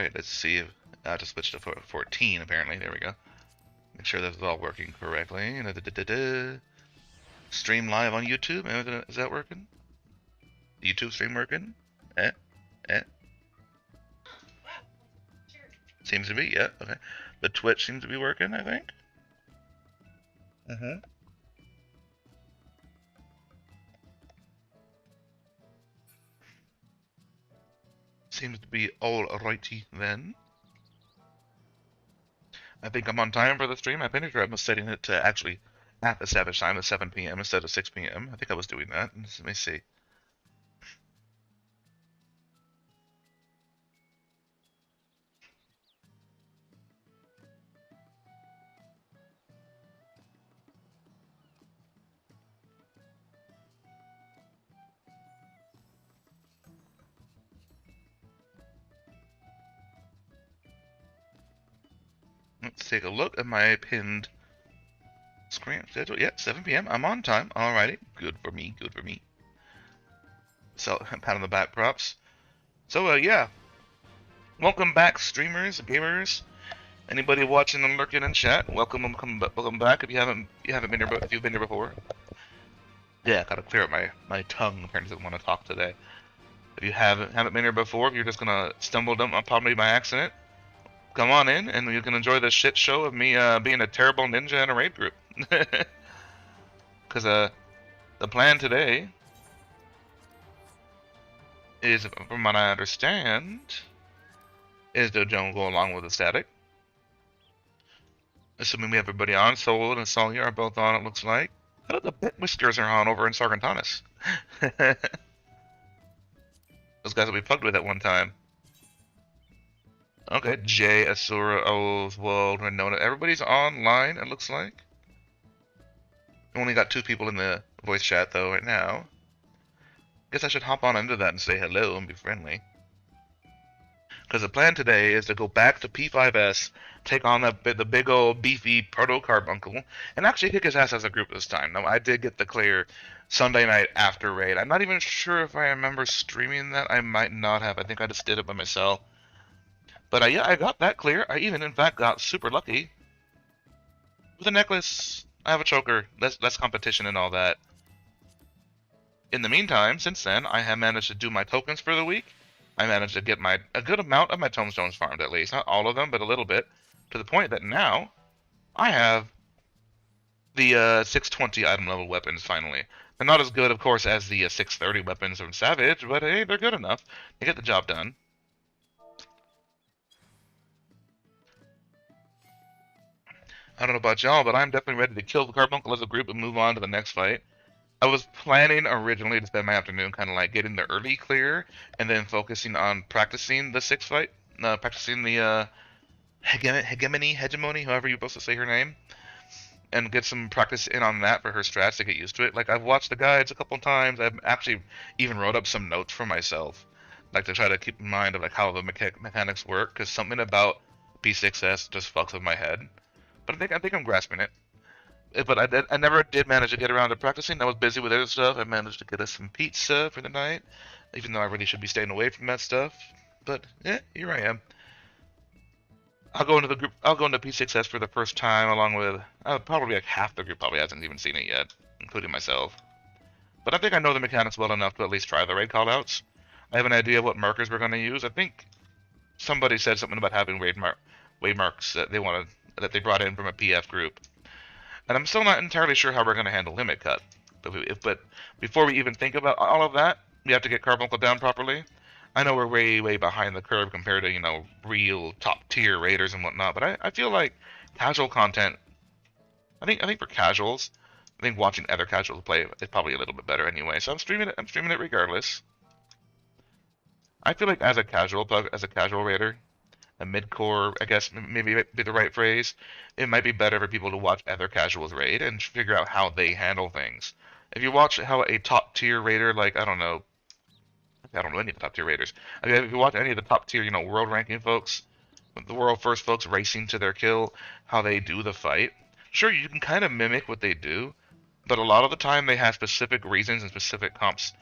Alright, let's see if I have to switch to 14 apparently. There we go. Make sure this is all working correctly. Stream live on YouTube. Is that working? The YouTube stream working? Eh? Seems to be, yeah, okay. The Twitch seems to be working, I think. Seems to be all righty then. I think I'm on time for the stream. I'm pretty sure I was setting it to actually at the Savage time at 7 p.m. instead of 6 p.m. I think I was doing that. Let me see. Let's take a look at my pinned screen schedule. Yeah, 7 p.m. I'm on time. Alrighty. Good for me. Good for me. So, pat on the back props. So, yeah. Welcome back, streamers, gamers. Anybody watching and lurking in chat, welcome back. If you haven't been here, if you've been here before. Yeah, gotta clear up my tongue. Apparently, doesn't want to talk today. If you haven't been here before, if you're just gonna stumble upon me by accident, come on in, and you can enjoy the shit show of me being a terrible ninja in a raid group. Because the plan today is, from what I understand, is to don't go along with the static. Assuming we have everybody on, Soul and Solia are both on, it looks like. How about the Bit Whiskers are on over in Sargentanus? Those guys that we plugged with at one time. Okay, Jay, Asura, Oswald, Renona. Everybody's online, it looks like. Only got 2 people in the voice chat, though, right now. Guess I should hop on into that and say hello and be friendly. Because the plan today is to go back to P5S, take on the big old beefy Proto-Carbuncle, and actually kick his ass as a group this time. Now, I did get the clear Sunday night after raid. I'm not even sure if I remember streaming that. I might not have. I think I just did it by myself. But yeah, I got that clear. I even, in fact, got super lucky with a necklace. I have a choker, less competition and all that. In the meantime, since then, I have managed to do my tokens for the week. I managed to get a good amount of my tomestones farmed, at least. Not all of them, but a little bit. To the point that now, I have the 620 item level weapons, finally. They're not as good, of course, as the 630 weapons from Savage, but hey, they're good enough. They get the job done. I don't know about y'all, but I'm definitely ready to kill the Carbuncle as a group and move on to the next fight. I was planning originally to spend my afternoon kind of like getting the early clear and then focusing on practicing the 6th fight, practicing the hegemony, however you're supposed to say her name, and get some practice in on that for her strats to get used to it. Like, I've watched the guides a couple times. I've actually even wrote up some notes for myself, like to try to keep in mind of like how the mechanics work, because something about P6S just fucks with my head. But I think I'm grasping it. But I never did manage to get around to practicing. I was busy with other stuff. I managed to get us some pizza for the night, even though I really should be staying away from that stuff. But yeah, here I am. I'll go into the group. I'll go into P6S for the first time, along with probably like half the group probably hasn't even seen it yet, including myself. But I think I know the mechanics well enough to at least try the raid callouts. I have an idea of what markers we're going to use. I think somebody said something about having raid marks that they brought in from a PF group. And I'm still not entirely sure how we're going to handle Limit Cut. But before we even think about all of that, we have to get Carbuncle down properly. I know we're way, way behind the curve compared to, real top-tier raiders and whatnot, but I feel like casual content, I think for casuals, I think watching other casuals play is probably a little bit better anyway. So I'm streaming it regardless. I feel like as a casual raider, a mid-core, I guess maybe be the right phrase, it might be better for people to watch other casuals raid and figure out how they handle things. If you watch how a top-tier raider, like, I don't know any of the top-tier raiders. I mean, if you watch any of the top-tier, world ranking folks, the world first folks racing to their kill, how they do the fight, sure, you can kind of mimic what they do, but a lot of the time they have specific reasons and specific comps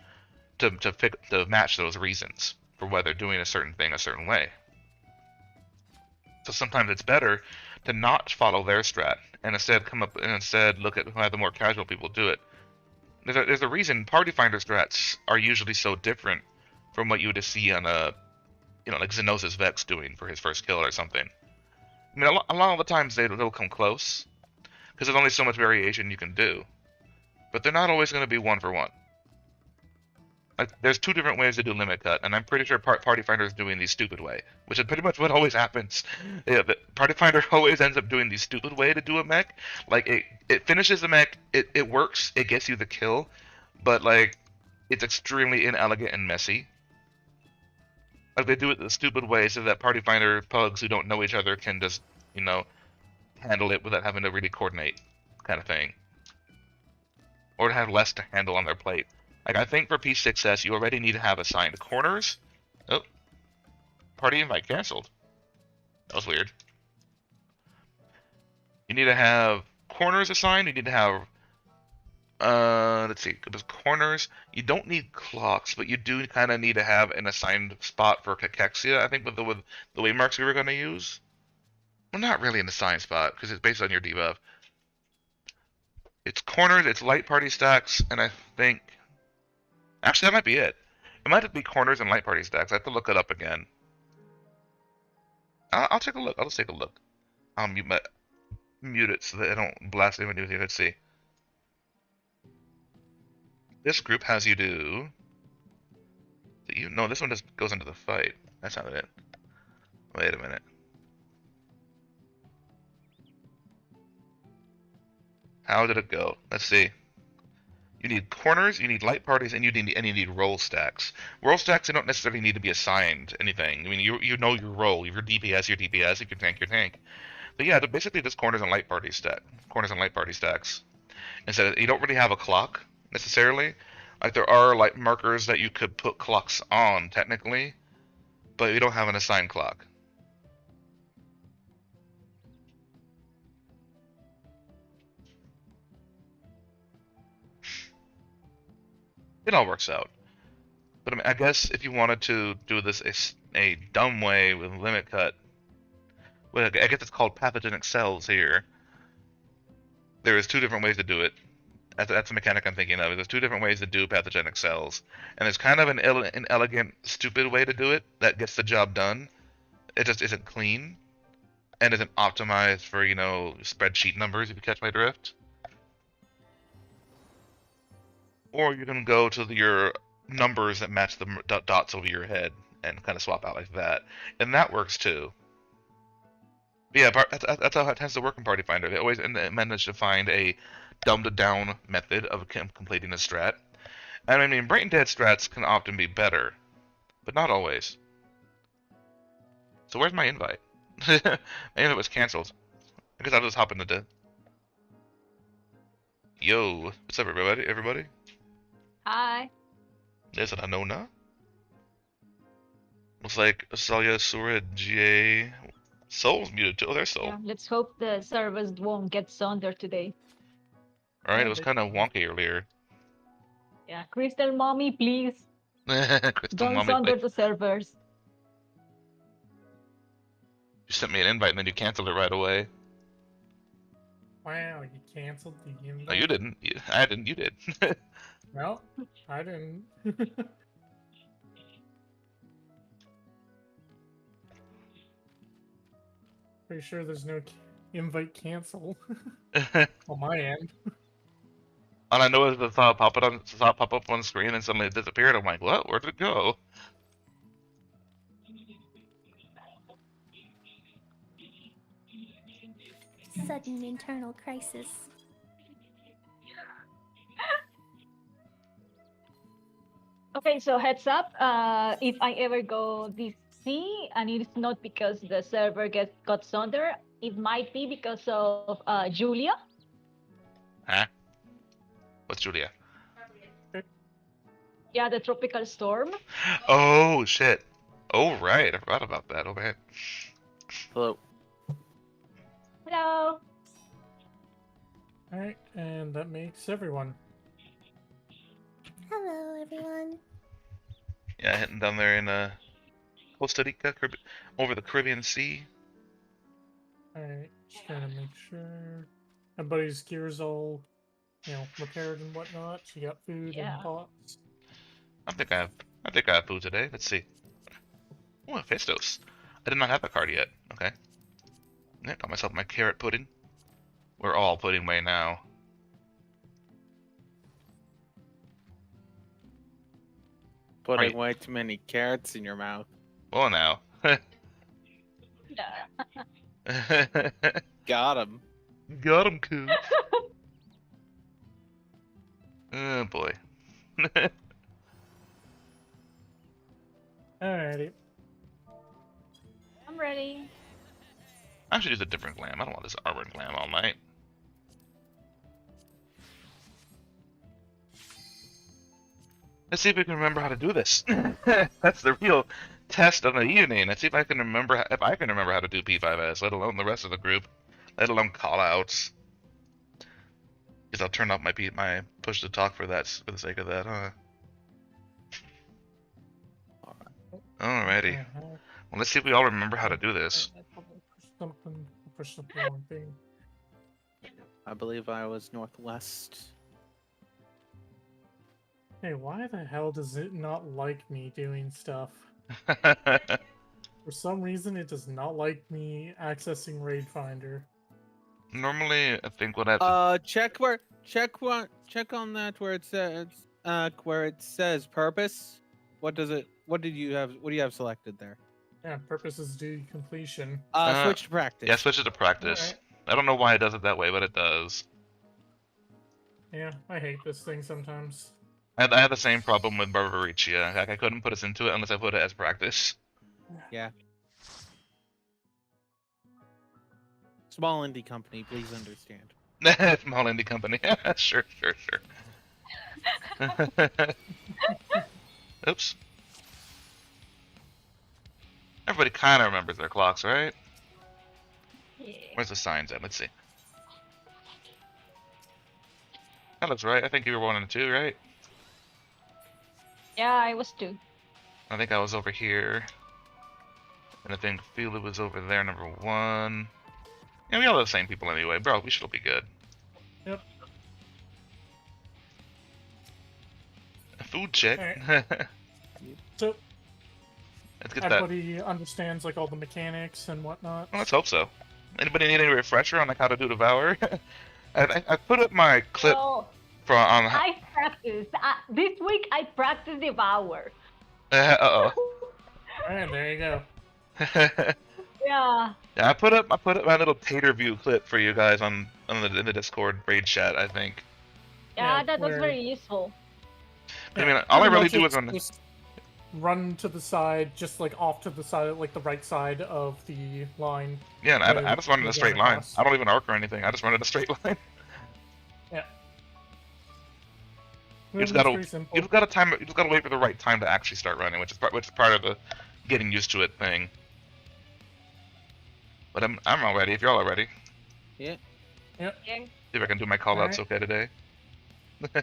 to match those reasons for why they're doing a certain thing a certain way. So sometimes it's better to not follow their strat and instead look at how the more casual people do it. There's a reason party finder strats are usually so different from what you would see on like Xenosis Vex doing for his first kill or something. I mean, a lot of the times they'll come close because there's only so much variation you can do, but they're not always going to be one for one. Like, there's two different ways to do limit cut, and I'm pretty sure Party Finder is doing the stupid way, which is pretty much what always happens. Yeah, but Party Finder always ends up doing the stupid way to do a mech. Like, it finishes the mech, it works, it gets you the kill, but, like, it's extremely inelegant and messy. Like, they do it the stupid way so that Party Finder pugs who don't know each other can just, handle it without having to really coordinate, kind of thing. Or to have less to handle on their plate. Like, I think for P6S, you already need to have assigned corners. Oh. Party invite canceled. That was weird. You need to have corners assigned. You need to have... let's see. There's corners. You don't need clocks, but you do kind of need to have an assigned spot for Cachexia, I think, with the waymarks we were going to use. Well, not really an assigned spot, because it's based on your debuff. It's corners, it's light party stacks, and I think... Actually, that might be it. It might just be corners and light party stacks. I have to look it up again. I'll take a look. I'll just take a look. I'll mute it so that I don't blast anything. Let's see. This group has you do... No, this one just goes into the fight. That's not it. Wait a minute. How did it go? Let's see. You need corners, you need light parties, and you need roll stacks. Roll stacks, they don't necessarily need to be assigned anything. I mean, you know your role. If you're DPS, you're DPS. If you're tank, you're tank. But yeah, they're basically just corners and light party stacks. Instead, you don't really have a clock necessarily. Like, there are light markers that you could put clocks on technically, but you don't have an assigned clock. It all works out. But I mean, I guess if you wanted to do this a dumb way with limit cut, well, I guess it's called pathogenic cells here. There is two different ways to do it. That's the mechanic I'm thinking of. There's two different ways to do pathogenic cells, and there's kind of an inelegant, stupid way to do it that gets the job done. It just isn't clean, and isn't optimized for spreadsheet numbers. If you catch my drift. Or you can go to your numbers that match the dots over your head and kind of swap out like that. And that works too. But yeah, that's how it tends to work in Party Finder. They always manage to find a dumbed-down method of completing a strat. And I mean, Brain Dead strats can often be better, but not always. So where's my invite? My invite was cancelled. I guess I'll just hop into the... Yo, what's up, everybody? Hi. There's an Anona. Looks like Asalia, Sura, GA, Soul's muted too. Oh, there's Soul. Yeah, let's hope the servers won't get Sonder today. Alright, it was kind of wonky earlier. Yeah, Crystal Mommy, please. Crystal Don't Mommy, Sonder the servers. You sent me an invite and then you canceled it right away. Wow, you canceled the invite? No, you didn't. I didn't. You did. No, I didn't. Pretty sure there's no invite cancel on my end. All I know is the thought pop up on screen and suddenly it disappeared. I'm like, what? Where'd it go? Sudden internal crisis. Okay, so heads up, if I ever go DC, and it's not because the server got Sonder, it might be because of Julia. Huh? What's Julia? Yeah, the tropical storm. Oh, shit. Oh, right. I forgot about that. Oh, man. Hello. Hello. Alright, and that makes everyone. Hello, everyone. Yeah, heading down there in Costa Rica, over the Caribbean Sea. Alright, just trying to make sure everybody's gear's all, repaired and whatnot. You got food Yeah. and pots. I think I have food today. Let's see. Oh, Festos. I did not have a card yet. Okay. Yeah, got myself my carrot pudding. We're all pudding way now. Putting Right. way too many carrots in your mouth. Well, now. Yeah. Got him. Got him, Coos. Oh boy. Alrighty. I'm ready. I should use a different glam. I don't want this armored glam all night. Let's see if we can remember how to do this. That's the real test of the evening. Let's see if I can remember how to do P5S, let alone the rest of the group, let alone callouts. Because I'll turn off my push to talk for the sake of that, huh? Alrighty. Uh-huh. Well, let's see if we all remember how to do this. Push something wrong thing. I believe I was northwest. Hey, why the hell does it not like me doing stuff? For some reason, it does not like me accessing Raid Finder. Normally, I think what I have to Check on that where it says purpose. What do you have selected there? Yeah, purposes due completion. Switch to practice. yeah, switch it to practice. Alright. I don't know why it does it that way, but it does. Yeah, I hate this thing sometimes. I had the same problem with Barbaricia. Like, I couldn't put us into it unless I put it as practice. Yeah. Small indie company, please understand. Small indie company. Sure. Oops. Everybody kind of remembers their clocks, right? Yeah. Where's the signs at? Let's see. That looks right. I think you were 1 and 2, right? Yeah, I was too. I think I was over here. And I think Fila was over there, number 1. Yeah, we all have the same people anyway. Bro, we should be good. Yep. A food check. Alright. So, Let's get that. everybody understands, like, all the mechanics and whatnot. Well, let's hope so. Anybody need any refresher on like how to do Devour? I put up my clip So from on. I practiced. This week I practiced Devour. Uh-oh. Alright, there you go. Yeah. Yeah, I put up my little Tater View clip for you guys in the Discord raid chat. I think. Yeah, Yeah, that was where- very useful. I mean, all I Pretty really much do it's is on. just run to the side, just like off to the side, like the right side of the line. Yeah, and I just run in a straight line. across. I don't even arc or anything. I just run in a straight line. You just It's gotta pretty simple. you just gotta time it. You just gotta wait for the right time to actually start running, which is part of the getting used to it thing. But I'm all ready. If you're all ready, Yeah. see if I can do my callouts Alright. okay today. Yeah.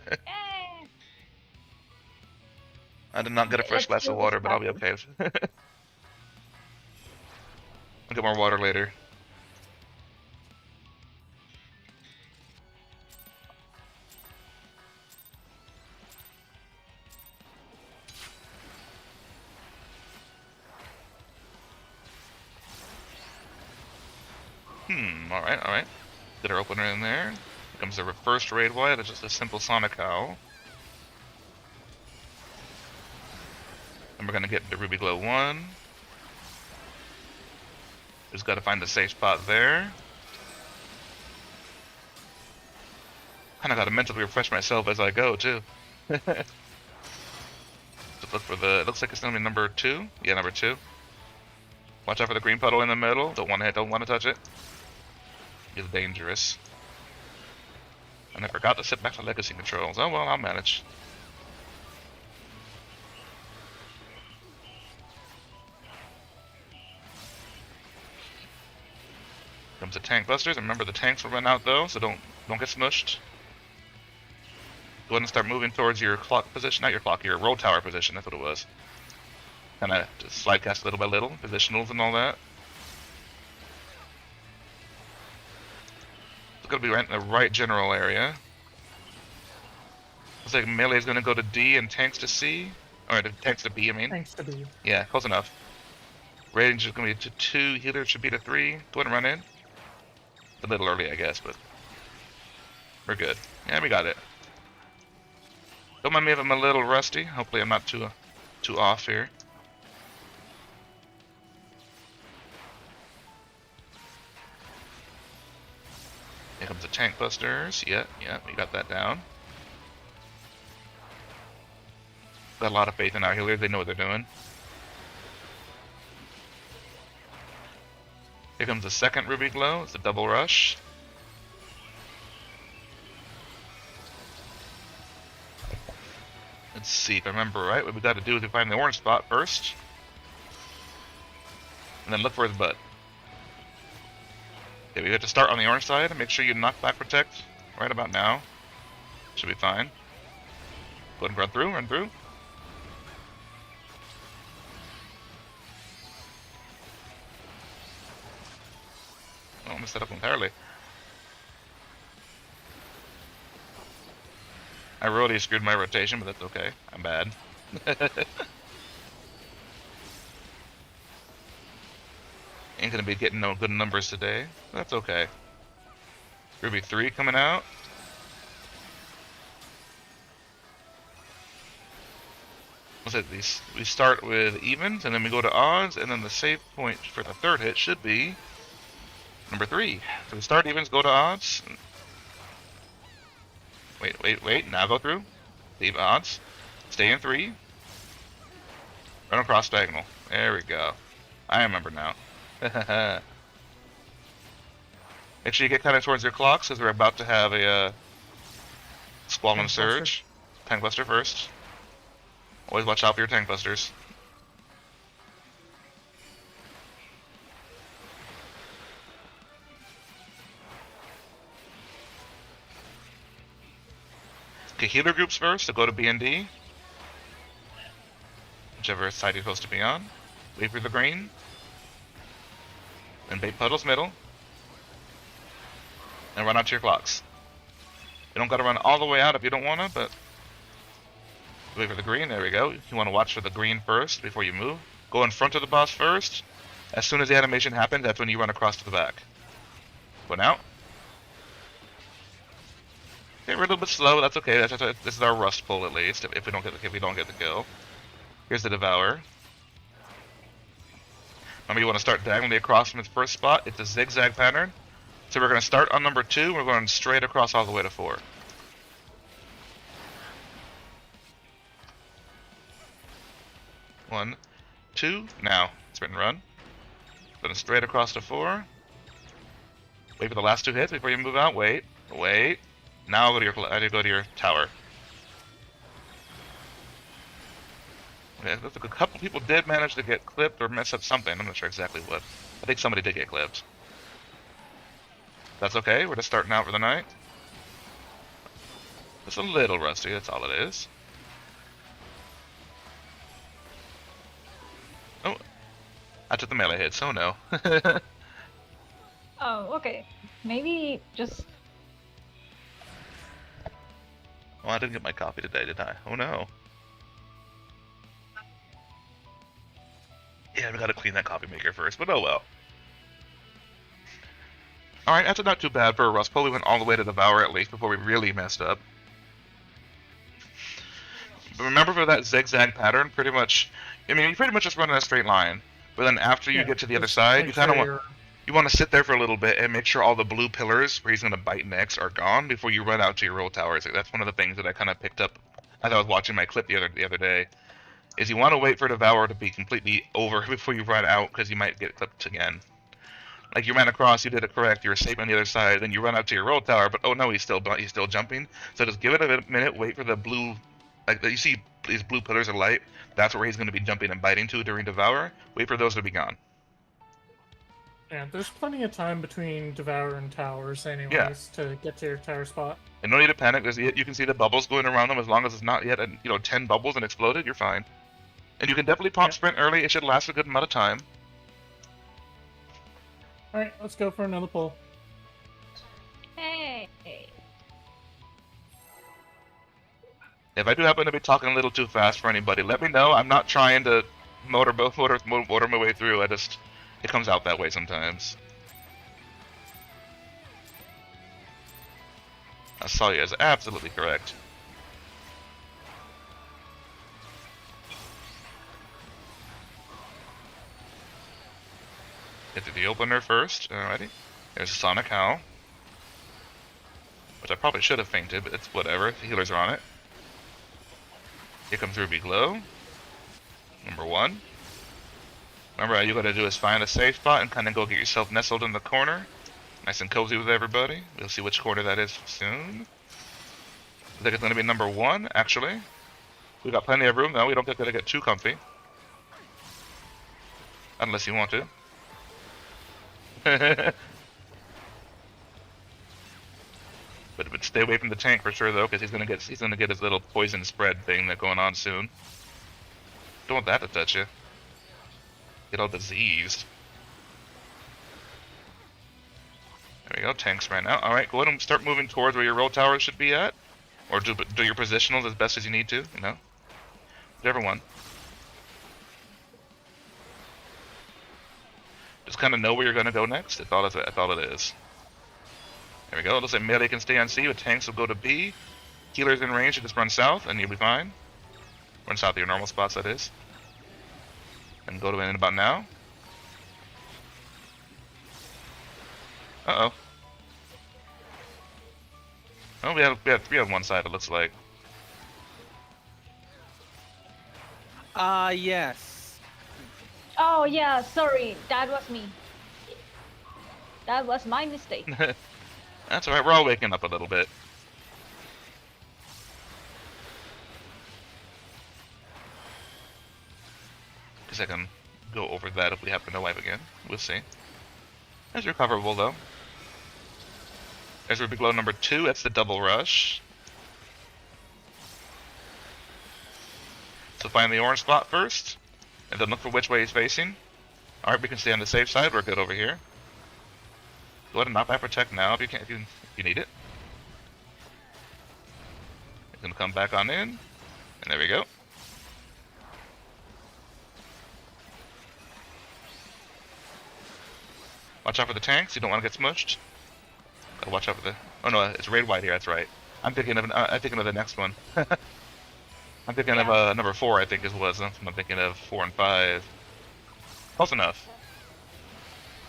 I did not get a Okay, fresh let's glass do of this water, but I'll be practice. okay. I'll get more water later. Alright. Get our opener in there. Here comes the first raid wide, that's just a simple Sonic Owl. And we're gonna get the Ruby Glow 1. Just gotta find the safe spot there. Kinda gotta mentally refresh myself as I go, too. Just look for it looks like it's gonna be number 2. Yeah, number 2. Watch out for the green puddle in the middle. Don't wanna touch it. It's dangerous. And I forgot to set back the legacy controls. Oh well, I'll manage. Comes the tank busters. Remember the tanks will run out though, so don't get smushed. Go ahead and start moving towards your clock position. Not your clock, your roll tower position. That's what it was. Kind of just slide cast little by little, positionals and all that. gonna be right in the right general area. Looks like melee is gonna go to D and tanks to C. Or the tanks to B, I mean. Thanks to be. Yeah, close enough. Range is gonna be to 2, healer should be to 3. Go ahead and run in. A little early, I guess, but we're good. Yeah, we got it. Don't mind me if I'm a little rusty. Hopefully I'm not too off here. Here comes the tank busters. Yeah, we got that down. Got a lot of faith in our healers. They know what they're doing. Here comes the second Ruby Glow. It's a double rush. Let's see if I remember right. What we got to do is we find the orange spot first. And then look for his butt. Okay, we have to start on the orange side and make sure you knock back protect right about now. Should be fine. Go ahead and run through. Oh, I messed that up entirely. I really screwed my rotation, but that's okay. I'm bad. Ain't gonna be getting no good numbers today. That's okay. Ruby 3 coming out. What's it? We start with evens, and then we go to odds, and then the save point for the third hit should be number 3. So we start evens, go to odds. Wait. Now go through. Leave odds. Stay in 3. Run across diagonal. There we go. I remember now. Make sure you get kind of towards your clocks, as we're about to have a Squall Surge. Tank Buster first. Always watch out for your Tank Busters. Okay, healer groups first, so go to B and D. Whichever side you're supposed to be on. Wait for the green. Then bait puddles middle. And run out to your clocks. You don't gotta run all the way out if you don't wanna, but wait for the green, there we go. You wanna watch for the green first before you move. Go in front of the boss first. As soon as the animation happens, that's when you run across to the back. Go out. Okay, we're a little bit slow, that's okay. This is our rust pull at least, if we don't get the kill. Here's the Devour. Remember, you want to start diagonally across from its first spot. It's a zigzag pattern. So we're going to start on number 2. We're going straight across all the way to 4. 1, 2. Now, sprint and run. Going straight across to 4. Wait for the last 2 hits before you move out. Wait. Now go to your tower. Okay, a couple people did manage to get clipped or mess up something. I'm not sure exactly what. I think somebody did get clipped. That's okay. We're just starting out for the night. Just a little rusty. That's all it is. Oh, I took the melee hit, so no. Oh, okay. Maybe just... Oh, I didn't get my copy today, did I? Oh no. Yeah, we gotta clean that coffee maker first, but oh well. Alright, that's not too bad for a rust pull. We went all the way to Devour at least before we really messed up. But remember, for that zigzag pattern, pretty much, I mean, you pretty much just run in a straight line. But then after you get to the other side, you kind of want to sit there for a little bit and make sure all the blue pillars where he's going to bite next are gone before you run out to your roll towers. That's one of the things that I kind of picked up as I was watching my clip the other day. Is you want to wait for Devour to be completely over before you run out, because you might get clipped again. Like, you ran across, you did it correct, you were safe on the other side, then you run out to your roll tower, but oh no, he's still jumping. So just give it a minute, wait for the blue, like you see these blue pillars of light, that's where he's going to be jumping and biting to during Devour. Wait for those to be gone. Yeah, there's plenty of time between Devour and towers anyways to get to your tower spot. And no need to panic, you can see the bubbles going around them. As long as it's not yet 10 bubbles and exploded, you're fine. And you can definitely pop sprint early. It should last a good amount of time. Alright, let's go for another pull. Hey! If I do happen to be talking a little too fast for anybody, let me know. I'm not trying to motor my way through. It comes out that way sometimes. Asalia is absolutely correct. Get to the opener first. Alrighty. There's a Sonic Howl. Which I probably should have fainted, but it's whatever. The healers are on it. Here comes Ruby Glow. Number 1. Remember, all you gotta do is find a safe spot and kind of go get yourself nestled in the corner. Nice and cozy with everybody. We'll see which corner that is soon. I think it's gonna be number 1, actually. We got plenty of room though. We don't get to get too comfy. Unless you want to. But stay away from the tank for sure though, because he's gonna get his little poison spread thing that's going on soon. Don't want that to touch you. Get all diseased. There we go, tanks right now. Alright, go ahead and start moving towards where your roll towers should be at. Or do your positionals as best as you need to, you know? Whichever one. Just kind of know where you're going to go next. That's all it is. There we go. It looks like melee can stay on C, but tanks will go to B. Healers in range should just run south, and you'll be fine. Run south of your normal spots, that is. And go to in about now. Uh-oh. Oh, we have 3 on one side, it looks like. Yes. Oh yeah, sorry, that was me. That was my mistake. That's alright, we're all waking up a little bit. Because I can go over that if we happen to wipe again. We'll see. That's recoverable though. There's Ruby Glow number 2, that's the double rush. So find the orange spot first, and then look for which way he's facing. Alright, we can stay on the safe side, we're good over here. Go ahead and knock back protect now if you need it. He's gonna come back on in, and there we go. Watch out for the tanks, you don't want to get smushed. Gotta watch out for the... Oh no, it's raid wide here, that's right. I'm thinking of the next one. I'm thinking of number 4, I think it was. I'm thinking of 4 and 5. Close enough.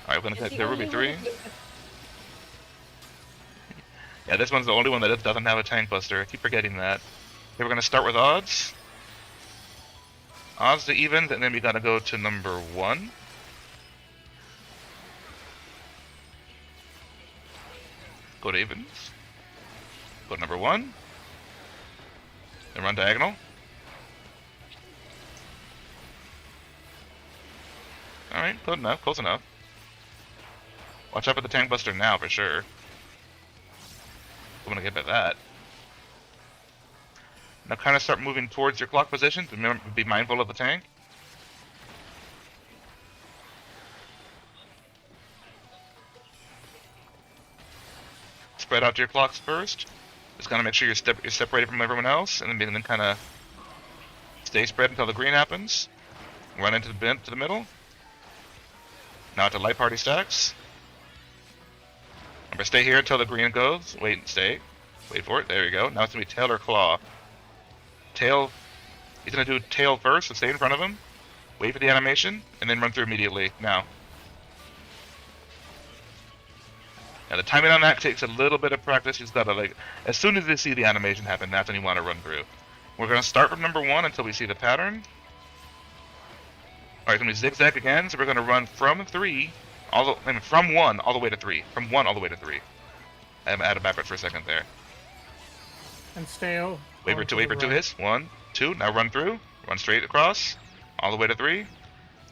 Alright, we're gonna take the Ruby 3. Yeah, this one's the only one that doesn't have a tank buster. I keep forgetting that. Okay, we're gonna start with odds. Odds to evens, and then we gotta go to number 1. Go to evens. Go to number 1. Then run diagonal. Alright, close enough, close enough. Watch out for the tank buster now for sure. I'm gonna get at that. Now kind of start moving towards your clock position. Remember, be mindful of the tank. Spread out to your clocks first. Just kind of make sure you're separated from everyone else, and then kind of stay spread until the green happens. Run into the middle. Now to light party stacks. Remember, stay here until the green goes. Wait and stay. Wait for it. There you go. Now it's gonna be tail or claw. Tail. He's gonna do tail first, so stay in front of him. Wait for the animation, and then run through immediately. Now the timing on that takes a little bit of practice. You've got to, like, as soon as you see the animation happen, that's when you want to run through. We're going to start from number 1 until we see the pattern. Alright, it's going to be zigzag again, so we're going to run from 3, from 1 all the way to 3. From 1 all the way to 3. I have added backwards for a second there. And stay Wait for 2 hits. 1, 2, now run through. Run straight across. All the way to 3.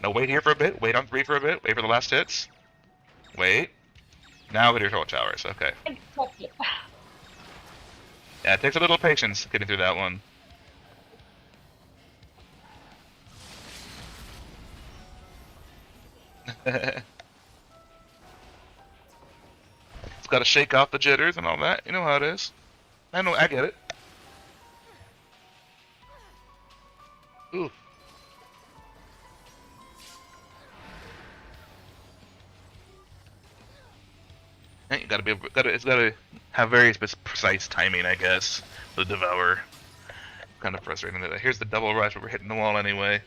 No, wait here for a bit. Wait on 3 for a bit. Wait for the last hits. Wait. Now with your troll towers, okay. Exactly. Yeah, it takes a little patience getting through that one. It's got to shake off the jitters and all that. You know how it is. I know, I get it. Ooh. And you it's gotta have very precise timing, I guess. The Devour. Kind of frustrating. Here's the double rush, but we're hitting the wall anyway.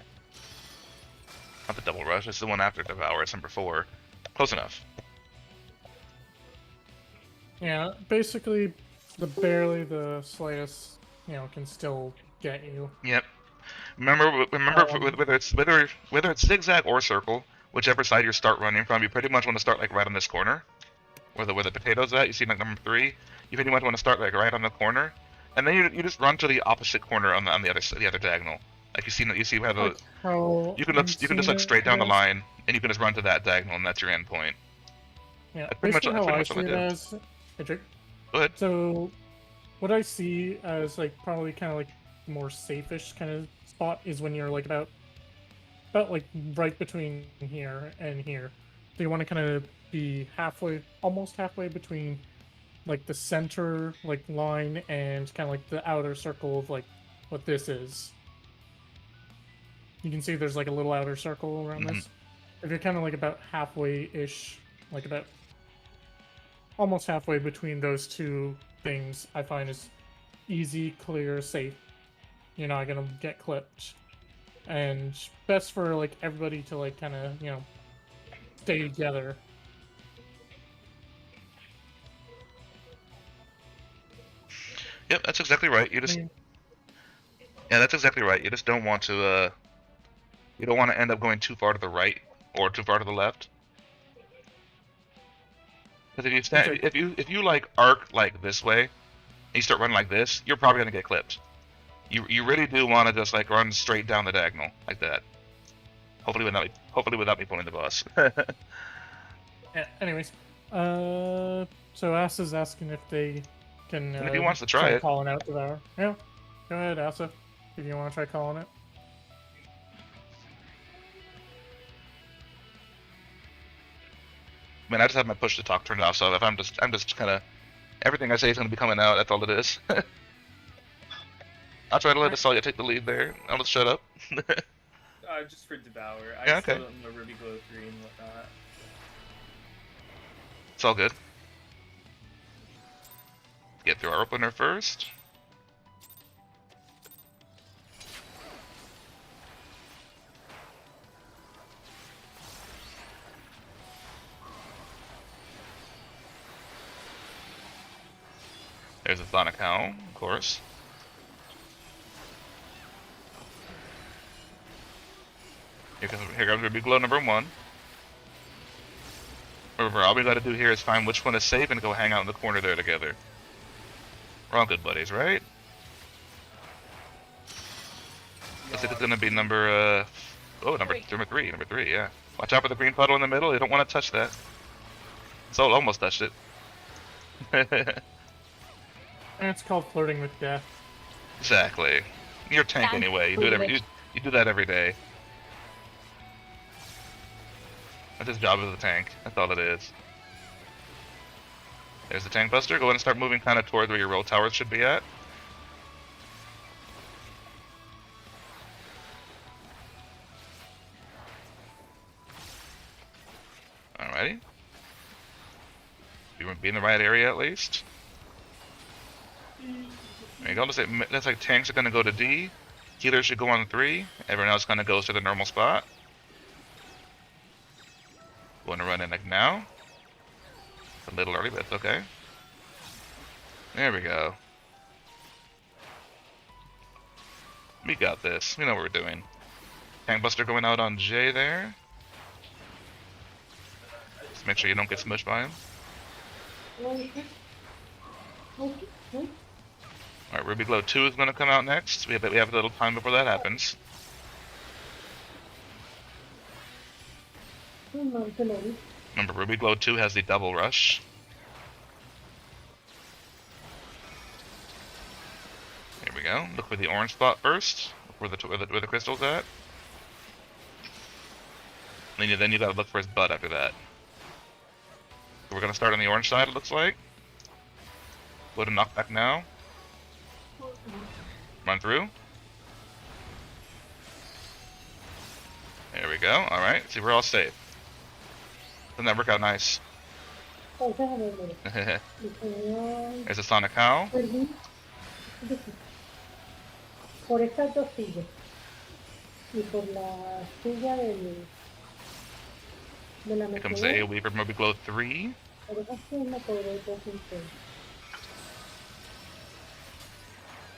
Not the double rush, it's the one after Devour, it's number 4. Close enough. Yeah, basically, barely the slightest, can still get you. Yep. Remember, whether it's zigzag or circle, whichever side you start running from, you pretty much want to start like right on this corner, where the potatoes at. You see like number 3. You pretty much want to start like right on the corner, and then you just run to the opposite corner on the other diagonal. Like you see where the you can just like straight down the line, and you can just run to that diagonal, and that's your end point. Yeah, That's pretty basically much how I what see I it do. as. Hey, Jake. Go ahead. So, what I see as like probably kind of like more safe-ish kind of spot is when you're like about like right between here and here. So you want to kind of be almost halfway between like the center like line and kind of like the outer circle of like what this is. You can see there's like a little outer circle around this. If you're kind of like about halfway-ish, like about almost halfway between those two things, I find is easy, clear, safe. You're not gonna get clipped, and best for like everybody to like kind of stay together. Yep, that's exactly right. Yeah, that's exactly right. You just don't want to you don't want to end up going too far to the right or too far to the left. Because if you like arc like this way, and you start running like this, you're probably gonna get clipped. You really do want to just like run straight down the diagonal like that. Hopefully without me pulling the boss. Yeah, anyways, so Asa is asking if they can. If he wants to try it. Calling out Devour. Yeah, go ahead, Asa. If you want to try calling it. I mean, I just have my push to talk turned off, so if I'm just kind of everything I say is going to be coming out. That's all it is. I'll try to let Asalia take the lead there. I'll just shut up. Just for Devour. Yeah, I okay. still don't know Ruby Glow 3 and whatnot. It's all good. Get through our opener first. There's a Sonic Owl, of course. Here comes Ruby Glow number 1. Remember, all we gotta do here is find which one is safe and go hang out in the corner there together. We're all good buddies, right? Looks like it's gonna be number, number 3, yeah. Watch out for the green puddle in the middle, you don't want to touch that. Soul almost touched it. And it's called flirting with death. Exactly. You're a tank Sounds anyway, you do it foolish. you do that every day. That's his job as a tank. That's all it is. There's the tank buster. Go ahead and start moving kind of toward where your roll towers should be at. Alrighty. You want to be in the right area at least. There you go. Looks like tanks are going to go to D. Healers should go on 3. Everyone else kind of goes to the normal spot. Going to run in like now. It's a little early, but it's okay. There we go. We got this. We know what we're doing. Tank Buster going out on J there. Just make sure you don't get smushed by him. Alright, Ruby Glow 2 is going to come out next. We have a little time before that happens. Remember, Ruby Glow 2 has the double rush. Here we go. Look for the orange spot first. Look where the crystal's at. Then you gotta look for his butt after that. So we're gonna start on the orange side, it looks like. Go to knockback now. Run through. There we go. All right. See, we're all safe. Doesn't that work out nice? There's a Sonic Cow. Por estas dos sillas y por la silla de la Here comes the mecedora, AoE for Moby Glow 3. por esa silla podré dos enteros.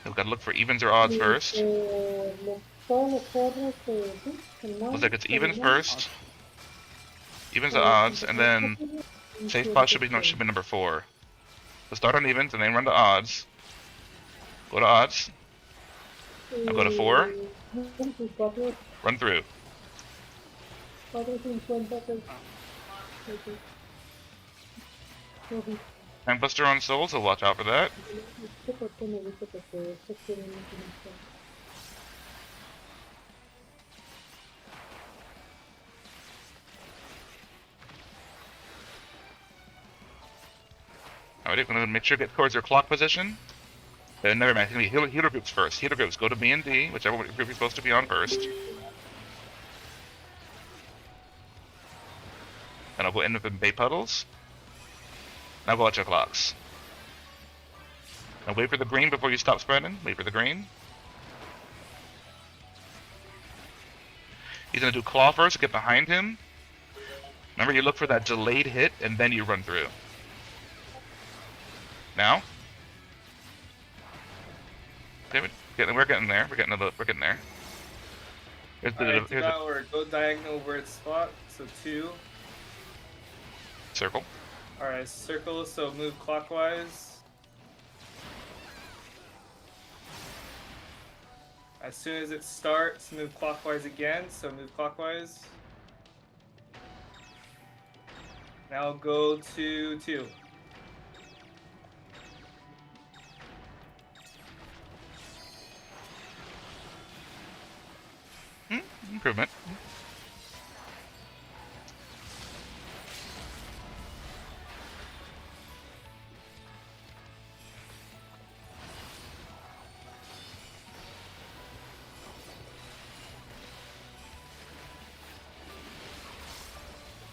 We've got to look for evens or odds first. Todos los cerros que no. Looks like it's evens first. Evens or odds, and then safe spot should be number 4. So start on evens and then run to odds. Go to odds. Now go to 4. Run through. 450 Time Buster on Soul, so watch out for that. Alright, we're gonna make sure to get towards your clock position. Never mind, it's gonna be healer groups first. Healer groups, go to B and D, whichever group you're supposed to be on first. And I'll go in with the Bay Puddles. Now watch your clocks. Now wait for the green before you stop spreading. Wait for the green. He's gonna do claw first, get behind him. Remember, you look for that delayed hit, and then you run through. Now. Okay, we're getting there. We're getting there. Here's Alright, Devour, go diagonal where it's spot, so 2. Circle. Alright, circle, so move clockwise. As soon as it starts, move clockwise again, so move clockwise. Now go to 2. Improvement.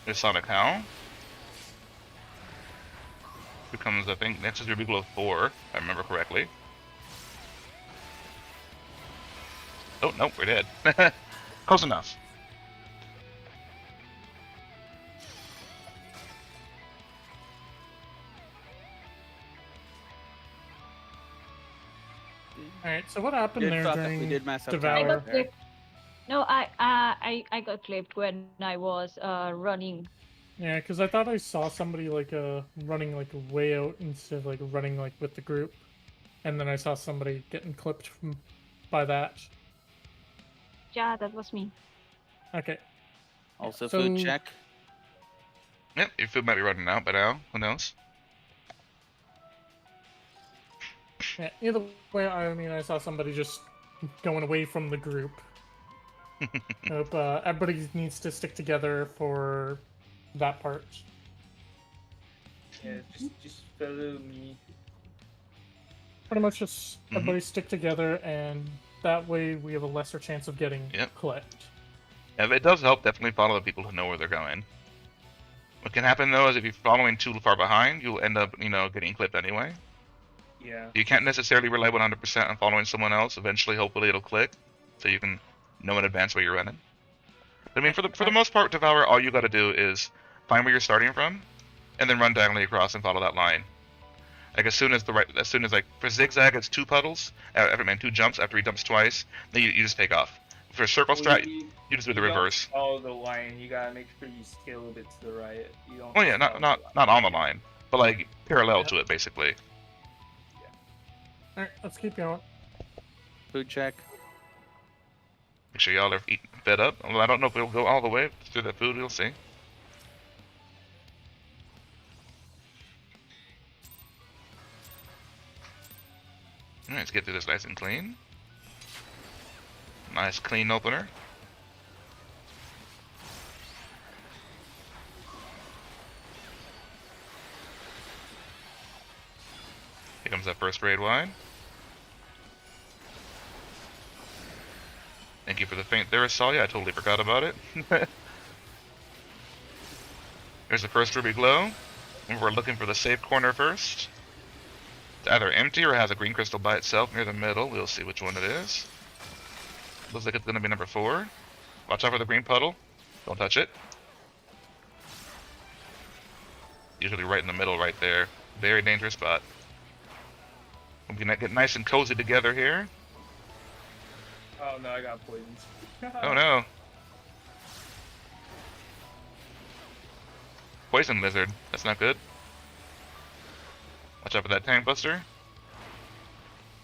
There's Sonic Cow. Becomes, I think, next is Ruby Glow 4, if I remember correctly. Oh, no, we're dead. Close enough. Alright, so what happened Good there thought that during we did mess up Devour? I Tower got there. clipped. No, I got clipped when I was running. Yeah, because I thought I saw somebody like running like way out instead of like running like with the group, and then I saw somebody getting clipped by that. Yeah, that was me. Okay. Also, So- food check. Yep, your food might be running out by now. Who knows? Yeah, either way, I mean, I saw somebody just going away from the group. Hope everybody needs to stick together for that part. Yeah, just follow me. Pretty much just everybody stick together, and that way we have a lesser chance of getting Yep. clipped. Yeah, it does help. Definitely follow the people who know where they're going. What can happen though is if you're following too far behind, you'll end up, getting clipped anyway. Yeah. You can't necessarily rely 100% on following someone else. Eventually, hopefully, it'll click, so you can know in advance where you're running. But, I mean, for the most part, Devour, all you got to do is find where you're starting from, and then run diagonally across and follow that line. Like as soon as like for zigzag, it's 2 puddles. 2 jumps after he jumps twice. Then you just take off. For circle strat, you just do the reverse. Don't follow the line. You gotta make sure you scale a bit to the right. You don't. Oh yeah, follow not the line. on the line, but like parallel to it basically. Alright, let's keep going. Food check. Make sure y'all are fed up. Although I don't know if we'll go all the way through that food. We'll see. Alright, let's get through this nice and clean. Nice clean opener. Here comes that first raid wine. Thank you for the feint there, Asalia. I totally forgot about it. There's the first Ruby Glow. And we're looking for the safe corner first. It's either empty or has a green crystal by itself near the middle. We'll see which one it is. Looks like it's going to be number 4. Watch out for the green puddle. Don't touch it. Usually right in the middle right there. Very dangerous spot. We're going to get nice and cozy together here. Oh no, I got poisoned. Oh no. Poison lizard. That's not good. Watch out for that tank buster.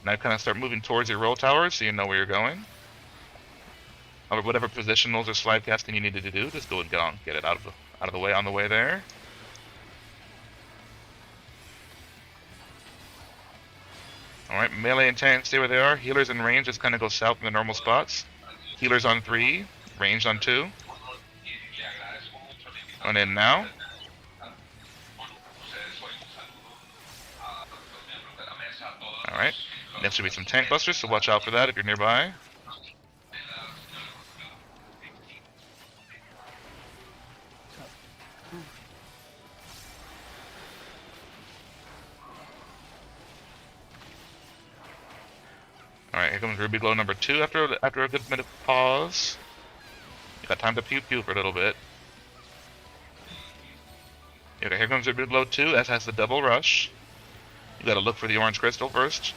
Now kind of start moving towards your roll tower so you know where you're going. Or whatever positionals or slide casting you needed to do, just go and get it out of the way on the way there. Alright, melee and tank stay where they are. Healers and range just kind of go south in the normal spots. Healers on 3, ranged on 2. And in now. Alright, next should be some tank busters, so watch out for that if you're nearby. Alright, here comes Ruby Glow number 2 after a good minute pause. You got time to pew pew for a little bit. Okay, here comes Ruby Glow 2, that has the double rush. You gotta look for the orange crystal first.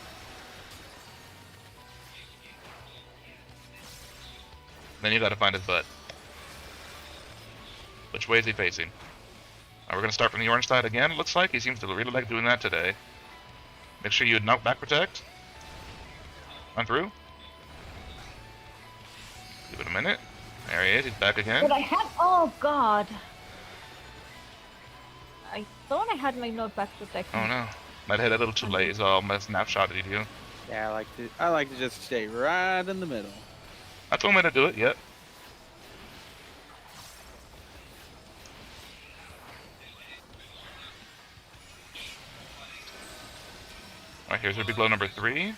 Then you gotta find his butt. Which way is he facing? We're gonna start from the orange side again, it looks like. He seems to really like doing that today. Make sure you knock back protect. Run through. Give it a minute. There he is, he's back again. But I had. Oh god. I thought I had my knockback protection. Oh no. Might hit a little too late, so I snapshotted you. Yeah, I like to just stay right in the middle. That's one way to do it, yep. Alright, here's Ruby Glow number 3. You're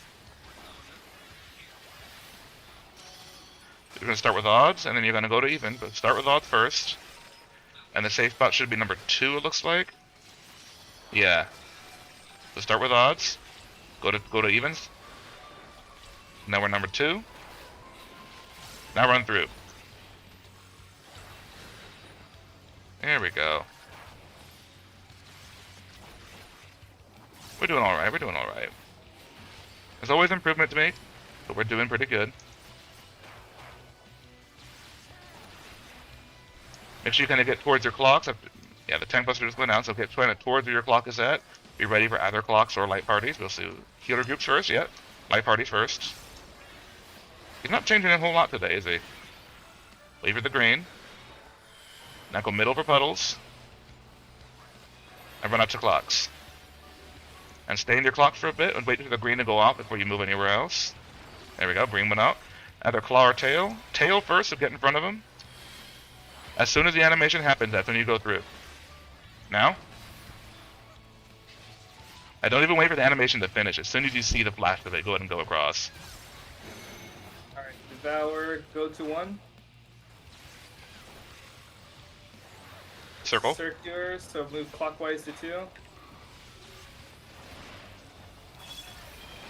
going to start with odds, and then you're going to go to even, but start with odds first. And the safe spot should be number 2, it looks like. Yeah. So start with odds. Go to evens. Now we're number 2. Now run through. There we go. We're doing alright, we're doing alright. There's always improvement to make, but we're doing pretty good. Make sure you kind of get towards your clocks. Yeah, the tank buster just went out, so get kind of towards where your clock is at. Be ready for either clocks or light parties. We'll see healer groups first, yep. Light parties first. He's not changing a whole lot today, is he? Wait for the green. Now go middle for puddles. And run out to clocks. And stay in your clock for a bit and wait for the green to go out before you move anywhere else. There we go, green went out. Either claw or tail. Tail first, so get in front of him. As soon as the animation happens, that's when you go through. Now. I don't even wait for the animation to finish. As soon as you see the flash of it, go ahead and go across. Alright, Devour, go to 1. Circle. Circular, so move clockwise to 2.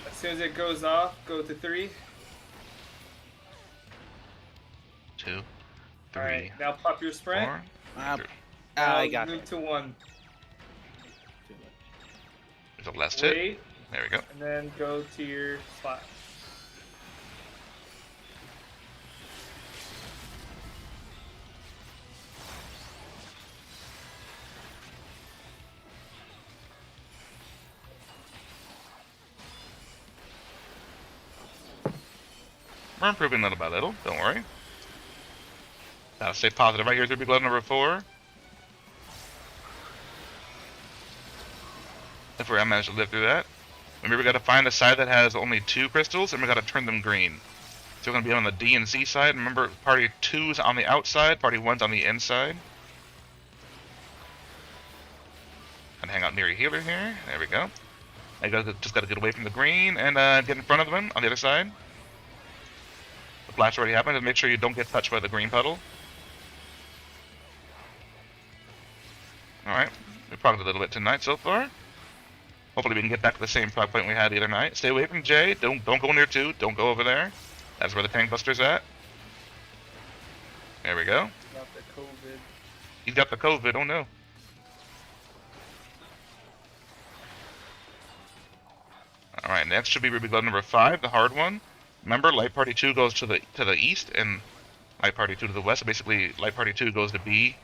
As soon as it goes off, go to 3. 2, 3, Alright, now pop your sprint. 4. I got move it. to 1. There's a last hit. Wait, There we go. and then go to your spot. We're improving little by little, don't worry. Now stay positive. Right here's Ruby Glow number 4. If I manage to live through that. Remember, we gotta find a side that has only 2 crystals, and we gotta turn them green. So we're gonna be on the D and C side. Remember, party 2's on the outside, party 1's on the inside. And hang out near your healer here. There we go. I just gotta get away from the green and get in front of them on the other side. splash already happened, and make sure you don't get touched by the green puddle. Alright, we progged a little bit tonight so far. Hopefully we can get back to the same prog point we had the other night. Stay away from J, don't go near 2, don't go over there. That's where the tank buster's at. There we go. Got the COVID. He's got the COVID, oh no. Alright, next should be Ruby Glow number 5, the hard one. Remember, Light Party 2 goes to the east, and Light Party 2 to the west. So basically, Light Party 2 goes to B,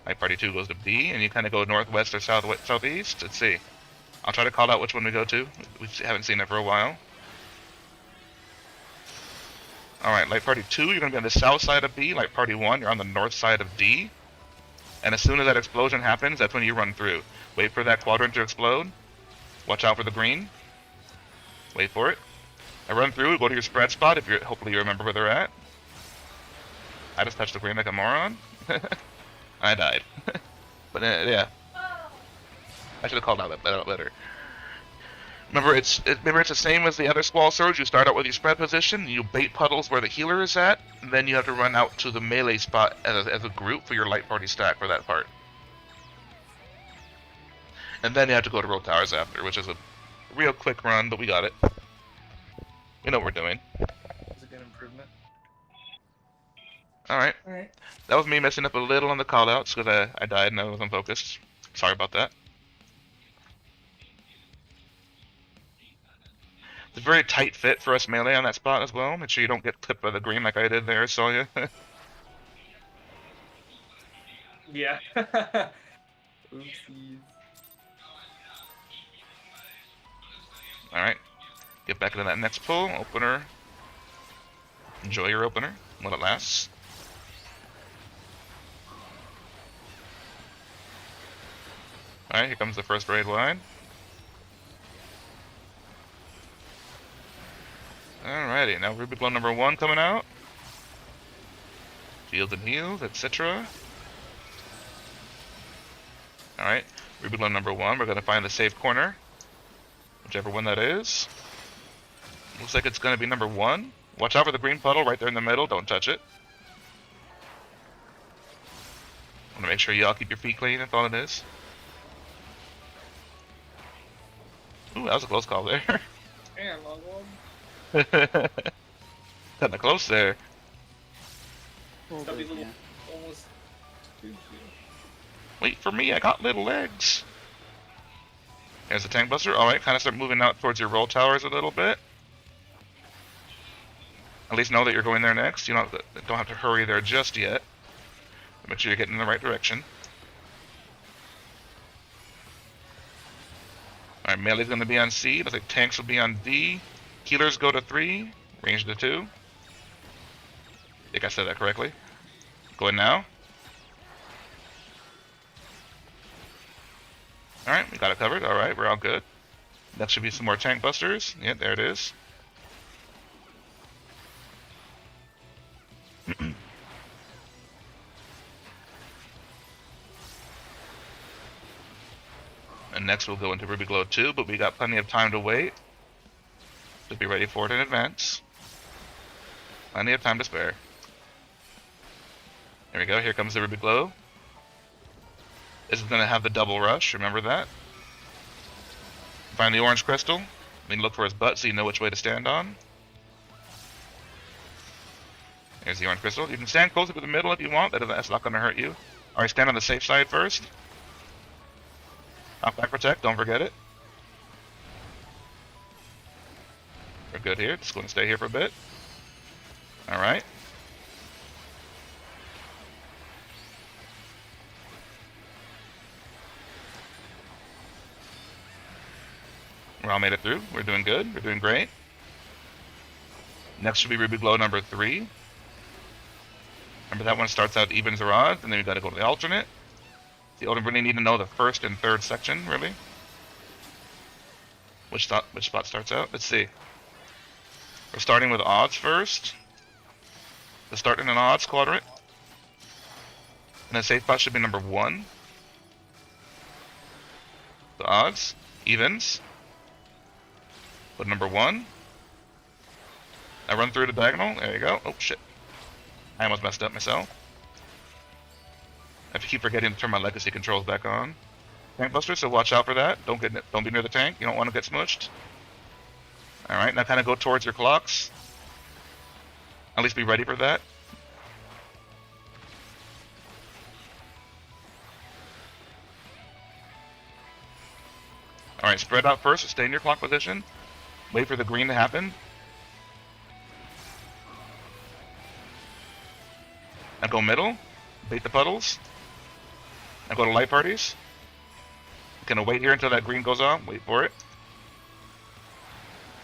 Light Party 2 goes to B, and you kind of go northwest or southeast. Let's see. I'll try to call out which one we go to. We haven't seen it for a while. Alright, Light Party 2, you're going to be on the south side of B. Light Party 1, you're on the north side of D. And as soon as that explosion happens, that's when you run through. Wait for that quadrant to explode. Watch out for the green. Wait for it. I run through, go to your spread spot, if you're hopefully you remember where they're at. I just touched the green like a moron. I died. But yeah. I should have called out that better. Remember, it's the same as the other Squall Surge. You start out with your spread position, you bait puddles where the healer is at, and then you have to run out to the melee spot as a group for your light party stack for that part. And then you have to go to Roll Towers after, which is a real quick run, but we got it. We know what we're doing. That's a good improvement. Alright. Alright. That was me messing up a little on the callouts because I died and I was unfocused. Sorry about that. It's a very tight fit for us melee on that spot as well. Make sure you don't get clipped by the green like I did there, saw you. Yeah. Oopsies. Alright. Get back into that next pull. Opener. Enjoy your opener while it lasts. Alright, here comes the first raid wide. Alrighty, now Ruby Glow number 1 coming out. Fields and heals, etc. Alright, Ruby Glow number 1, we're going to find the safe corner. Whichever one that is. Looks like it's going to be number 1. Watch out for the green puddle right there in the middle, don't touch it. Want to make sure y'all keep your feet clean, that's all it is. Ooh, that was a close call there. Damn, long one. Kinda close there. Stubby little, almost. Wait for me, I got little legs. There's the tank buster. Alright, kind of start moving out towards your roll towers a little bit. At least know that you're going there next. You don't have to hurry there just yet. Make sure you're getting in the right direction. Alright, melee's going to be on C. Looks like tanks will be on D. Healers go to 3. Range to 2. I think I said that correctly. Go in now. Alright, we got it covered. Alright, we're all good. That should be some more tank busters. Yeah, there it is. And next we'll go into Ruby Glow 2, but we got plenty of time to wait. So be ready for it in advance. Plenty of time to spare. There we go, here comes the Ruby Glow. This is going to have the double rush, remember that. Find the orange crystal. I mean, look for his butt so you know which way to stand on. There's the orange crystal. You can stand closer to the middle if you want, that's not going to hurt you. Alright, stand on the safe side first. Knockback protect, don't forget it. We're good here, just going to stay here for a bit. Alright. We all made it through. We're doing good. We're doing great. Next should be Ruby Glow number 3. Remember that one starts out evens or odds, and then we got to go to the alternate. You really need to know the first and third section, really. Which spot starts out? Let's see. We're starting with odds first. To start in an odds quadrant. And the safe spot should be number 1. The odds, evens. Put number 1. I run through the diagonal. There you go. Oh shit! I almost messed up myself. I have to keep forgetting to turn my legacy controls back on. Tank buster, so watch out for that. Don't be near the tank. You don't want to get smushed. All right, now kind of go towards your clocks. At least be ready for that. All right, spread out first. Stay in your clock position. Wait for the green to happen. Now go middle. Bait the puddles. Now go to light parties. Gonna wait here until that green goes off. Wait for it.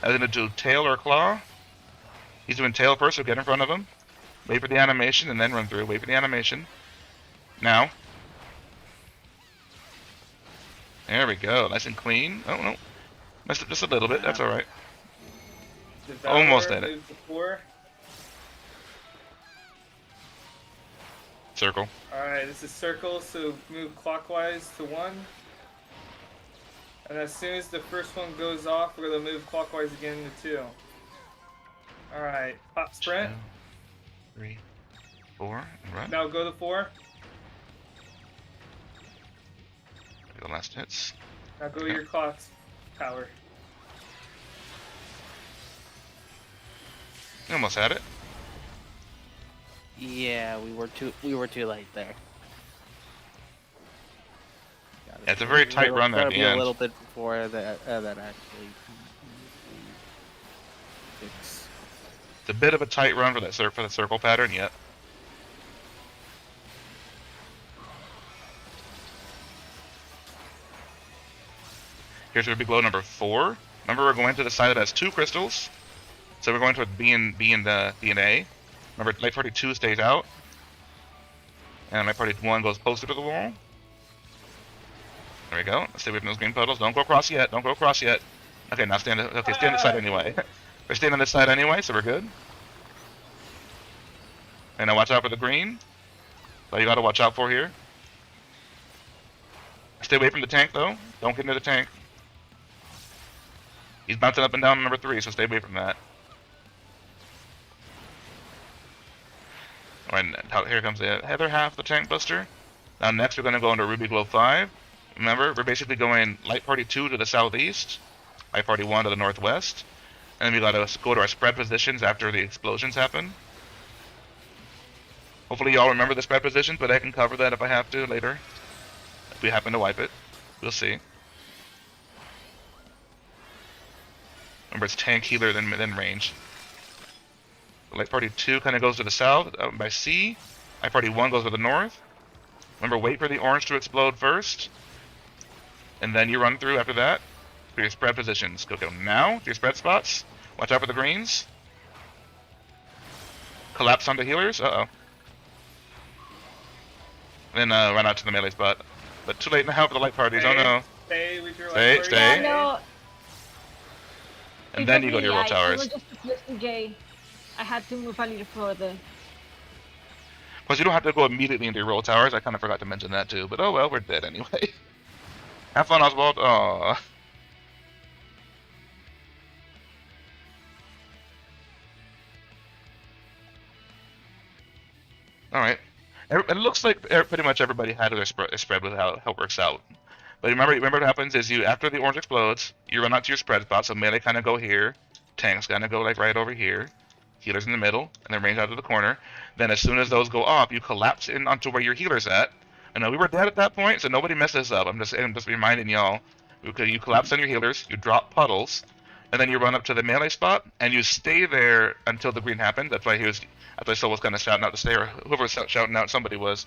I'm gonna do tail or claw. He's doing tail first, so get in front of him. Wait for the animation and then run through. Wait for the animation. Now. There we go. Nice and clean. Oh no. Messed up just a little bit. That's alright. Almost at it. Circle. Alright, this is circle, so move clockwise to 1. And as soon as the first one goes off, we're going to move clockwise again to 2. Alright, pop sprint. 2, 3, 4, and run. Now go to 4. The last hits. Now go to your clock's power. You almost had it. Yeah, we were too late there. Yeah, it's a very tight run there at the A end. little bit before that actually. It's a bit of a tight run for that for the circle pattern. Yep. Here's your big glow number 4. Remember, we're going to the side that has 2 crystals. So we're going toward B and A. Remember, light party 2 stays out. And light party 1 goes closer to the wall. There we go. Let's stay away from those green puddles. Don't go across yet. Don't go across yet. Okay, now stand. Okay, stay on this side anyway. We're staying on this side anyway, so we're good. And now watch out for the green. That's all you gotta watch out for here. Stay away from the tank though. Don't get near the tank. He's bouncing up and down on number 3, so stay away from that. Alright, here comes the other half of the tank buster. Now next we're gonna go into Ruby Glow 5. Remember, we're basically going Light Party 2 to the southeast, Light Party 1 to the northwest, and then we gotta go to our spread positions after the explosions happen. Hopefully y'all remember the spread positions, but I can cover that if I have to later. If we happen to wipe it. We'll see. Remember, it's tank, healer, then range. Light Party 2 kind of goes to the south by C. Light Party 1 goes to the north. Remember, wait for the orange to explode first. And then you run through after that. For your spread positions. Go now to your spread spots. Watch out for the greens. Collapse onto healers. Uh-oh. Then run out to the melee spot. But too late now for the light parties. Oh no. Stay with your Stay, light stay. party. No, And then you go to your roll I towers. was just listening, Jay. I had to move a little further. Plus, you don't have to go immediately into your roll towers. I kind of forgot to mention that too. But oh well, we're dead anyway. Have fun, Oswald. Aww. Alright. It looks like pretty much everybody had their spread with how it works out. But remember what happens is after the orange explodes, you run out to your spread spot, so melee kind of go here, tanks kind of go like right over here, healers in the middle, and then range out to the corner. Then as soon as those go off, you collapse in onto where your healer's at. I know we were dead at that point, so nobody messed this up. I'm just reminding y'all. You collapse on your healers, you drop puddles, and then you run up to the melee spot, and you stay there until the green happens. That's why Soul was kind of shouting out to stay, or whoever was shouting out, somebody was.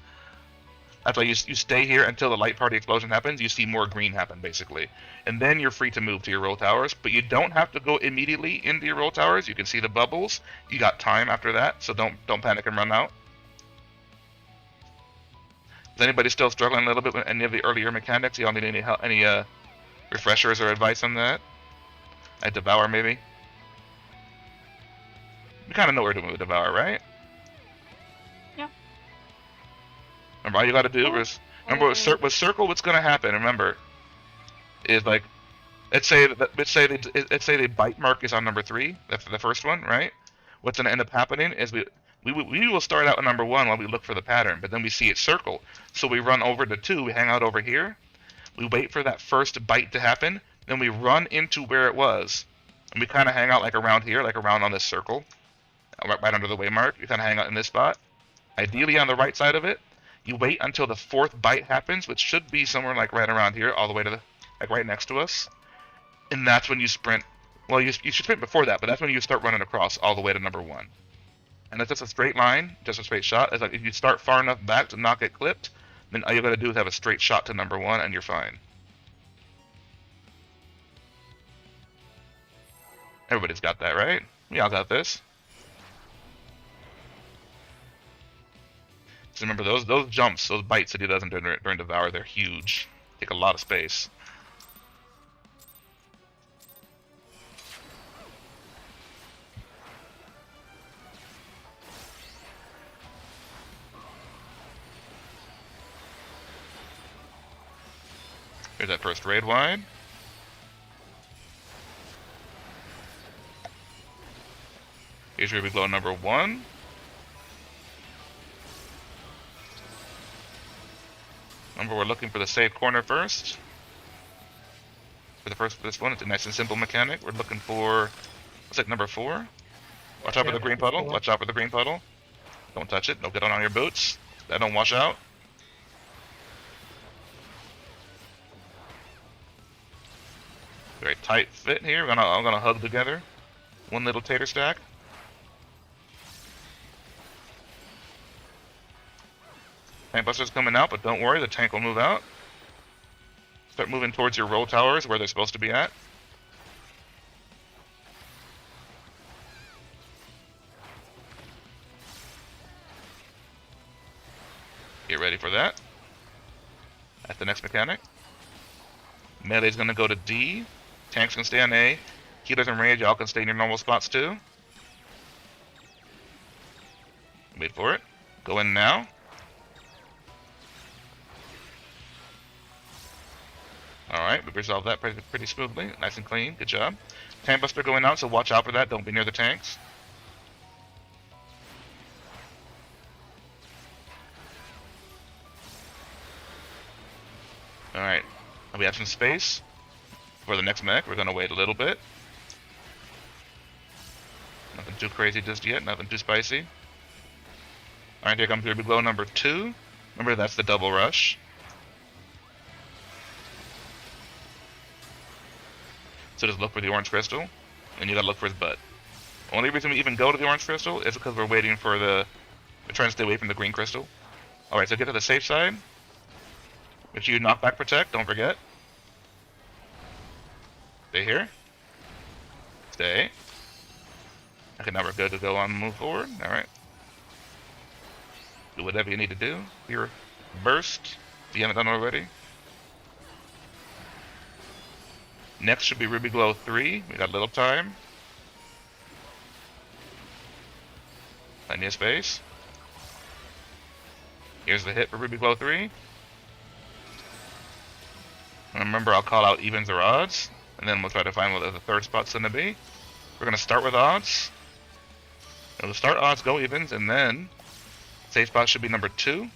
That's why you stay here until the light party explosion happens. You see more green happen, basically. And then you're free to move to your roll towers, but you don't have to go immediately into your roll towers. You can see the bubbles. You got time after that, so don't panic and run out. Is anybody still struggling a little bit with any of the earlier mechanics? Y'all need any refreshers or advice on that? I Devour, maybe? We kind of know what we're doing with Devour, right? Yeah. Remember, all you gotta do is... Remember, with Circle, what's gonna happen, remember, is like... Let's say the bite mark is on number 3, that's the first one, right? what's going to end up happening is we will start out at number 1 while we look for the pattern, but then we see it circle. So we run over to 2, we hang out over here, we wait for that first bite to happen, then we run into where it was. And we kind of hang out like around here, like around on this circle, right under the waymark. You kind of hang out in this spot. Ideally on the right side of it. You wait until the 4th bite happens, which should be somewhere like right around here, all the way to the, like right next to us. And that's when you sprint. Well, you should sprint before that, but that's when you start running across all the way to number 1. And it's just a straight line, just a straight shot. It's like if you start far enough back to not get clipped, then all you gotta do is have a straight shot to number 1 and you're fine. Everybody's got that, right? We all got this. So remember those jumps, those bites that he does during Devour, they're huge. Take a lot of space. Here's that first raid wide. Here's Ruby Glow number 1. Remember, we're looking for the safe corner first. For this one, it's a nice and simple mechanic. We're looking for, what's it, number 4? Watch out for the green puddle. Watch out for the green puddle. Don't touch it. Don't get on your boots. That don't wash out. Very tight fit here. I'm gonna hug together. One little tater stack. Tank Buster's coming out, but don't worry, the tank will move out. Start moving towards your roll towers where they're supposed to be at. Get ready for that. That's the next mechanic. Melee's gonna go to D. Tanks can stay on A. Healers and Rage, y'all can stay in your normal spots too. Wait for it. Go in now. Alright, we resolved that pretty smoothly. Nice and clean. Good job. Tank Buster going out, so watch out for that. Don't be near the tanks. Alright. We have some space for the next mech. We're going to wait a little bit. Nothing too crazy just yet. Nothing too spicy. Alright, here comes Ruby Glow number 2. Remember, that's the double rush. So just look for the orange crystal, and you gotta look for his butt. The only reason we even go to the orange crystal is because we're waiting for we're trying to stay away from the green crystal. Alright, so get to the safe side. Make sure you knock back protect, don't forget. Stay here. Stay. Okay, now we're good to go on and move forward. Alright. Do whatever you need to do. Your burst, if you haven't done already. Next should be Ruby Glow 3. We got a little time. Plenty of space. Here's the hit for Ruby Glow 3. Remember, I'll call out evens or odds, and then we'll try to find what the third spot's going to be. We're going to start with odds. And we'll start odds, go evens, and then safe spot should be number 2.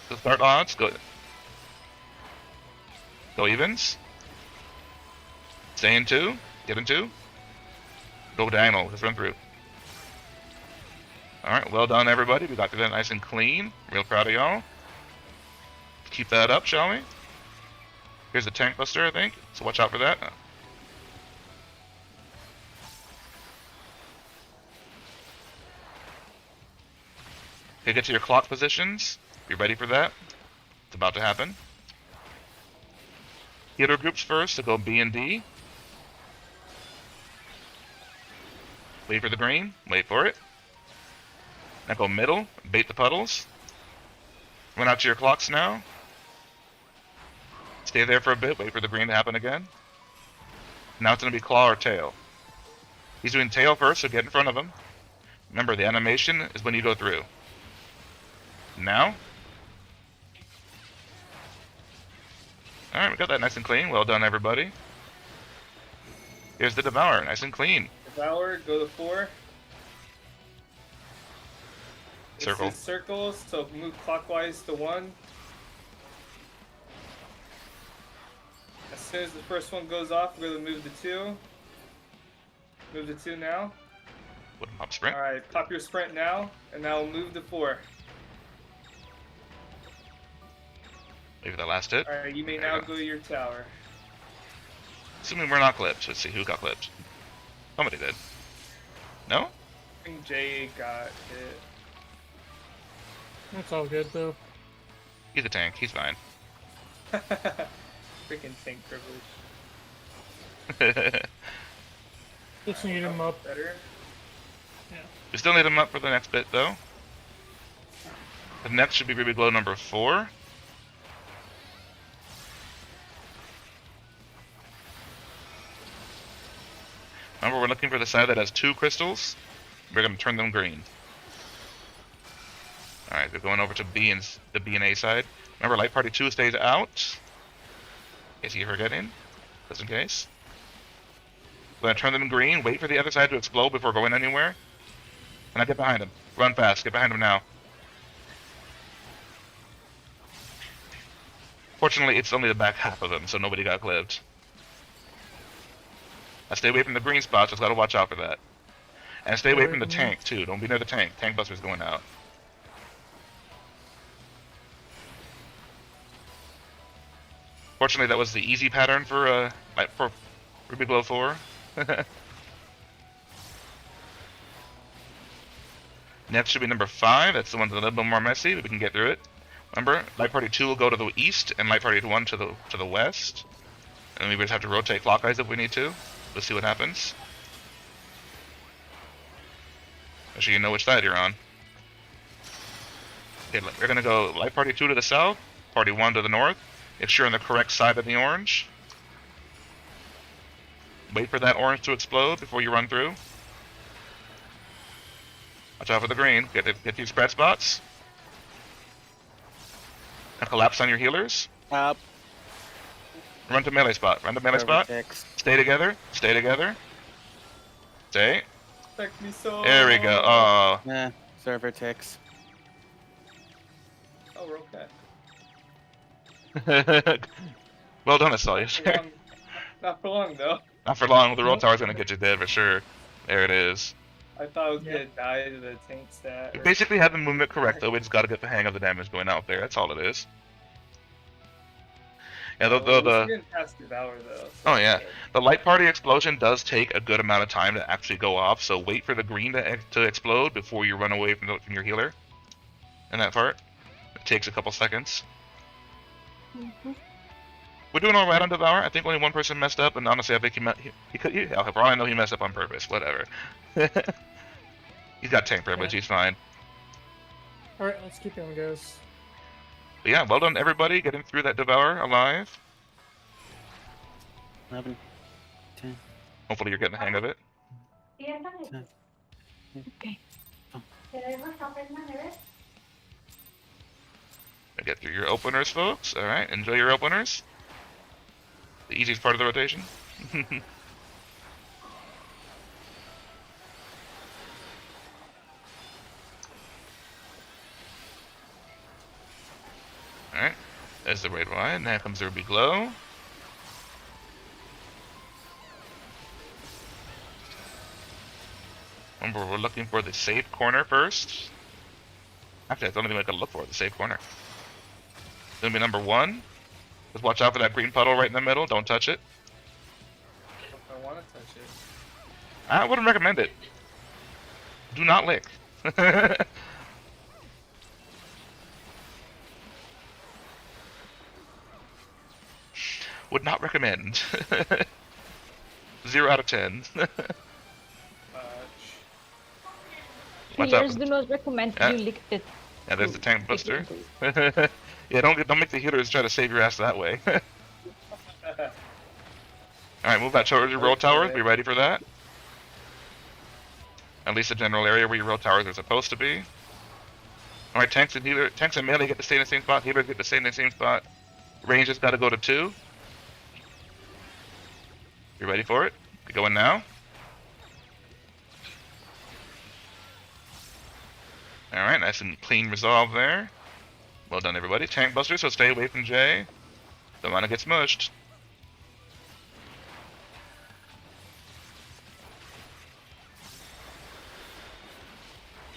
So start odds, go evens. Stay in 2, get in 2, go diagonal, just run through. Alright, well done everybody, we got through that nice and clean, real proud of y'all. Keep that up, shall we? Here's the Tank Buster, I think, so watch out for that. Okay, get to your clock positions, be ready for that, it's about to happen. Healer groups first, so go B and D. Wait for the green, wait for it. Now go middle, bait the puddles. Run out to your clocks now. Stay there for a bit, wait for the green to happen again. Now it's going to be claw or tail. He's doing tail first, so get in front of him. Remember, the animation is when you go through. Now. Alright, we got that nice and clean. Well done, everybody. Here's the Devour, nice and clean. Devour, go to 4. Circle. This is circles, so move clockwise to 1. As soon as the first one goes off, we're gonna move to 2. Move to 2 now. Wooden pop sprint. Alright, pop your sprint now, and now move to 4. Wait for that last hit. Alright, you may There now you go. go to your tower. Assuming we're not clipped. Let's see who got clipped. Somebody did. No? I think Jay got hit. That's all good though. He's a tank. He's fine. Freaking tank privilege. Just need him up. Better. We still need him up for the next bit, though. The next should be Ruby Glow number 4. Remember, we're looking for the side that has 2 crystals. We're going to turn them green. Alright, they're going over to the B and A side. Remember, Light Party 2 stays out. In case you're forgetting. Just in case. We're going to turn them green, wait for the other side to explode before going anywhere. And I get behind him. Run fast, get behind him now. Fortunately, it's only the back half of him, so nobody got clipped. I stay away from the green spots, just gotta watch out for that. And stay away from the tank, too. Don't be near the tank. Tank Buster's going out. Fortunately, that was the easy pattern for Ruby Glow 4. Next should be number 5. That's the one that's a little bit more messy, but we can get through it. Remember, Light Party 2 will go to the east, and Light Party 1 to the west. And we just have to rotate clockwise if we need to. Let's see what happens. Make sure you know which side you're on. Okay, we're gonna go Light Party 2 to the south, Party 1 to the north. Make sure you're on the correct side of the orange. Wait for that orange to explode before you run through. Watch out for the green. Get these spread spots. And collapse on your healers. Up. Run to melee spot. Run to melee spot. Ticks. Stay together. Stay together. Stay. Protect me so. There we go. Oh. Nah, server ticks. Oh, we're okay. Well done, Asalius. Not for long, though. Not for long. The roll tower's gonna get you dead for sure. There it is. I thought I was gonna die to the tank stat. We basically have the movement correct, though. We just gotta get the hang of the damage going out there. That's all it is. Yeah, We're getting past Devour, though. So Oh, yeah. The Light Party explosion does take a good amount of time to actually go off, so wait for the green to explode before you run away from your healer. In that part. It takes a couple seconds. We're doing alright on Devour. I think only one person messed up, and honestly, I think for all I know, he messed up on purpose. Whatever. He's got tank privilege, he's fine. Alright, let's keep going, guys. But yeah, well done everybody, getting through that Devour alive. 11. 10. Hopefully you're getting the hang of it. Okay. Get through your openers, folks. Alright, enjoy your openers. The easiest part of the rotation. Alright, there's the Raid Y, and now comes the Ruby Glow. Remember, we're looking for the safe corner first. Actually, that's the only thing I can look for, the safe corner. It's gonna be number 1. Just watch out for that green puddle right in the middle, don't touch it. If I want to touch it. I wouldn't recommend it. Do not lick. Would not recommend. 0 out of 10. Watch out. Healers do not recommend Yeah. you lick it. Yeah, there's the tank If buster. you do. Yeah, don't make the healers try to save your ass that way. Alright, move that towards your roll towers. Be ready for that. At least the general area where your roll towers are supposed to be. Alright, tanks and melee get to stay in the same spot. Healers get to stay in the same spot. Rangers got to go to 2. You ready for it? We going now? Alright, nice and clean resolve there. Well done, everybody. Tank Buster, so stay away from Jay. Don't want to get smushed.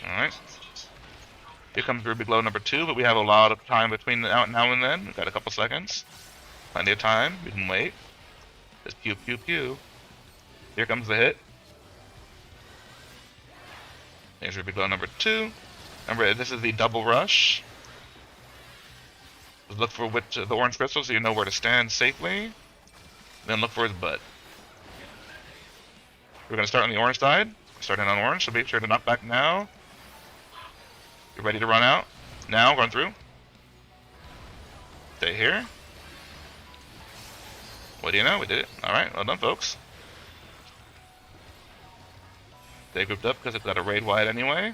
Alright. Here comes Ruby Glow number 2, but we have a lot of time between now and then. We've got a couple seconds. Plenty of time. We can wait. Just pew pew pew. Here comes the hit. There's Ruby Glow number 2. Remember, this is the double rush. Just look for the orange crystal so you know where to stand safely. Then look for his butt. We're going to start on the orange side. Starting on orange, so be sure to knock back now. You're ready to run out. Now, run through. Stay here. What do you know? We did it. Alright, well done, folks. Stay grouped up because it's got a raid wide anyway.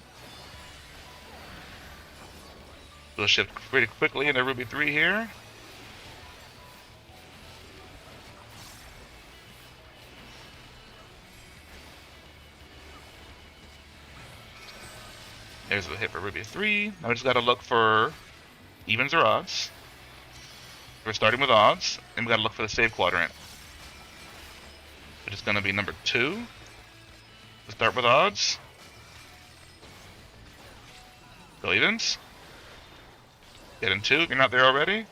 We'll shift pretty quickly into Ruby 3 here. There's the hit for Ruby 3. Now we just gotta look for evens or odds. We're starting with odds, and we gotta look for the save quadrant. Which is gonna be number 2. We'll start with odds. Go evens. Get in 2 if you're not there already.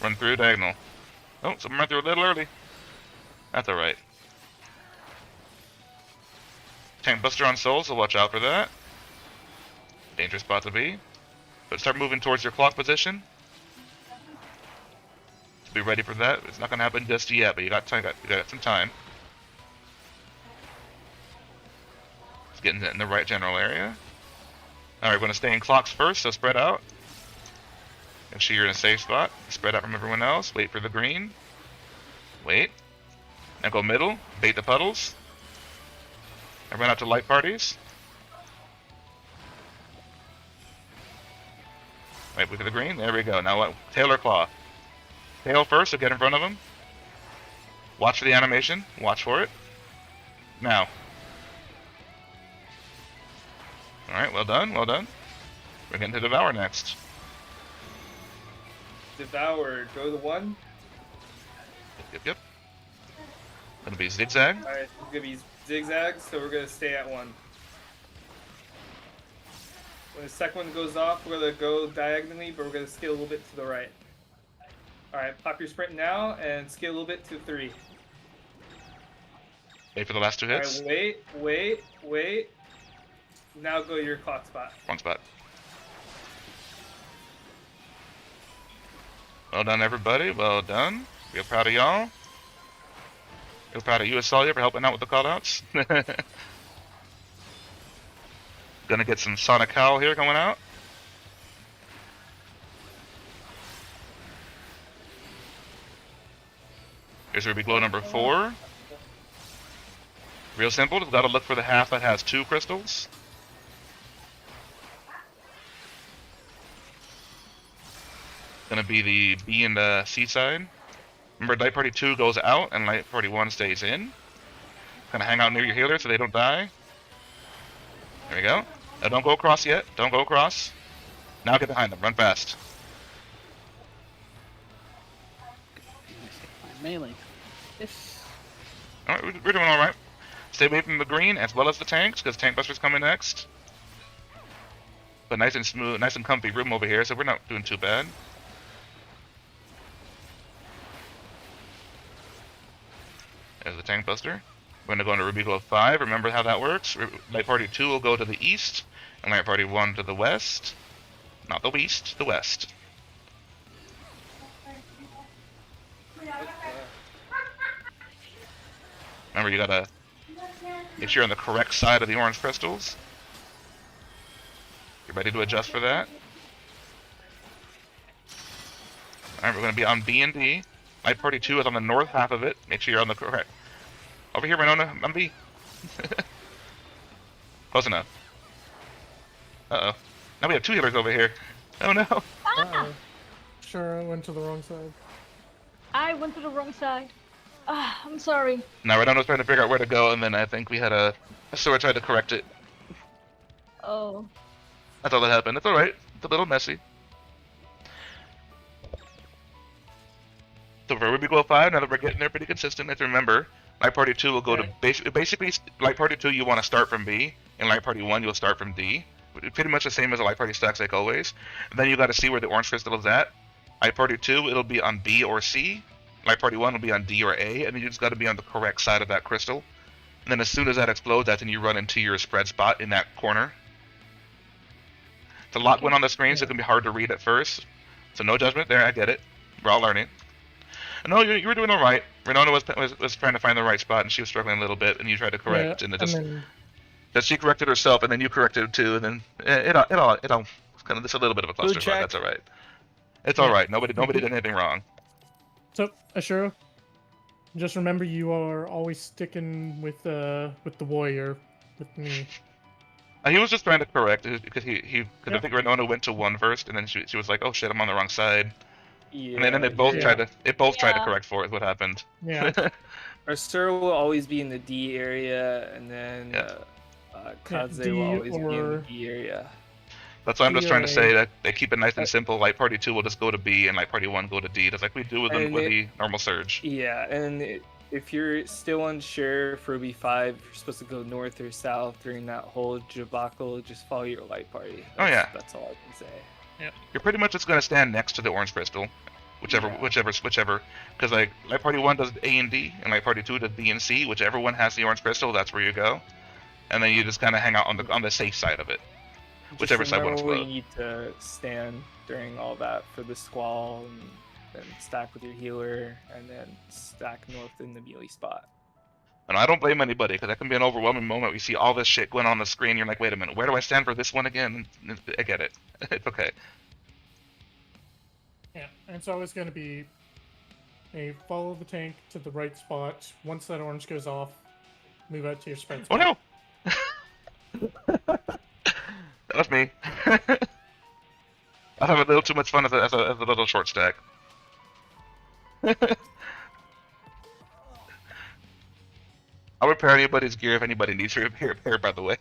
Run through diagonal. Oh, someone ran through a little early. That's alright. Tank Buster on Soul, so watch out for that. Dangerous spot to be. But start moving towards your clock position. So be ready for that. It's not going to happen just yet, but you got time. You got some time. Just getting in the right general area. Alright, we're going to stay in clocks first, so spread out. Make sure you're in a safe spot. Spread out from everyone else. Wait for the green. Wait. Now go middle. Bait the puddles. And run out to light parties. Wait for the green. There we go. Now what? Tail or claw? Tail first, so get in front of him. Watch for the animation. Watch for it. Now. Alright, well done. Well done. We're getting to Devour next. Devour. Go to 1. Yep. Gonna be zigzag. Alright, it's gonna be zigzags, so we're gonna stay at 1. When the second one goes off, we're gonna go diagonally, but we're gonna scale a little bit to the right. Alright, pop your sprint now and scale a little bit to 3. Wait for the last 2 hits. Alright, wait. Now go to your clock spot. One spot. Well done, everybody. Well done. Real proud of y'all. Real proud of you, Asalia, for helping out with the callouts. Gonna get some Sonic Howl here coming out. Here's Ruby Glow number 4. Real simple, just gotta look for the half that has 2 crystals. Gonna be the B and the C side. Remember, Light Party 2 goes out and Light Party 1 stays in. Gonna hang out near your healer so they don't die. There we go. Now don't go across yet. Don't go across. Now get behind them. Run fast. Melee. This. Alright, we're doing alright. Stay away from the green as well as the tanks, because Tank Buster's coming next. But nice and smooth, nice and comfy room over here, so we're not doing too bad. There's the Tank Buster. We're going to go into Ruby Glow 5. Remember how that works. Light Party 2 will go to the east, and Light Party 1 to the west. Not the west, the west. Remember, you gotta make sure you're on the correct side of the orange crystals. You ready to adjust for that? Alright, we're gonna be on B and D. Light Party 2 is on the north half of it. Make sure you're on the correct. Over here, Winona, on B. Close enough. Uh-oh. Now we have 2 healers over here. Oh no. Uh-oh. Sure, I went to the wrong side. I went to the wrong side. Ah, I'm sorry. Now Redono's trying to figure out where to go, and then I think we had a sword try to correct it. Oh. That's all that happened. It's alright. It's a little messy. So for Ruby Glow 5, now that we're getting there pretty consistent, have to remember, Light Party 2 will go to basically Light Party 2 you want to start from B, and Light Party 1 you'll start from D. Pretty much the same as a Light Party stacks like always. And then you got to see where the orange crystal is at. Light Party 2 it'll be on B or C. Light Party 1 will be on D or A, and then you just got to be on the correct side of that crystal. And then as soon as that explodes, that's when you run into your spread spot in that corner. It's a lot going on the screen, so it can be hard to read at first. So no judgment there, I get it. We're all learning. No, you were doing all right. Renona was trying to find the right spot, and she was struggling a little bit, and you tried to correct, and that she corrected herself, and then you corrected it too, and then it all it's kind of just a little bit of a cluster. That's all right. It's all right. Nobody did anything wrong. So Ashura, just remember you are always sticking with the warrior with me. He was just trying to correct because I think Renona went to 1 first, and then she was like, oh shit, I'm on the wrong side. Yeah, And then they both tried to correct for it. What happened? Yeah. Arcera will always be in the D area, and then Kaze will always be in the D area. That's why I'm just trying to say that they keep it nice and simple. Light Party 2 will just go to B, and Light Party 1 go to D, just like we do with the normal Surge. Yeah, and if you're still unsure for Ruby 5, you're supposed to go north or south during that whole debacle, just follow your Light Party. That's all I can say. Yep. You're pretty much just gonna stand next to the orange crystal, whichever. Because like Light Party 1 does A and D, and Light Party 2 does B and C. Whichever one has the orange crystal, that's where you go, and then you just kind of hang out on the safe side of it. Whichever side wants to explode. You need to stand during all that for the squall, and then stack with your healer, and then stack north in the melee spot. And I don't blame anybody, because that can be an overwhelming moment. We see all this shit going on the screen. You're like, wait a minute, where do I stand for this one again? I get it. It's okay. Yeah, and it's always going to be a follow the tank to the right spot. Once that orange goes off, move out to your spread spot. Oh no! That was me. I have a little too much fun as a little short stack. I'll repair anybody's gear if anybody needs to repair, by the way.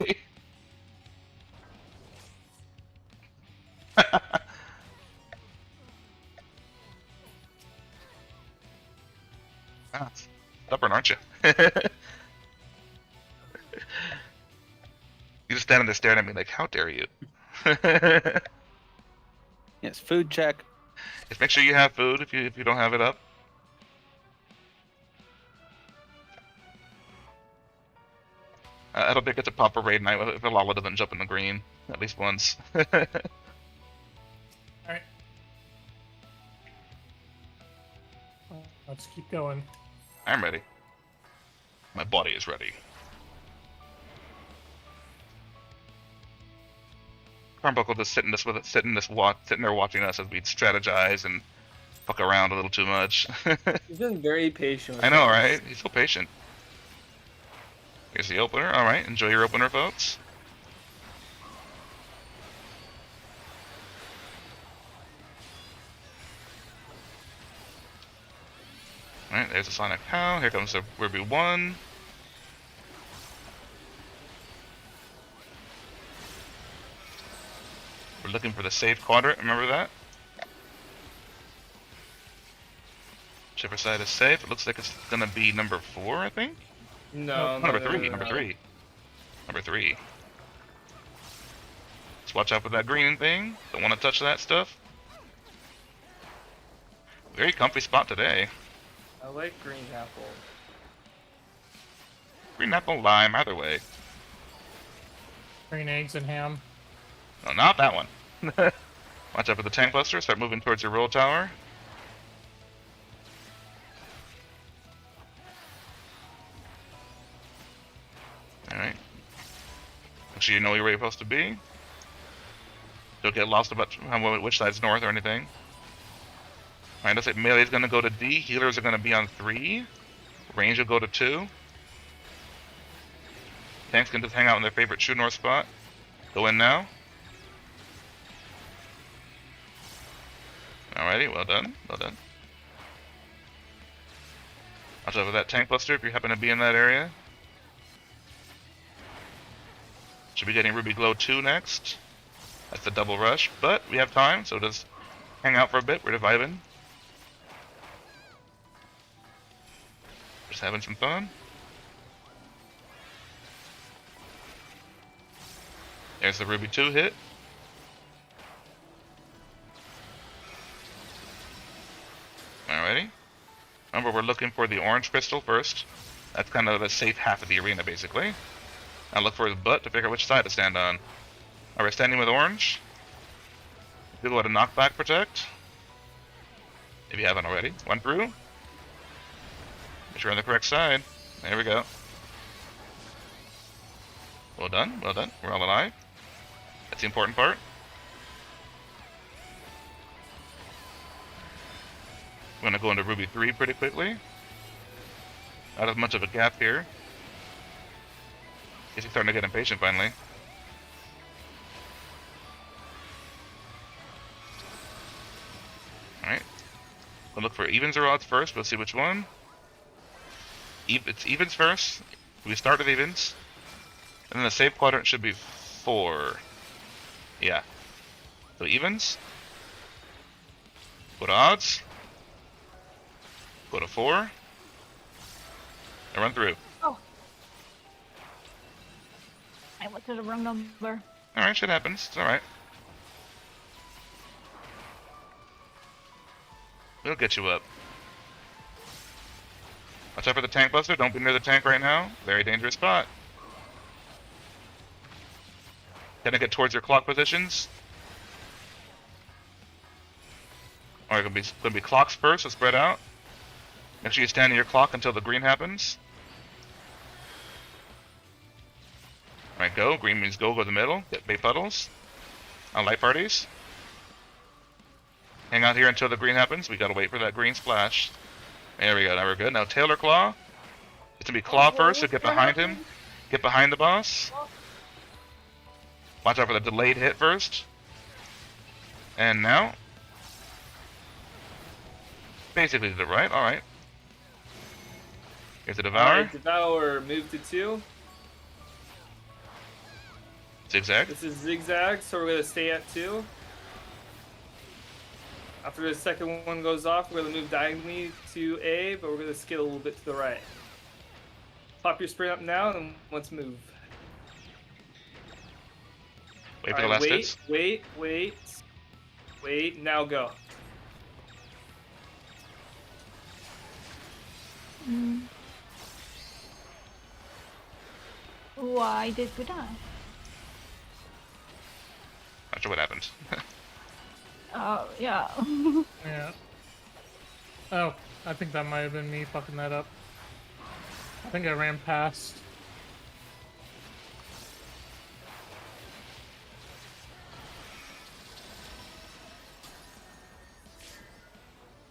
Stubborn, aren't you? You just standing there staring at me like, how dare you? Yes, food check. Just make sure you have food if you don't have it up. I don't think it's a proper raid night if Lala doesn't jump in the green at least once. Alright. Let's keep going. I'm ready. My body is ready. Carnbuckle just sitting there watching us as we strategize and fuck around a little too much. He's been very patient. I know, right? He's so patient. Here's the opener. All right, enjoy your opener, folks. All right, there's a Sonic Cow. Here comes the Ruby 1. We're looking for the safe quadrant, remember that? Whichever side is safe. It looks like it's gonna be number 4, I think? Number 3. Just watch out for that green thing. Don't want to touch that stuff. Very comfy spot today. I like green apple. Green apple, lime, either way. Green eggs and ham. No, not that one. Watch out for the tank cluster. Start moving towards your roll tower. Alright. Make sure you know where you're supposed to be. Don't get lost about which side's north or anything. Alright, let's say melee is going to go to D. Healers are going to be on 3. Range will go to 2. Tanks can just hang out in their favorite true north spot. Go in now. Alrighty, well done. Well done. Watch out for that tank cluster if you happen to be in that area. Should be getting Ruby Glow 2 next. That's the double rush, but we have time, so just hang out for a bit. We're vibing. Just having some fun. There's the Ruby 2 hit. Alrighty. Remember, we're looking for the orange crystal first. That's kind of the safe half of the arena, basically. Now look for his butt to figure out which side to stand on. Are we standing with orange? Do what a knockback protect. If you haven't already. One through. Make sure you're on the correct side. There we go. Well done, well done. We're all alive. That's the important part. I'm gonna go into Ruby 3 pretty quickly. Not as much of a gap here. Guess he's starting to get impatient finally. Alright. We'll look for evens or odds first. We'll see which one. It's evens first. We start with evens. And then the safe quadrant should be 4. Yeah. So evens. Go to odds. Go to 4. And run through. Oh. I went to the wrong number. Alright, shit happens. It's alright. We'll get you up. Watch out for the tank buster. Don't be near the tank right now. Very dangerous spot. Gonna get towards your clock positions. Alright, gonna be clocks first, so spread out. Make sure you stand in your clock until the green happens. Alright, go. Green means go to the middle. Get bait puddles. On light parties. Hang out here until the green happens. We gotta wait for that green splash. There we go. Now we're good. Now Taylor Claw. It's gonna be Claw first, so get behind him. Get behind the boss. Watch out for the delayed hit first. And now. Basically to the right. Alright. Here's the Devour. Alright, Devour, move to 2. Zigzag. This is zigzag, so we're gonna stay at 2. After the second one goes off, we're gonna move diagonally to A, but we're gonna skid a little bit to the right. Pop your sprint up now, and let's move. Wait for the last hits. Wait, now go. Why did we die? Not sure what happened. Oh, yeah. Yeah. Oh, I think that might have been me fucking that up. I think I ran past.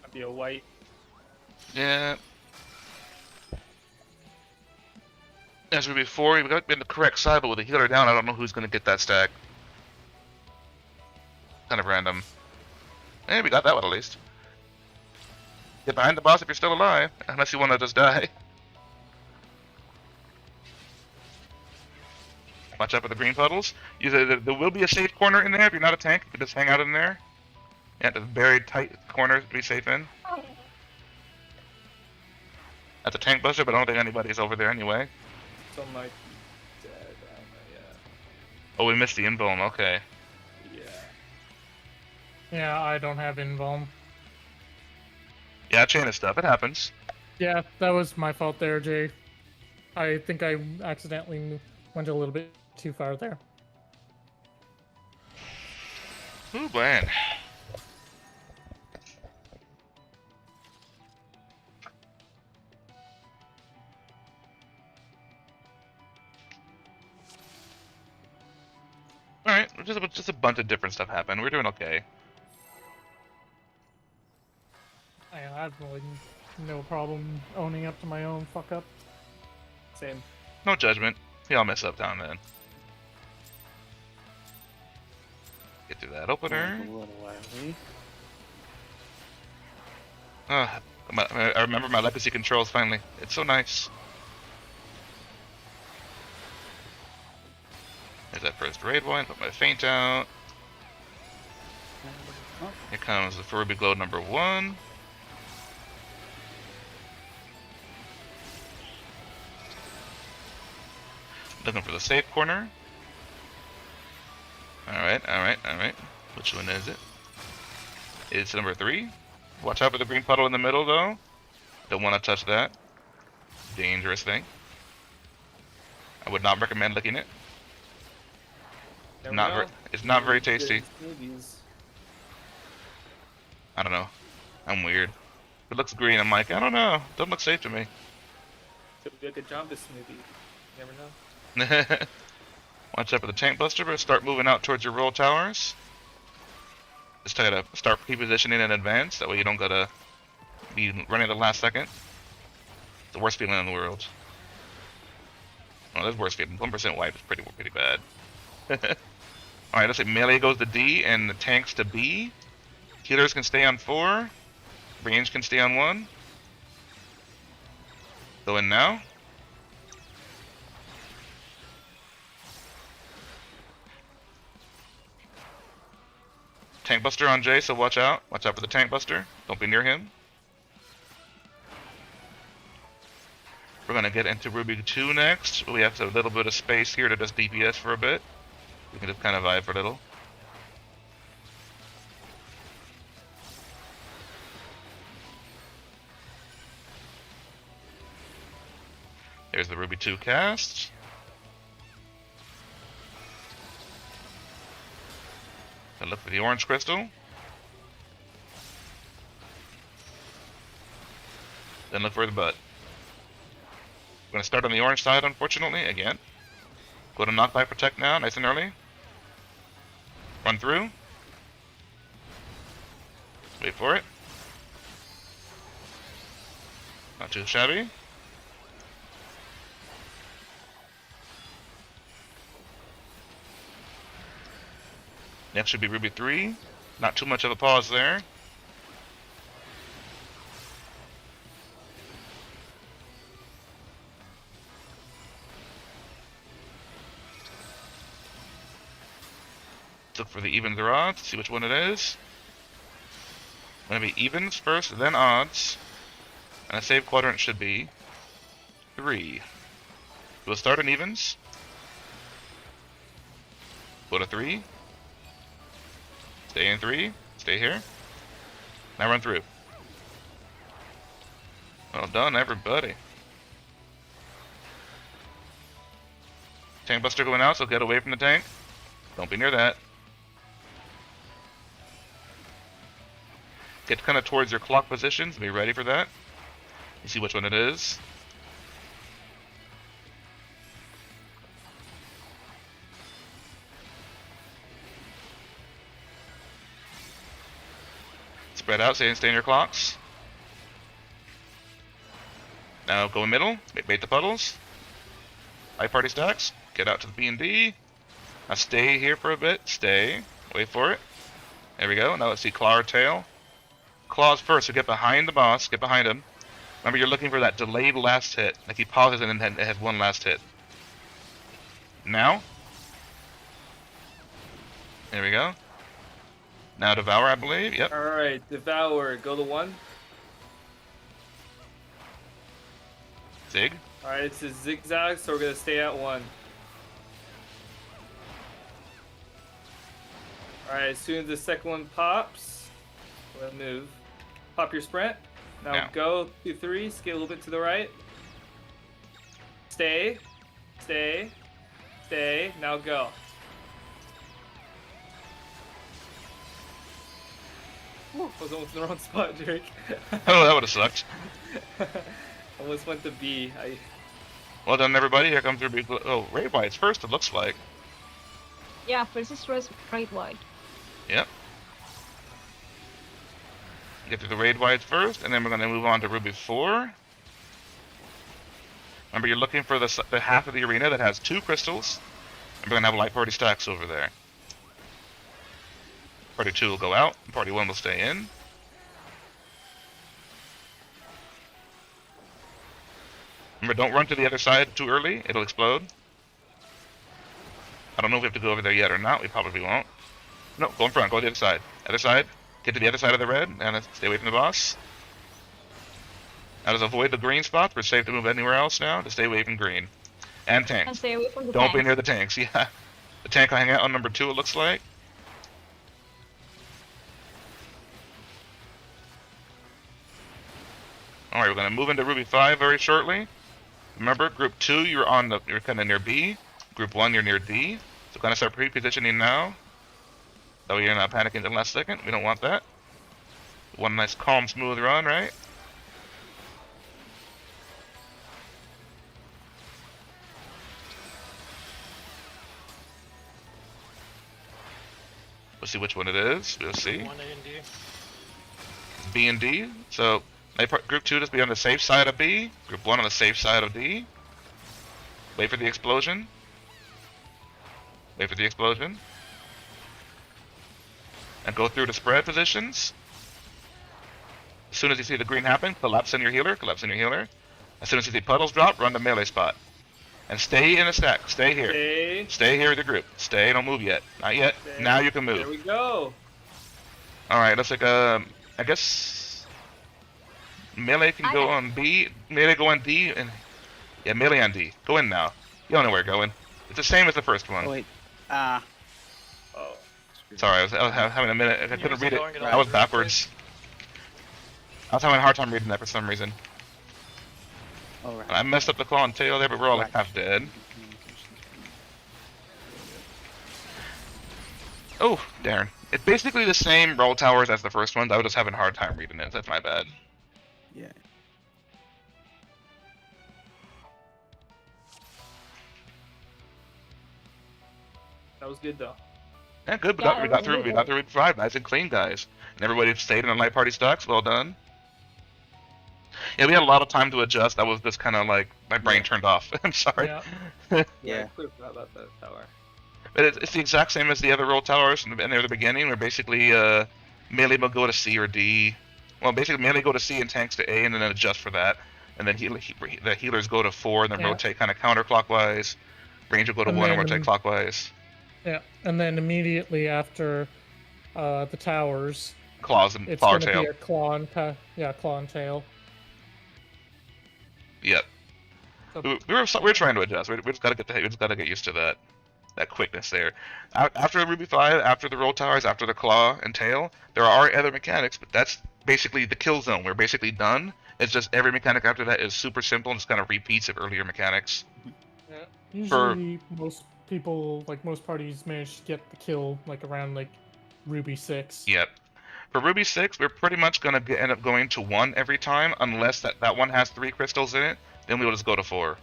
That'd be a white. Yeah. As we before, we got in the correct side, but with the healer down, I don't know who's gonna get that stack. Kind of random. Hey, we got that one at least. Get behind the boss if you're still alive, unless you want to just die. Watch out for the green puddles. There will be a safe corner in there if you're not a tank. You can just hang out in there. Yeah, the buried tight corners to be safe in. That's a tank buster, but I don't think anybody's over there anyway. So my dead. Yeah. Oh, we missed the invuln. Okay. Yeah. Yeah, I don't have invuln. Yeah, chain of stuff. It happens. Yeah, that was my fault there, Jay. I think I accidentally went a little bit too far there. Ooh, man. Alright, just a bunch of different stuff happened. We're doing okay. I have really no problem owning up to my own fuck up. Same. No judgment. We all mess up now and then. Get through that opener. A little lively. I remember my legacy controls finally. It's so nice. There's that first raid one. Put my feint out. Here comes the Ruby Glow number 1. Looking for the safe corner. Alright. Which one is it? It's number 3. Watch out for the green puddle in the middle, though. Don't want to touch that. Dangerous thing. I would not recommend licking it. Never Not know. it's not very tasty. Smoothies. I don't know. I'm weird. If it looks green, I'm like, I don't know. Don't look safe to me. Could be like a Jamba smoothie. You never know. Watch out for the tank buster, but start moving out towards your roll towers. Just try to start pre-positioning in advance. That way you don't gotta be running at the last second. It's the worst feeling in the world. Oh, that's worst feeling. 1% wipe is pretty bad. Alright, let's say melee goes to D and the tanks to B. Healers can stay on 4. Range can stay on 1. Go in now. Tank buster on J, so watch out. Watch out for the tank buster. Don't be near him. We're gonna get into Ruby 2 next. We have a little bit of space here to just DPS for a bit. We can just kind of vibe for a little. There's the Ruby 2 cast. And look for the orange crystal. Then look for the butt. We're going to start on the orange side, unfortunately, again. Go to knock by protect now, nice and early. Run through. Wait for it. Not too shabby. Next should be Ruby 3. Not too much of a pause there. Let's look for the evens or odds, see which one it is. Gonna be evens first, then odds. And a save quadrant should be 3. We'll start on evens. Go to 3. Stay in 3. Stay here. Now run through. Well done, everybody. Tank buster going out, so get away from the tank. Don't be near that. Get kind of towards your clock positions. Be ready for that. You see which one it is. Spread out, stay in your clocks. Now go in middle, bait the puddles. High party stacks, get out to the B and D. Now stay here for a bit, stay, wait for it. There we go, now let's see claw or tail. Claws first, so get behind the boss, get behind him. Remember you're looking for that delayed last hit, like he pauses and then has one last hit. Now. There we go. Now Devour, I believe. Yep. Alright, Devour. Go to 1. Zig. Alright, it's a zigzag, so we're going to stay at 1. Alright, as soon as the second one pops, we're going to move. Pop your sprint. Now go to 3, skate a little bit to the right. Stay. Stay. Stay. Now go. Ooh, I was almost in the wrong spot, Drake. Oh, that would have sucked. Almost went to B. Well done, everybody. Here comes Ruby. Oh, Raid White's first, it looks like. Yeah, first is right wide. Yep. Get through the Raid Whites first, and then we're going to move on to Ruby 4. Remember, you're looking for the half of the arena that has 2 crystals. And we're going to have light party stacks over there. Party 2 will go out, and Party 1 will stay in. Remember, don't run to the other side too early, it'll explode. I don't know if we have to go over there yet or not, we probably won't. No, go in front, go to the other side. Other side, Get to the other side of the red and stay away from the boss. Now just avoid the green spots. We're safe to move anywhere else now. To stay away from green. And And tanks. stay away from the Don't be tanks. near the tanks, yeah. The tank will hang out on number 2, it looks like. Alright, we're gonna move into Ruby 5 very shortly. Remember, group 2, you're kinda near B. Group 1, you're near D. So kinda start pre-positioning now. That way you're not panicking in the last second. We don't want that. One nice calm, smooth run, right? We'll see which one it is. We'll see. 1 A and D. B and D. So group 2 just be on the safe side of B. Group 1 on the safe side of D. Wait for the explosion. Wait for the explosion. And go through the spread positions. As soon as you see the green happen, collapse in your healer. Collapse in your healer. As soon as you see puddles drop, run to melee spot. And stay in a stack. Stay here. Okay. Stay here with your group. Stay. Don't move yet. Not yet. Stay. Now you can move. There we go. Alright, looks like, I guess melee can go on B, melee go on D, and yeah, melee on D. Go in now. You don't know where you're going. It's the same as the first one. Oh wait. Oh. Sorry, I was having a minute. I couldn't Yours read is it. going to I was the- backwards. I was having a hard time reading that for some reason. All right. And I messed up the claw and tail there, but we're all like half dead. Oh, darn. It's basically the same roll towers as the first ones. I was just having a hard time reading it. That's my bad. Yeah. That was good though. Yeah, good. Yeah, We got through Route 5. Nice and clean, guys. And everybody stayed in the light party stocks. Well done. Yeah, we had a lot of time to adjust. That was just kind of like my brain turned off. I'm sorry. Yeah. Yeah. I clearly forgot about that tower. But it's the exact same as the other roll towers in the beginning, where basically melee will go to C or D. Well, basically melee go to C and tanks to A, and then adjust for that. And then the healers go to 4, and then Yeah. rotate kind of counterclockwise. Range will go to And 1 and then- rotate clockwise. Yeah, and then immediately after the towers, Claws and it's claw going to tail. be a claw and claw and tail. Yep. So- We were trying to adjust. We just gotta get used to that quickness there. After Ruby 5, after the roll towers, after the claw and tail, there are other mechanics, but that's basically the kill zone. We're basically done. It's just every mechanic after that is super simple and just kind of repeats of earlier mechanics. Yeah. Usually, most people, like most parties, manage to get the kill like around like Ruby 6. Yep. For Ruby 6, we're pretty much gonna end up going to 1 every time, unless that one has 3 crystals in it. Then we'll just go to 4.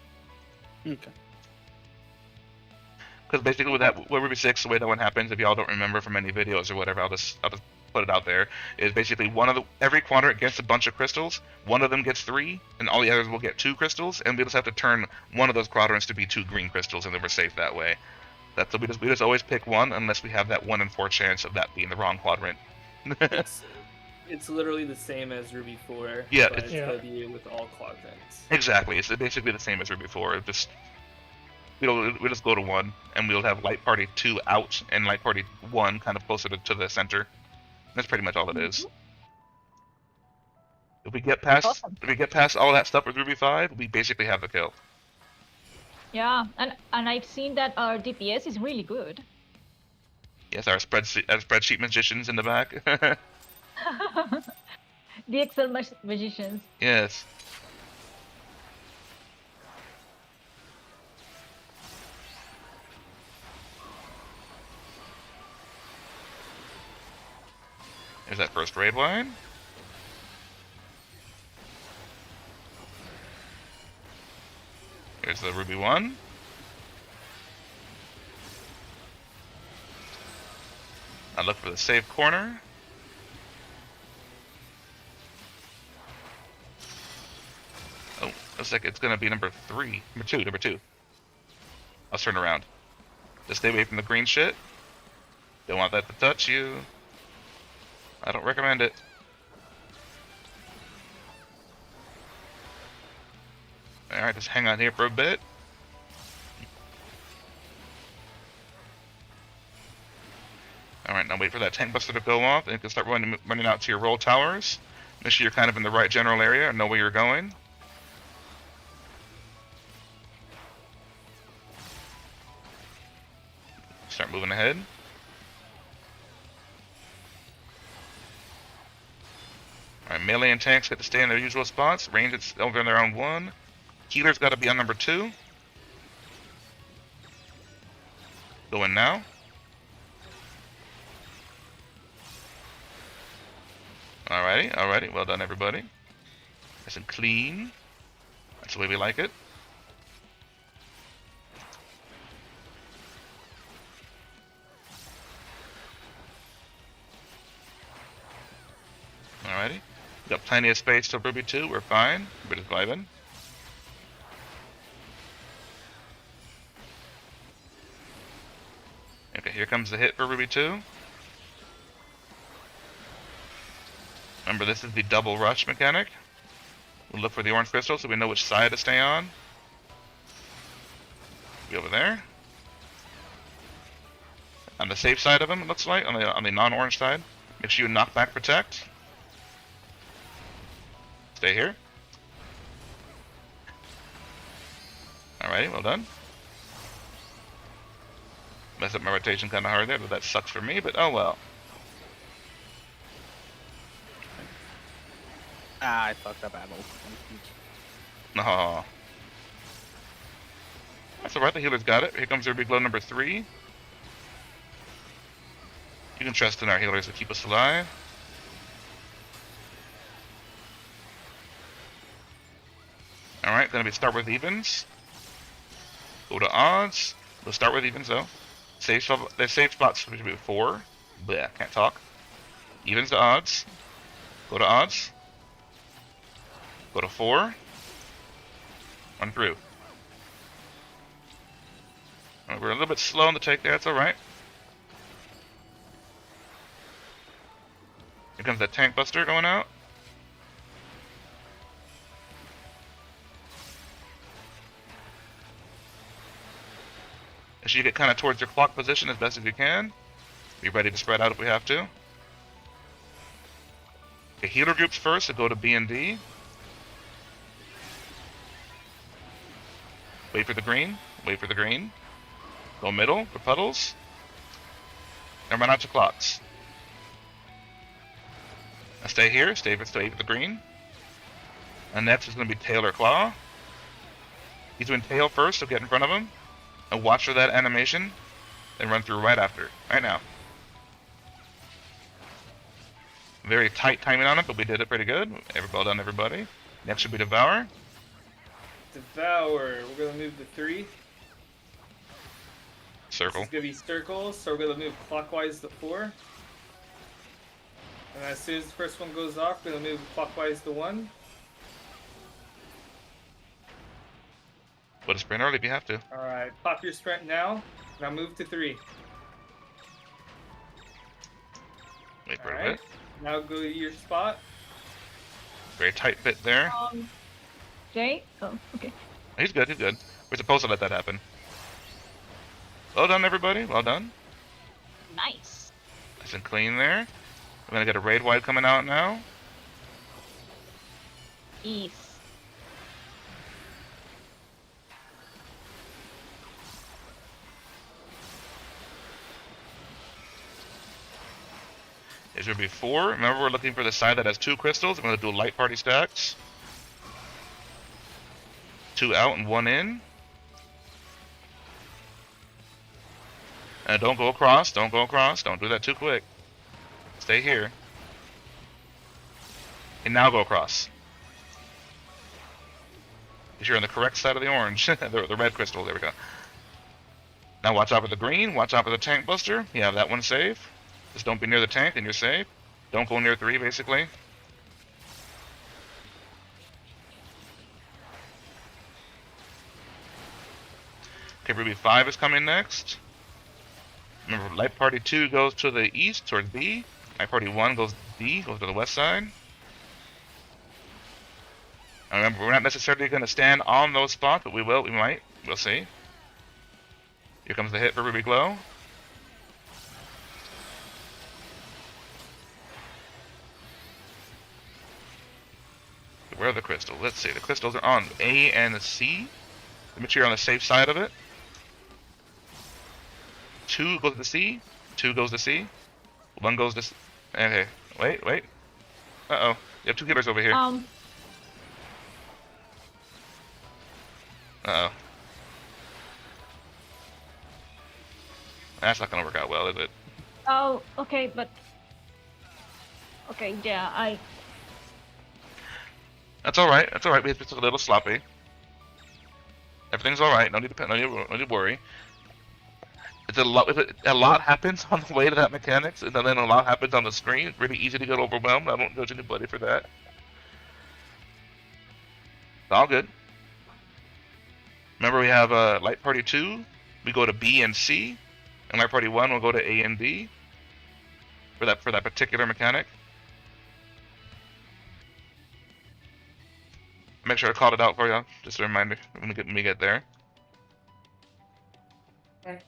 Okay. Because basically with Ruby 6, the way that one happens, if y'all don't remember from any videos or whatever, I'll just put it out there, is basically every quadrant gets a bunch of crystals, one of them gets 3, and all the others will get 2 crystals, and we just have to turn one of those quadrants to be 2 green crystals, and then we're safe that way. So we just always pick 1, unless we have that 1 in 4 chance of that being the wrong quadrant. It's literally the same as Ruby 4. Yeah, but it's- it's gonna be with all quadrants. Exactly, it's basically the same as Ruby 4, just... We'll just go to 1, and we'll have Light Party 2 out, and Light Party 1 kind of closer to the center. That's pretty much all it is. If we get past Awesome. all that stuff with Ruby 5, we basically have the kill. Yeah, and I've seen that our DPS is really good. Yes, our spreadsheet magicians in the back. The Excel magicians. Yes. There's that first raid line. Here's the Ruby 1. I look for the safe corner. Oh, looks like it's gonna be number 3. Number 2. I'll turn around. Just stay away from the green shit. Don't want that to touch you. I don't recommend it. Alright, just hang on here for a bit. Alright, now Now wait for that tank buster to go off, and you can start running out to your roll towers. Make sure you're kind of in the right general area and know where you're going. Start moving ahead. Alright, melee and tanks get to stay in their usual spots. Range is over in their own 1. Healer's got to be on number 2. Go in now. Alrighty. Well done, everybody. Nice and clean. That's the way we like it. Alrighty. We got plenty of space till Ruby 2. We're fine. We're just vibing. Okay, here comes the hit for Ruby 2. Remember, this is the double rush mechanic. We'll look for the orange crystal so we know which side to stay on. Be over there. On the safe side of him, it looks like, on the non-orange side. Make sure you knock back protect. Stay here. Alrighty, well done. Messed up my rotation kind of hard there, but that sucks for me, but oh well. I fucked up ammo. No. That's alright, the healer's got it. Here comes their big glow number 3. You can trust in our healers to keep us alive. Alright, gonna be start with evens. Go to odds. We'll start with evens though. Safe spots should be 4. Bleh, can't talk. Evens to odds. Go to odds. Go to 4. Run through. We're a little bit slow on the take there, that's alright. Here comes that tank buster going out. As you get kind of towards your clock position as best as you can. Be ready to spread out if we have to. Okay, healer groups first, so go to B and D. Wait for the green. Wait for the green. Go middle for puddles. And run out to clocks. Now stay here. Stay for the green. And next is going to be tail or claw. He's doing tail first, so get in front of him. And watch for that animation. Then run through right after. Right now. Very tight timing on it, but we did it pretty good. Well done, everybody. Next should be Devour. Devour. We're gonna move to 3. Circle. It's gonna be circles, so we're gonna move clockwise to 4. And as soon as the first one goes off, we're gonna move clockwise to 1. Put a sprint early if you have to. Alright, pop your sprint now. Now move to 3. Wait for a Alright. bit. Now go to your spot. Very tight fit there. Jay? Oh, okay. He's good, he's good. We're supposed to let that happen. Well done, everybody. Well done. Nice. Nice and clean there. We're gonna get a raid wide coming out now. Ease. Is there be 4? Remember, we're looking for the side that has 2 crystals. I'm gonna do light party stacks. 2 out and 1 in. And don't go across. Don't go across. Don't do that too quick. Stay here. And now go across. Because you're on the correct side of the orange. the red crystal. There we go. Now watch out for the green. Watch out for the tank buster. You have that one safe. Just don't be near the tank and you're safe. Don't go near 3, basically. Okay, Ruby 5 is coming next. Remember, Light Party 2 goes to the east, towards B. Light Party 1 goes D, goes to the west side. And remember, we're not necessarily going to stand on those spots, but we will, we might. We'll see. Here comes the hit for Ruby Glow. Where are the crystals? Let's see. The crystals are on A and C. Make sure you're on the safe side of it. 2 goes to C. 2 goes to C. 1 goes to C. Okay. Wait. Uh-oh. You have 2 killers over here. Uh-oh. That's not gonna work out well, is it? Oh, okay, but okay, yeah, That's alright. That's alright. It's just a little sloppy. Everything's alright. No need to worry. It's a lot happens on the way to that mechanics, and then a lot happens on the screen. It's really easy to get overwhelmed. I don't judge anybody for that. It's all good. Remember, we have Light Party 2. We go to B and C, and Light Party 1 will go to A and B for that particular mechanic. Make sure I called it out for you. Just a reminder when we get there. Alright.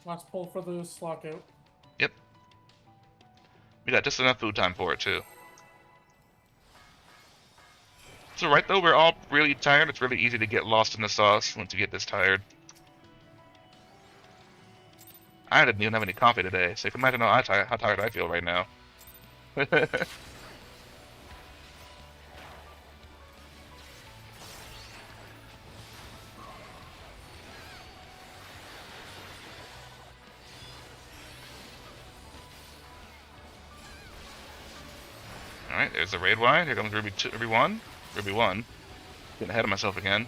Last pull for the lockout. Yep. We got just enough food time for it too. It's alright though, we're all really tired. It's really easy to get lost in the sauce once you get this tired. I didn't even have any coffee today, so you can imagine how tired I feel right now. Alright, there's the raid wide. Here comes Ruby 1. Ruby 1. Getting ahead of myself again.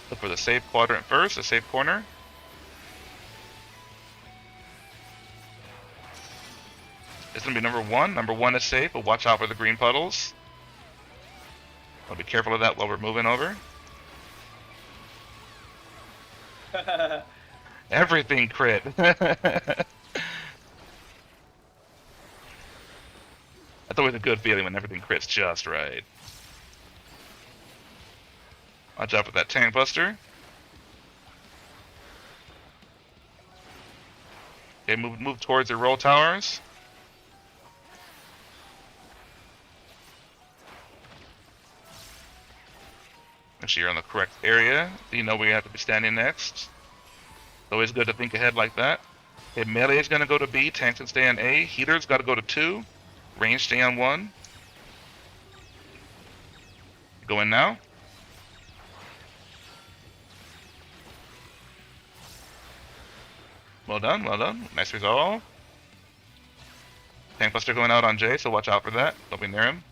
Look for the safe quadrant first, the safe corner. It's going to be number 1. Number 1 is safe, but watch out for the green puddles. I'll be careful of that while we're moving over. Everything crit. That's always a good feeling when everything crits just right. Watch out for that tank buster. Okay, move towards the roll towers. Make sure you're in the correct area, so you know where you have to be standing next. It's always good to think ahead like that. Okay, melee is going to go to B, tanks can stay on A, healer's got to go to 2. Range stay on 1. Go in now. Well done, well done. Nice resolve. Tank buster going out on J, so watch out for that. Don't be near him.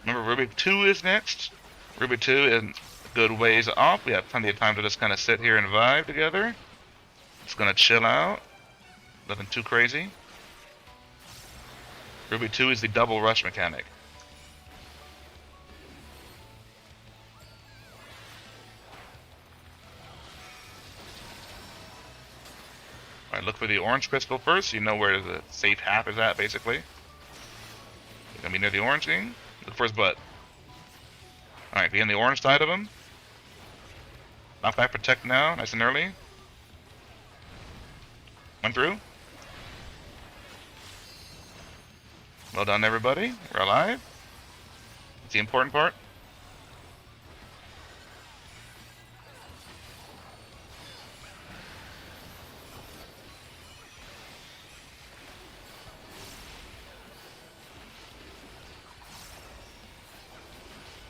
Remember, Ruby 2 is next. Ruby 2 is a good ways off. We have plenty of time to just kind of sit here and vibe together. Just gonna chill out. Nothing too crazy. Ruby 2 is the double rush mechanic. Alright, look for the orange crystal first, so you know where the safe half is at, basically. You're gonna be near the orange thing. Look for his butt. Alright, be on the orange side of him. Knockback protect now, nice and early. Went through. Well done, everybody. We're alive. That's the important part.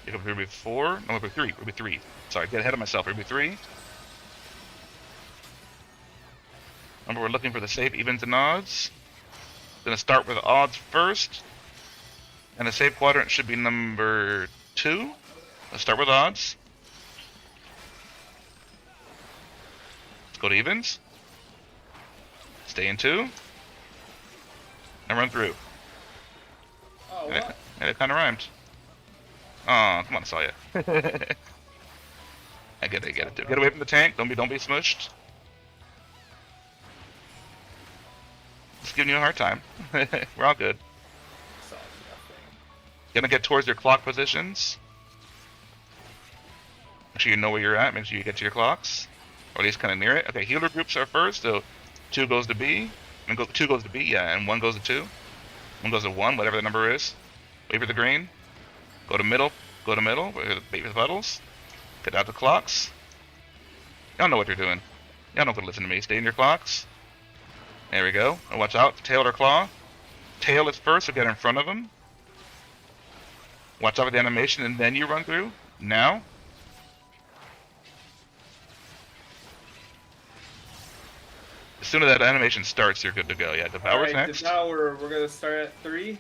You have Ruby 4. No, Ruby 3. Ruby 3. Sorry, get ahead of myself. Ruby 3. Remember, we're looking for the safe evens and odds. Gonna start with odds first. And the safe quadrant should be number 2. Let's start with odds. Let's go to evens. Stay in 2. And run through. Oh, what? And it kind of rhymed. Oh, come on, I saw you. I get it. Get away from the tank. Don't be smushed. Just giving you a hard time. We're all good. Saw nothing. Gonna get towards your clock positions. Make sure you know where you're at. Make sure you get to your clocks, or at least kind of near it. Okay, healer groups are first. So 2 goes to B, and 2 goes to B, yeah, and 1 goes to 2. One goes to 1, whatever the number is. Wait for the green. Go to middle. Go to middle. Wait for the puddles. Get out the clocks. Y'all know what you're doing. Y'all don't have to listen to me. Stay in your clocks. There we go. And watch out. Tail or claw. Tail is first, so get in front of him. Watch out for the animation, and then you run through. Now. As soon as that animation starts, you're good to go. Yeah, Devour's Alright, next. Devour, we're gonna start at 3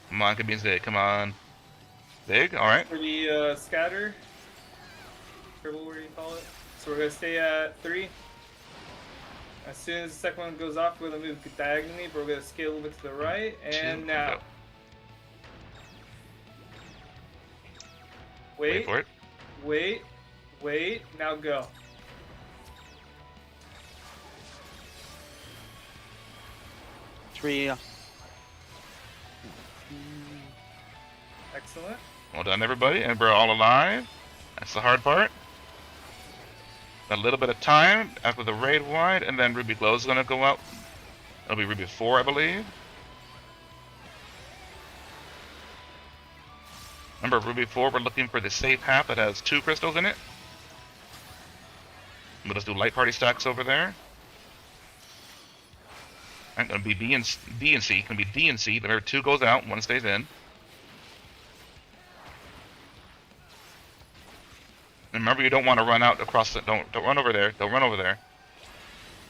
Come on, Beans Big. Come on. Big? Alright. for the scatter. Dribble, where you call it. So we're gonna stay at 3. As soon as the second one goes off, we're gonna move diagonally, but we're gonna scale a little bit to the right. And 2, now. go. Wait for it. Wait. Now go. Three. Excellent. Well done, everybody. And we're all alive. That's the hard part. A little bit of time after the raid wide, and then Ruby Glow is going to go out. It'll be Ruby 4, I believe. Remember, Ruby 4, we're looking for the safe half that has 2 crystals in it. We'll just do light party stacks over there. Alright, going to be B and C. Going to be D and C. Remember, 2 goes out, 1 stays in. And remember, you don't want to run out across the. Don't run over there. Don't run over there.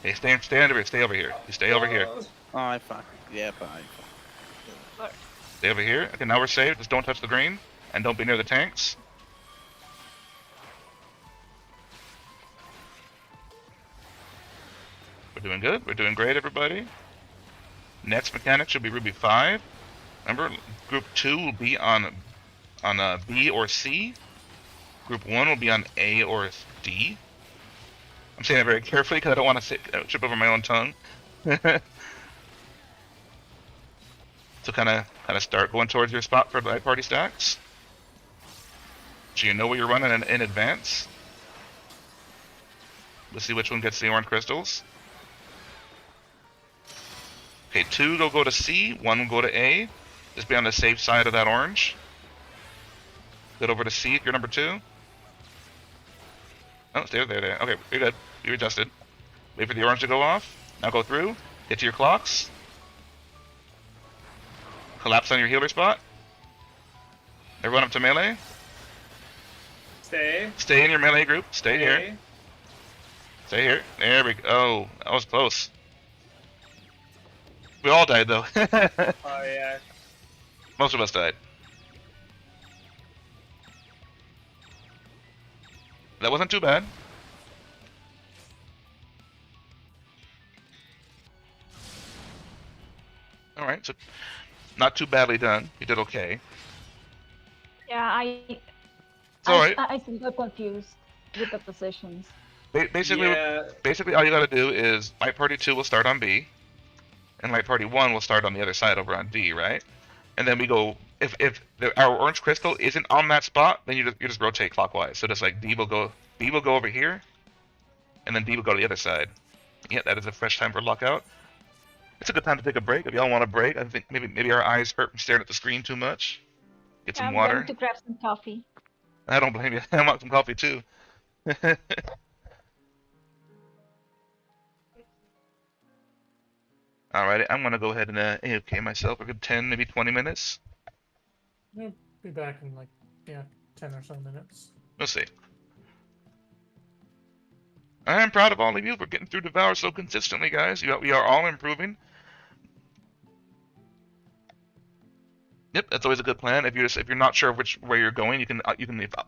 Hey, stay under here. Stay over here. You stay over here. Oh, I fuck. Yeah, fine. Stay over here. Okay, now we're safe. Just don't touch the green, and don't be near the tanks. We're doing good. We're doing great, everybody. Next mechanic should be Ruby 5. Remember, Group 2 will be on B or C. Group 1 will be on A or D. I'm saying that very carefully because I don't want to trip over my own tongue. So kind of start going towards your spot for light party stacks. So you know where you're running in advance. Let's see which one gets the orange crystals. Okay, 2 will go to C, 1 will go to A. Just be on the safe side of that orange. Get over to C if you're number 2. Oh, stay there. Okay, you're good. You're adjusted. Wait for the orange to go off. Now go through. Get to your clocks. Collapse on your healer spot. Everyone up to melee. Stay. Stay in your melee group. Stay here. Stay here. There we go. Oh, that was close. We all died though. Oh yeah. Most of us died. That wasn't too bad. Alright, so not too badly done. You did okay. Yeah, It's alright. I still got confused with the positions. Basically, Yeah. basically all you gotta do is Light Party 2 will start on B, and Light Party 1 will start on the other side over on D, right? And then we go, if our orange crystal isn't on that spot, then you just rotate clockwise. So just like B will go over here, and then D will go to the other side. Yeah, that is a fresh time for lockout. It's a good time to take a break. If y'all want a break, I think maybe our eyes hurt from staring at the screen too much. Get some I'm water. going to grab some coffee. I don't blame you. I want some coffee too. Alrighty, I'm gonna go ahead and AFK myself for a good 10, maybe 20 minutes. I'll be back in like 10 or so minutes. We'll see. I'm proud of all of you for getting through Devour so consistently, guys. We are all improving. Yep, that's always a good plan. If you're not sure where you're going, you can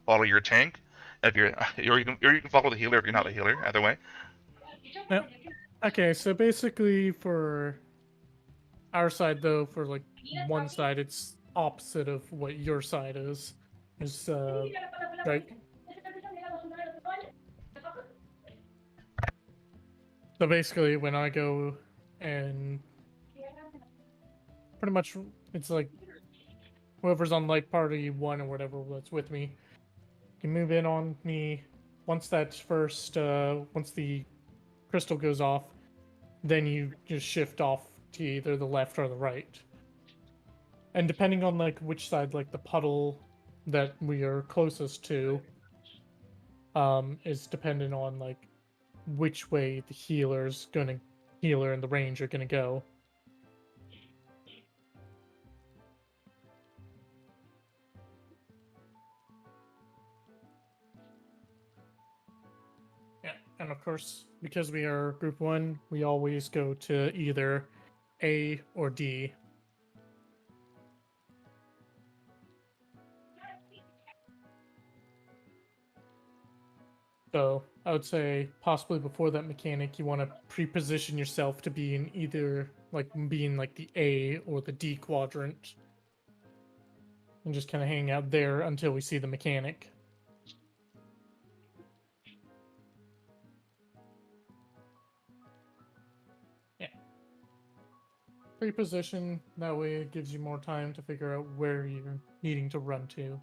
follow your tank. If you're or you can follow the healer if you're not a healer. Either way. Now, okay, so basically for our side though, for like one side, it's opposite of what your side is. Is right. So basically, when I go and pretty much it's like whoever's on Light Party 1 or whatever that's with me can move in on me. Once that's first, once the crystal goes off, then you just shift off to either the left or the right. And depending on like which side, like the puddle that we are closest to, is dependent on like which way the healer and the range are gonna go. Yeah, and of course, because we are group 1, we always go to either A or D. So I would say possibly before that mechanic, you want to pre-position yourself to be in either being like the A or the D quadrant, and just kind of hang out there until we see the mechanic. Yeah. Pre-position, that way it gives you more time to figure out where you're needing to run to.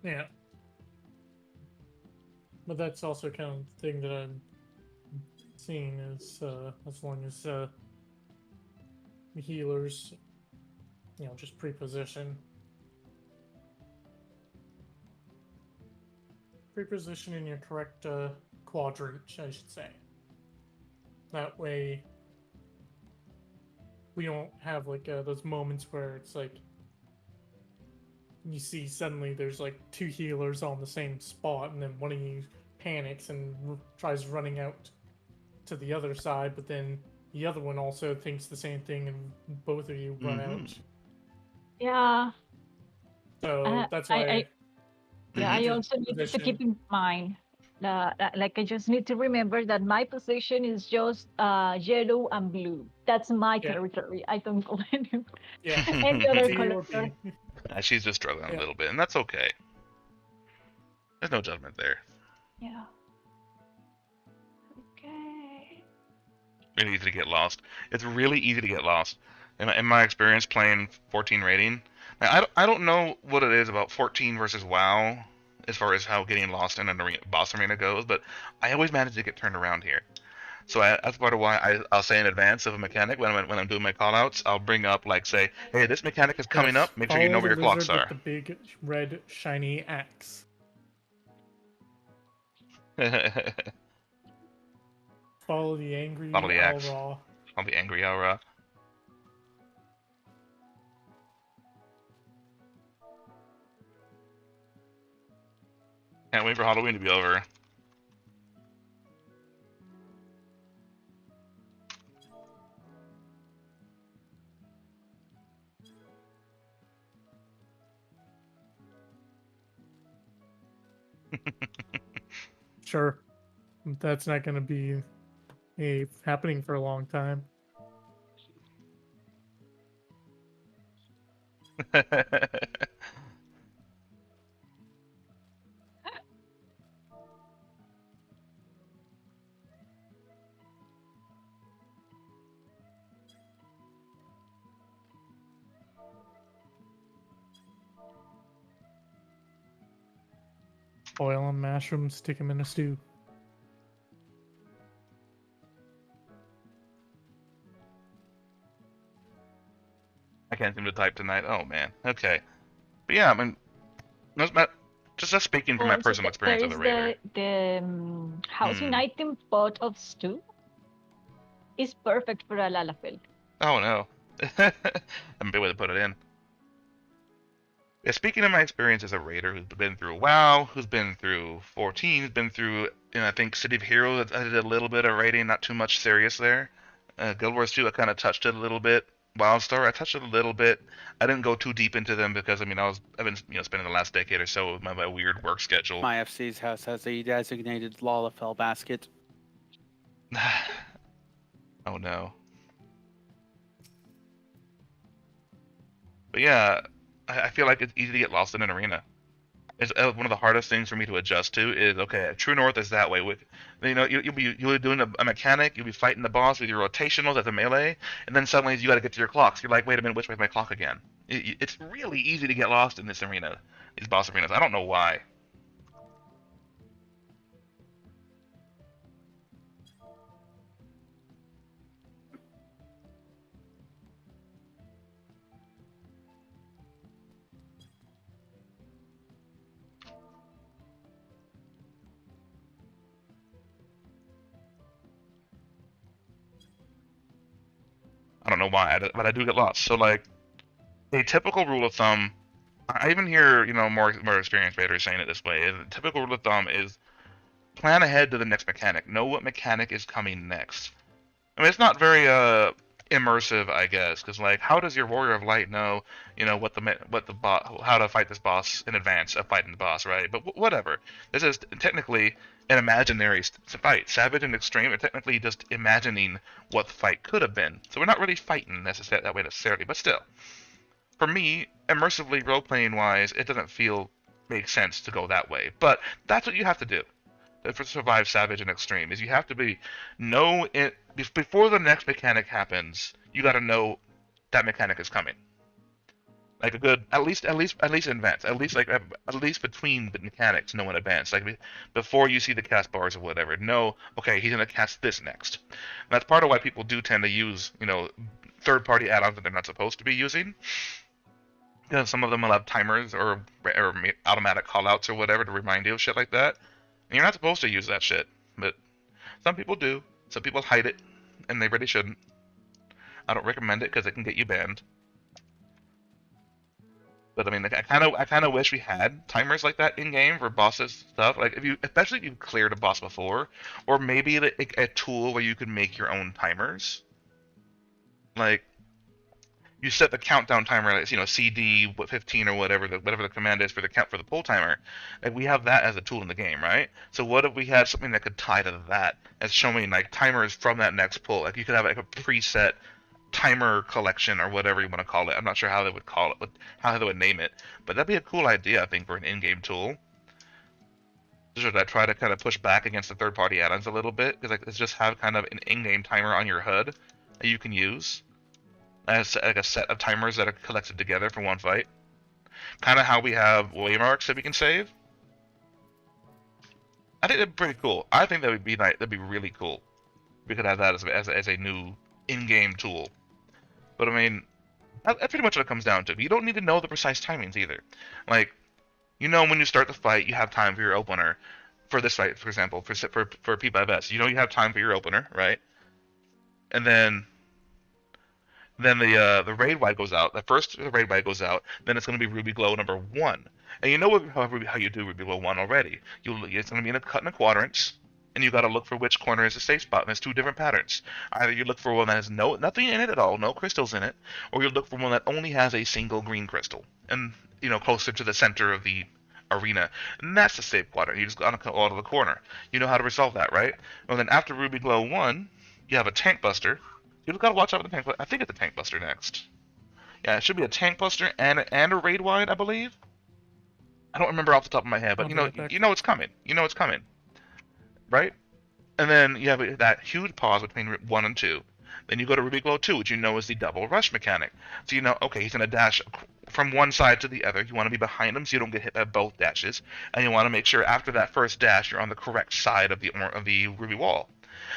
Yeah. But that's also kind of the thing that I'm seeing is as long as the healers, just pre-position. Pre-position in your correct quadrant, I should say. That way, we don't have like those moments where it's like you see suddenly there's like 2 healers on the same spot, and then one of you panics and tries running out to the other side, but then the other one also thinks the same thing, and both of you run out. Yeah. So that's I why. Yeah, I also need to keep in mind like I just need to remember that my position is just yellow and blue. That's my Yeah. territory. I don't go any Yeah. other D or color. B. She's just struggling Yeah. a little bit, and that's okay. There's no judgment there. Yeah. Okay. Really easy to get lost. It's really easy to get lost. In my experience playing 14 rating, now, I don't know what it is about 14 versus WoW as far as how getting lost in an arena, boss arena goes, but I always manage to get turned around here. So that's part of why I'll say in advance of a mechanic when I'm doing my callouts, I'll bring up like say, hey, this mechanic is coming Yes, up. Make sure you know follow where the your clocks lizard are. with the big red shiny axe. Follow the angry Follow the axe. Alra. I'll be angry, Aura. Can't wait for Halloween to be over. Sure. That's not going to be happening for a long time. Boil them, mash them, stick them in a stew. I can't seem to type tonight. Oh man. Okay. But yeah, I mean, just speaking from my Also, personal experience there of is the Raider. the housing Hmm. item pot of stew is perfect for a lalafell. Oh no. I'm a big way to put it in. Yeah, speaking of my experience as a raider who's been through WoW, who's been through 14, who's been through, I think City of Heroes, I did a little bit of raiding, not too much serious there. Guild Wars 2, I kind of touched it a little bit. WildStar, I touched it a little bit. I didn't go too deep into them because I've been spending the last decade or so with my weird work schedule. My FC's house has a designated Lalafell basket. Oh no. But yeah, I feel like it's easy to get lost in an arena. It's one of the hardest things for me to adjust to is okay. True North is that way. With you'll be doing a mechanic, you'll be fighting the boss with your rotationals at the melee, and then suddenly you got to get to your clocks. You're like, wait a minute, which way's my clock again? It's really easy to get lost in this arena, these boss arenas. I don't know why. I don't know why, but I do get lost. So like, a typical rule of thumb. I even hear more experienced raiders saying it this way. A typical rule of thumb is plan ahead to the next mechanic. Know what mechanic is coming next. I mean, it's not very immersive, I guess, because like, how does your Warrior of Light know, how to fight this boss in advance of fighting the boss, right? But whatever. This is technically an imaginary fight. Savage and Extreme are technically just imagining what the fight could have been. So we're not really fighting that way necessarily, but still. For me, immersively role-playing wise, it doesn't make sense to go that way. But that's what you have to do to survive Savage and Extreme. Is you have to before the next mechanic happens. You got to know that mechanic is coming. Like a good at least in advance. At least between the mechanics, know in advance. Like before you see the cast bars or whatever. Know, okay, he's gonna cast this next. And that's part of why people do tend to use third-party add-ons that they're not supposed to be using. Because some of them will have timers or automatic callouts or whatever to remind you of shit like that. And you're not supposed to use that shit, but some people do. Some people hide it, and they really shouldn't. I don't recommend it because it can get you banned. But I mean, I kind of wish we had timers like that in game for bosses stuff. Like especially if you've cleared a boss before, or maybe a tool where you can make your own timers. Like, you set the countdown timer, like, CD 15 or whatever the command is for the pull timer. Like, we have that as a tool in the game, right? So what if we had something that could tie to that as showing like timers from that next pull? Like, you could have like a preset timer collection or whatever you want to call it. I'm not sure how they would call it, how they would name it, but that'd be a cool idea, I think, for an in-game tool. Should I try to kind of push back against the third-party add-ons a little bit? Because like, let's just have kind of an in-game timer on your HUD that you can use as like a set of timers that are collected together for one fight. Kind of how we have waymarks that we can save. I think that'd be pretty cool. I think that would be that'd be really cool. We could have that as a new in-game tool. But I mean, that's pretty much what it comes down to. You don't need to know the precise timings either. Like, when you start the fight, you have time for your opener. For this fight, for example, for P5S, you have time for your opener, right? And then the raid wide goes out. At first, the raid wide goes out. Then it's going to be Ruby Glow number 1. And you know how you do Ruby Glow 1 already. It's going to be in a quadrants, and you got to look for which corner is a safe spot. And there's 2 different patterns. Either you look for one that has nothing in it at all, no crystals in it, or you look for one that only has a single green crystal, and closer to the center of the arena. And that's the safe quadrant. You just got to go out of the corner. You know how to resolve that, right? Well, then after Ruby Glow 1. you have a Tank Buster. You've got to watch out for the Tank Buster. I think it's a Tank Buster next. Yeah, it should be a Tank Buster and a Raid Wide, I believe. I don't remember off the top of my head, but I'll you be know, right back. you know it's coming. You know it's coming, right? And then you have that huge pause between 1 and 2. Then you go to Ruby Glow 2, which you know is the double rush mechanic. So you know, okay, he's gonna dash from one side to the other. You want to be behind him so you don't get hit by both dashes, and you want to make sure after that first dash you're on the correct side of the Ruby wall,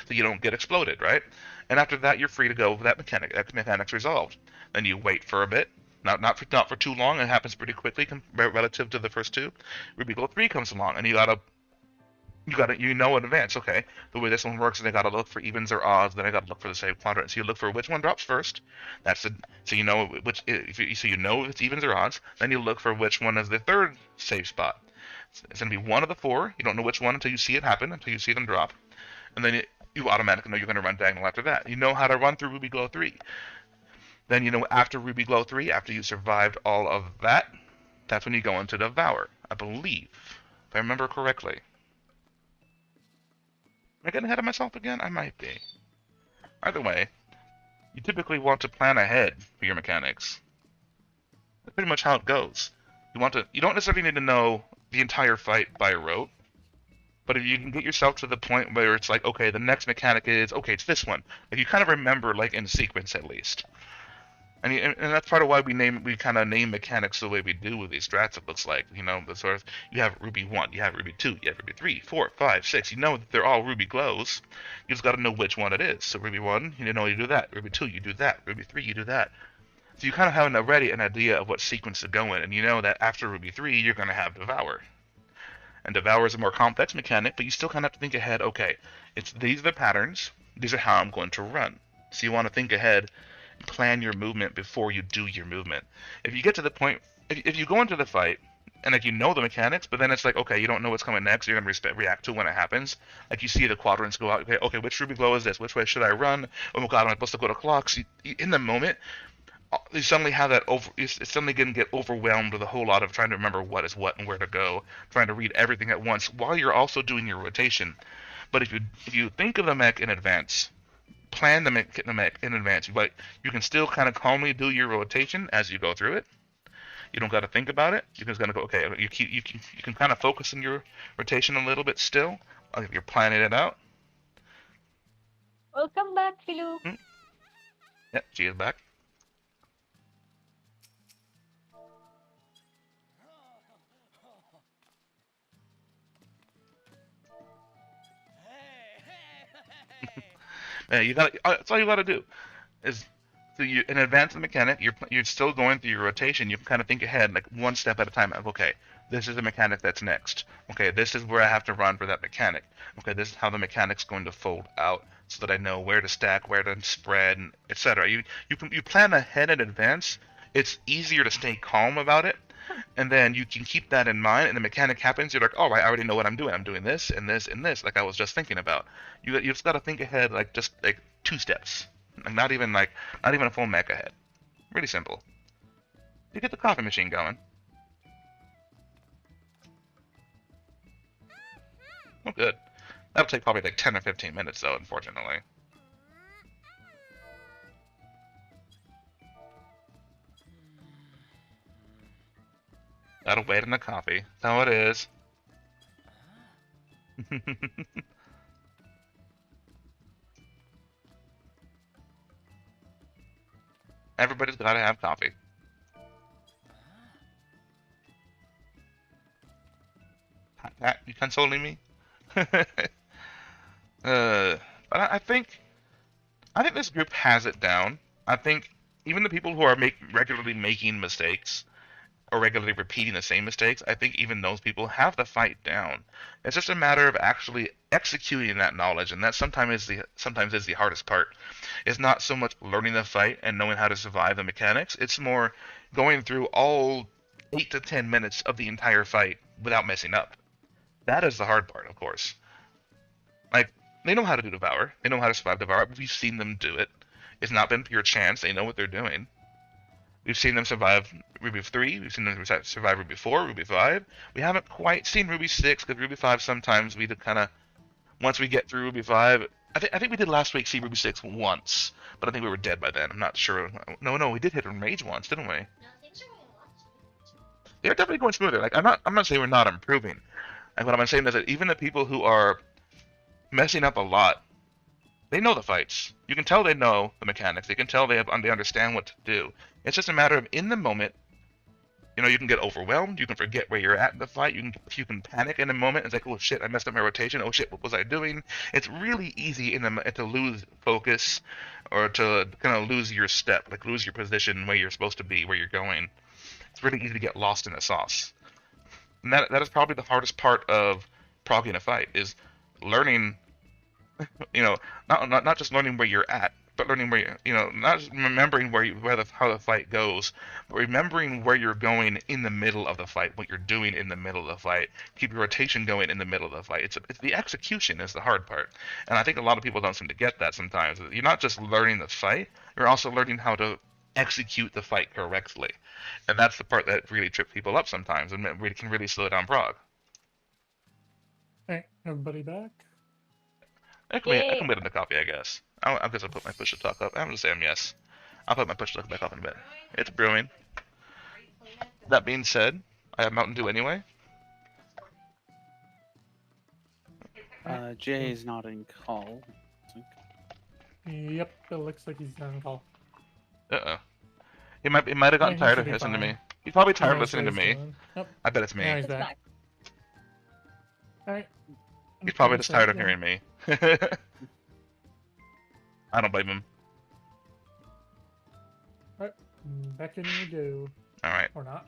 so you don't get exploded, right? And after that, you're free to go with that mechanic. That mechanic's resolved. Then you wait for a bit. Not for too long. It happens pretty quickly relative to the first two. Ruby Glow 3 comes along, and you know in advance. Okay, the way this one works is I gotta look for evens or odds. Then I gotta look for the same quadrant. So you look for which one drops first. So you know which so you know if it's evens or odds. Then you look for which one is the third safe spot. It's gonna be one of the 4. You don't know which one until you see it happen, until you see them drop, and then you automatically know you're gonna run diagonal after that. You know how to run through Ruby Glow 3. Then you know after Ruby Glow 3, after you survived all of that, that's when you go into Devour, I believe, if I remember correctly. Am I getting ahead of myself again? I might be. Either way, you typically want to plan ahead for your mechanics. That's pretty much how it goes. You don't necessarily need to know the entire fight by rote, but if you can get yourself to the point where it's like, okay, the next mechanic is, okay, it's this one. Like you kind of remember, like in sequence at least. And that's part of why we kind of name mechanics the way we do with these strats. It looks like, you know, the sort of, you have Ruby 1, you have Ruby 2, you have Ruby 3, 4, 5, 6. You know that they're all Ruby Glows. You just got to know which one it is. So Ruby 1, you know, you do that. Ruby 2, you do that. Ruby 3, you do that. So you kind of have already an idea of what sequence to go in, and you know that after Ruby 3, you're going to have Devour. And Devour is a more complex mechanic, but you still kind of have to think ahead. Okay, these are the patterns. These are how I'm going to run. So you want to think ahead. Plan your movement before you do your movement. If you get to the point, if you go into the fight and like you know the mechanics, but then it's like, okay, you don't know what's coming next, you're gonna react to when it happens. Like you see the quadrants go out. Okay, which Ruby Glow is this? Which way should I run? Oh my God, am I supposed to go to clocks? In the moment, you suddenly have that it's suddenly gonna get overwhelmed with a whole lot of trying to remember what is what and where to go, trying to read everything at once while you're also doing your rotation. But if you think of the mech in advance. Plan the mech in advance, but you can still kind of calmly do your rotation as you go through it. You don't got to think about it. You're just gonna go. Okay, you can kind of focus on your rotation a little bit still. If you're planning it out. Welcome back, Philo. Yep, she is back. That's all you gotta do. Is so you in advance of the mechanic, you're still going through your rotation. You can kind of think ahead, like one step at a time. Like, okay, this is the mechanic that's next. Okay, this is where I have to run for that mechanic. Okay, this is how the mechanic's going to fold out, so that I know where to stack, where to spread, etc. You plan ahead in advance. It's easier to stay calm about it. And then you can keep that in mind, and the mechanic happens. You're like, oh, I already know what I'm doing. I'm doing this and this and this, like I was just thinking about. You just got to think ahead, like just like 2 steps, not even a full mech ahead. Really simple. You get the coffee machine going. Oh, good. That'll take probably like 10 or 15 minutes, though, unfortunately. Gotta wait on the coffee. That's how it is. Everybody's gotta have coffee. Pat, you consoling me? But I think this group has it down. I think even the people who are regularly making mistakes or regularly repeating the same mistakes, I think even those people have the fight down. It's just a matter of actually executing that knowledge, and that sometimes is the hardest part. It's not so much learning the fight and knowing how to survive the mechanics. It's more going through all 8 to 10 minutes of the entire fight without messing up. That is the hard part, of course. Like, they know how to do Devour. They know how to survive Devour. We've seen them do it. It's not been pure chance. They know what they're doing. We've seen them survive Ruby 3. We've seen them survive Ruby 4, Ruby 5. We haven't quite seen Ruby 6, because Ruby 5 sometimes we kind of, once we get through Ruby 5, I think we did last week see Ruby 6 once, but I think we were dead by then. I'm not sure. No, we did hit Rage once, didn't we? They're definitely going smoother. Like I'm not saying we're not improving. Like what I'm saying is that even the people who are messing up a lot, they know the fights. You can tell they know the mechanics. They can tell they understand what to do. It's just a matter of in the moment. You know, you can get overwhelmed. You can forget where you're at in the fight. You can panic in a moment. It's like, oh shit, I messed up my rotation. Oh shit, what was I doing? It's really easy to lose focus, or to kind of lose your step, like lose your position where you're supposed to be, where you're going. It's really easy to get lost in the sauce. And that is probably the hardest part of progging a fight, is learning. You know, not just learning where you're at, but learning where not just remembering how the fight goes, but remembering where you're going in the middle of the fight, what you're doing in the middle of the fight. Keep your rotation going in the middle of the fight. It's the execution is the hard part, and I think a lot of people don't seem to get that sometimes. You're not just learning the fight; you're also learning how to execute the fight correctly, and that's the part that really trips people up sometimes, and it can really slow down prog. Alright, everybody back? I can wait on the coffee, I guess. I guess I'll put my push to talk up. I'm just saying yes. I'll put my push to talk back up in a bit. It's brewing. That being said, I have Mountain Dew anyway. Jay's not in call. Yep, it looks like he's on call. Uh-oh. He might have gotten Yeah, he tired should of be listening to fine. me. He's probably tired of He knows listening to what me. he's doing. Yep, I bet it's me. now he's It's back. back. Alright. He's probably just tired of hearing me. I don't blame him. Back in you go. Alright. Or not.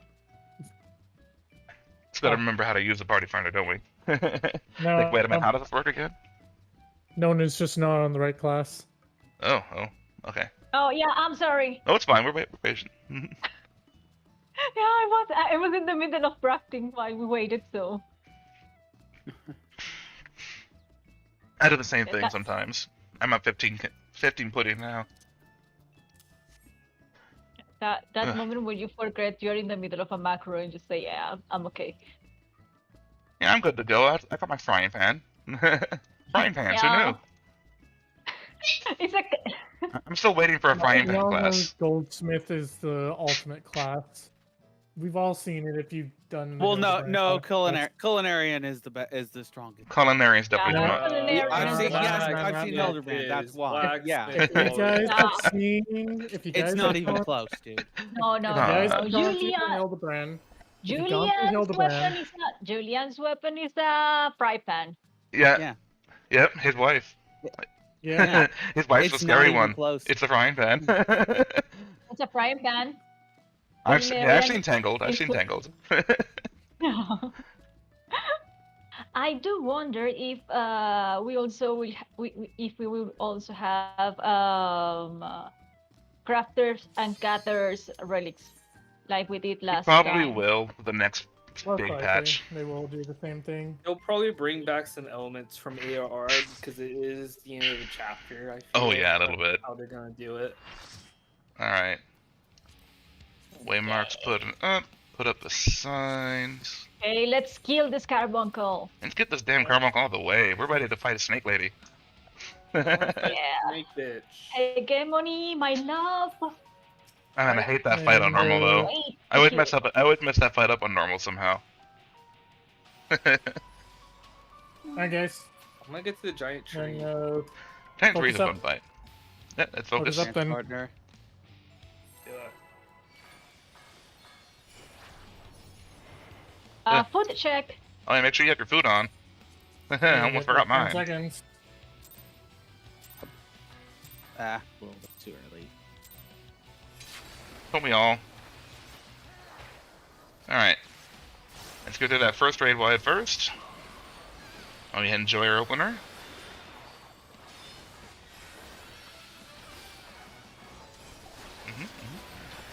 Just gotta remember how to use the party finder, don't we? No, Like, wait a minute, how does this work again? no one is just not on the right class. Oh, okay. Oh yeah, I'm sorry. Oh, it's fine. We're patient. Yeah, I was in the middle of practicing while we waited, so I do the same thing That's- sometimes. I'm at 15 pudding now. that Ugh. moment when you forget you're in the middle of a macro and just say, yeah, I'm okay. Yeah, I'm good to go. I got my frying pan. Frying pans, Yeah. who knew? It's like I'm still waiting for a frying We pan all know class. Goldsmith is the ultimate class. We've all seen it if you've done. the Well, no, Hildebrand no, class. culinarian is the strongest. Culinarian's definitely Yeah. come up. Culinary. I've seen, Black- yes, Black- I've seen Black- Hildebrand. That's why. Yeah, If you guys Nah. have seen, if you guys it's not have even gone- close, dude. no, If you no, guys Nah. no. have gone through Julia, Hildebrand, if you've gone through Julian's Hildebrand- weapon is not. Julian's weapon is a fry pan. Yeah. Yeah. Yep, his wife. yeah, His wife's It's the not scary even one. close. It's the frying pan. It's a frying pan. I've Culinarian seen Tangled. I've is seen what- Tangled. I do wonder if we also if we will also have crafters and gatherers relics like we did We last probably time. will the next most big likely, patch. they will do the same thing. He'll probably bring back some elements from ARR because it is the end of the chapter. I feel Oh, yeah, a little that's bit. How they're gonna do it. Alright. Waymarks put up the signs. Okay, let's kill this carbuncle. Let's get this damn carbuncle out of the way. We're ready to fight a snake lady. Yeah. Snake bitch. Hegemony, my love. Man, I hate that fight on normal though. Wait, I always you- mess that fight up on normal somehow. Alright, guys. I'm gonna get to the giant tree. And, Giant 3 is a Focus fun up. fight. Yeah, let's Focus focus. up. Then- Partner. Yeah. food check. Oh, yeah, make sure you have your food on. I almost forgot 10 mine. seconds. Ah, a little bit too early. Don't we all? Alright. Let's go through that first raid wide first. Oh, we enjoy our opener.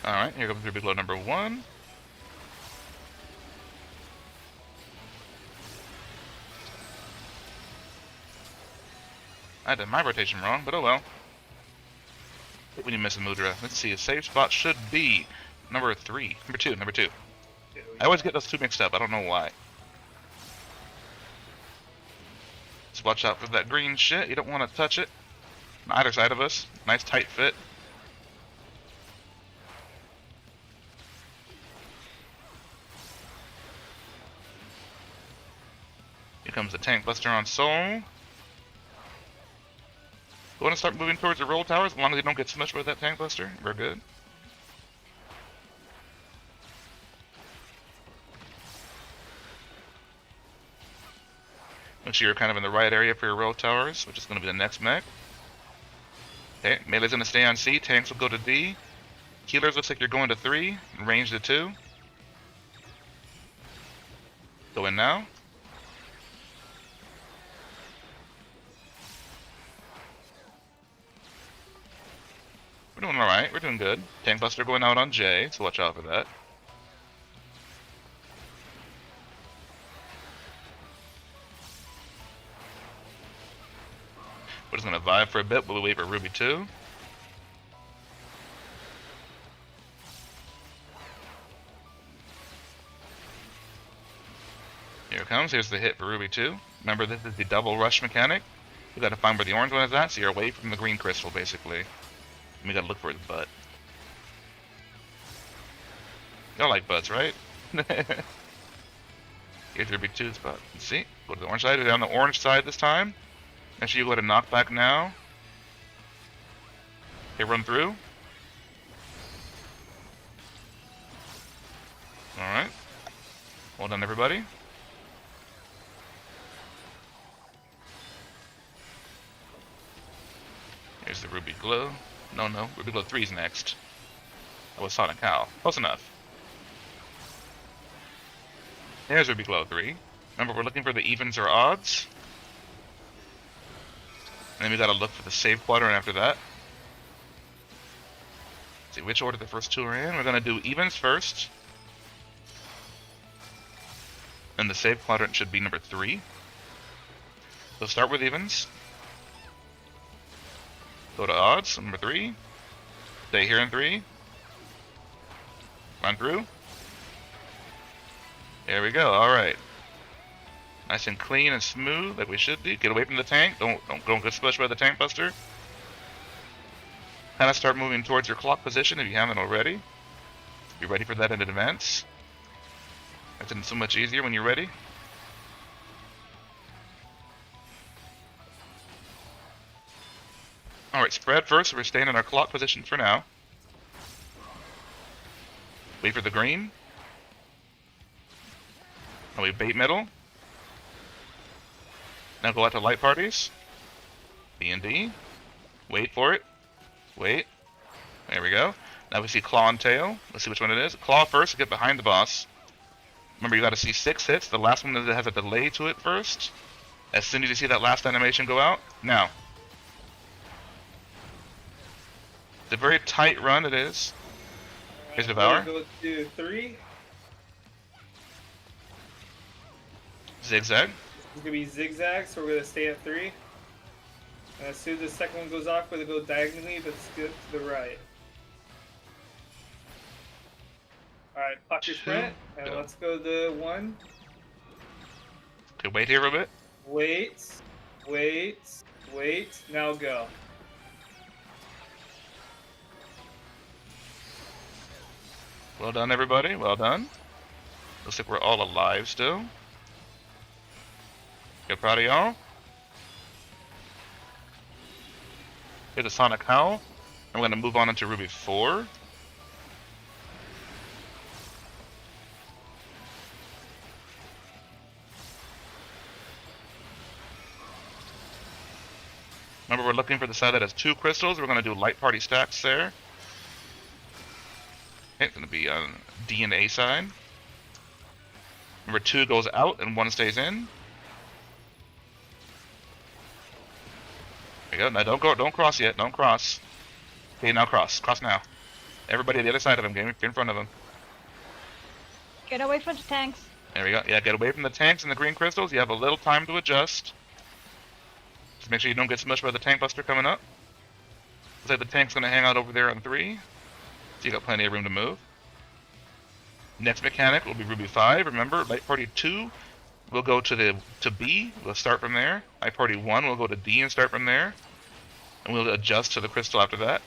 Alright, here comes your big load number 1. I did my rotation wrong, but oh well. When you miss a Mudra. Let's see, a safe spot should be number 2. I always get those two mixed up, I don't know why. Just watch out for that green shit. You don't want to touch it. On either side of us. Nice tight fit. Here comes the Tank Buster on Soul. Go ahead and start moving towards the roll towers. As long as you don't get smushed by that Tank Buster, we're good. Make sure you're kind of in the right area for your roll towers, which is going to be the next mech. Okay, melee's going to stay on C, tanks will go to D. Healers looks like you're going to 3, and range to 2. Go in now. We're doing alright, we're doing good. Tank Buster going out on J, so watch out for that. We're just gonna vibe for a bit while we wait for Ruby 2. Here it comes, here's the hit for Ruby 2. Remember, this is the double rush mechanic. You gotta find where the orange one is at, so you're away from the green crystal, basically. And we gotta look for his butt. Y'all like butts, right? Here's Ruby 2's butt. See? Go to the orange side, we're on the orange side this time. Make sure you go to knockback now. Okay, run through. Alright. Well done, everybody. Here's the Ruby Glow. No, Ruby Glow 3's next. That was Sonic Howl. Close enough. There's Ruby Glow 3. Remember, we're looking for the evens or odds. And then we gotta look for the save quadrant after that. Let's see which order the first two are in. We're gonna do evens first. And the save quadrant should be number 3. So start with evens. Go to odds, number 3. Stay here in 3. Run through. There we go, alright. Nice and clean and smooth, like we should be. Get away from the tank. Don't get splashed by the Tank Buster. Kind of start moving towards your clock position if you haven't already. Be ready for that in advance. That's so much easier when you're ready. Alright, spread first. We're staying in our clock position for now. Wait for the green. Now we bait middle. Now go out to light parties. B and D. Wait for it. Wait. There we go. Now we see claw and tail. Let's see which one it is. Claw first to get behind the boss. Remember, you got to see 6 hits. The last one that has a delay to it first. As soon as you see that last animation go out. Now. It's a very tight run it is. Here's Devour. Go to 3. Zigzag. It's gonna be zigzag, so we're gonna stay at 3. And as soon as the second one goes off, we're gonna go diagonally, but skip to the right. Alright, pop your sprint, and go. let's go to 1. Okay, wait here a bit. Wait, now go. Well done, everybody. Well done. Looks like we're all alive still. Good, proud of y'all. Here's the Sonic Howl. And we're going to move on into Ruby 4. Remember, we're looking for the side that has 2 crystals. We're going to do light party stacks there. Okay, it's going to be on D and A side. Number 2 goes out and 1 stays in. There you go. Now don't cross yet. Don't cross. Okay, now cross. Cross now. Everybody on the other side of him. Get in front of him. Get away from the tanks. There we go. Yeah, get away from the tanks and the green crystals. You have a little time to adjust. Just make sure you don't get smushed by the Tank Buster coming up. Looks like the tank's going to hang out over there on 3. So you got plenty of room to move. Next mechanic will be Ruby 5. Remember, Light Party 2 we'll go to B. We'll start from there. My party 1 will go to D and start from there. And we'll adjust to the crystal after that.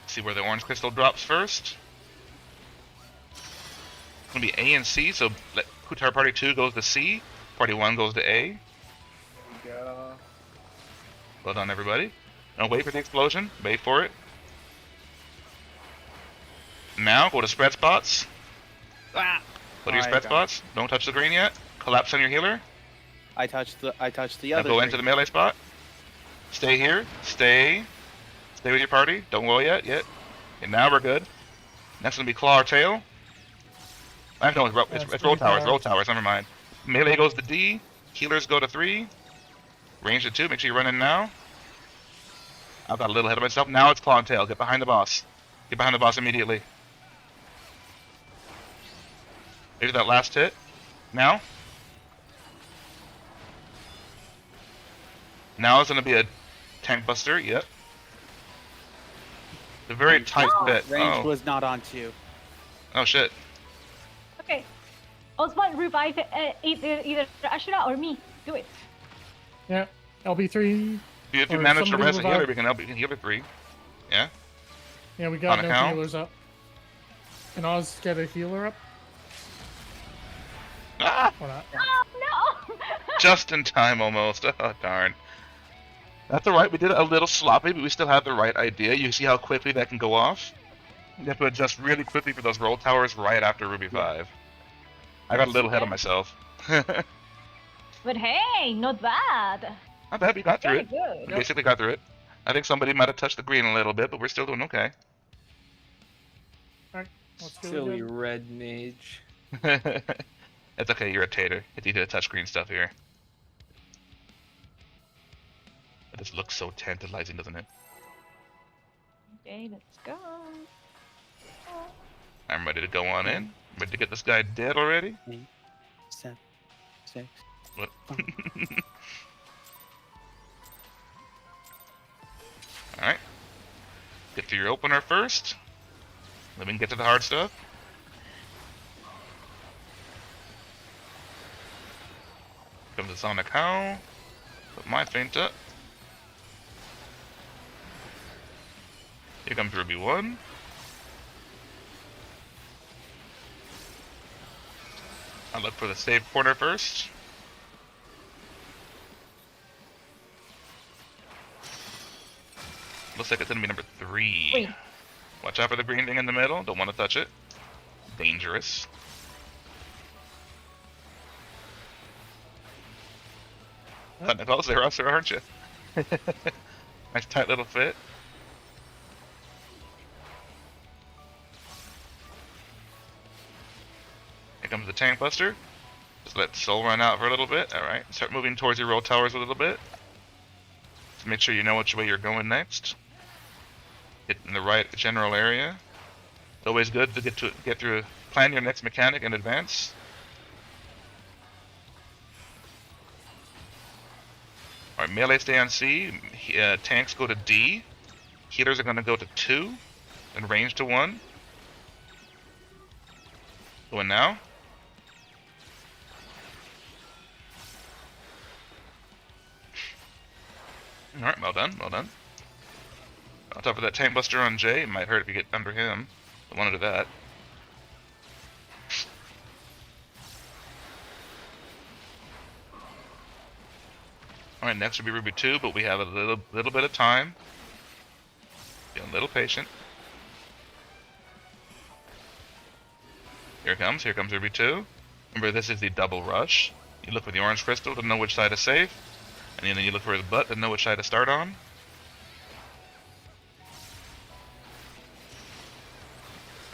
See where the orange crystal drops first. It's going to be A and C, so party 2 goes to C, party 1 goes to A. Go. Well done, everybody. Now wait for the explosion. Wait for it. Now go to spread spots. Ah! Go to your I spread got spots. Don't touch the green yet. Collapse on your healer. I touched the Now other. go green. into the melee spot. Stay here. Stay with your party. Don't go yet. And now we're good. Next gonna be claw or tail. I know it's roll towers. Roll towers. Never mind. Melee goes to D. Healers go to 3. Range to 2. Make sure you run in now. I've got a little ahead of myself. Now it's claw and tail. Get behind the boss. Get behind the boss immediately. Here's that last hit. Now. Now it's gonna be a tank buster. Yep. A very tight fit. Range was not on 2. Oh shit. Okay. Oswald, revive either Ashura or me. Do it. Yeah. LB3. If you Or manage to somebody rest a healer, revive. we can help. You can heal for 3. Yeah. Yeah, we got On no account? healers up. Can Oz get a healer up? Ah! Or not? Oh no! Just in time, almost. Oh darn. That's alright. We did it a little sloppy, but we still had the right idea. You see how quickly that can go off? You have to adjust really quickly for those roll towers right after Ruby 5. I got a little ahead of myself. Not But hey, not bad. bad. We got through Very it. good. We basically got through it. I think somebody might have touched the green a little bit, but we're still doing okay. Let's do it Silly again. red mage. It's okay. You're a tater. It's easy to touch green stuff here. It just looks so tantalizing, doesn't it? Okay, let's go. I'm ready to go on in. Ready to get this guy dead already? 7, 6. What? Alright. Get through your opener first. Then we can get to the hard stuff. Comes the Sonic Howl. Put my feint up. Here comes Ruby 1. I'll look for the save corner first. Looks like it's gonna be number 3. 3. Watch out for the green thing in the middle. Don't want to touch it. Dangerous. Cutting it close there, Usher, aren't you? Nice tight little fit. Here comes the tank buster. Just let the soul run out for a little bit. Alright, start moving towards your roll towers a little bit. Just make sure you know which way you're going next. Get in the right general area. It's always good to get through, plan your next mechanic in advance. Alright, melee stay on C, tanks go to D, healers are going to go to 2, and range to 1. Going now. Alright, well done, well done. On top of that tank buster on J, it might hurt if you get under him. Don't want to do that. Alright, next will be Ruby 2, but we have a little bit of time. Be a little patient. Here comes Ruby 2. Remember, this is the double rush. You look for the orange crystal to know which side is safe, and then you look for his butt to know which side to start on.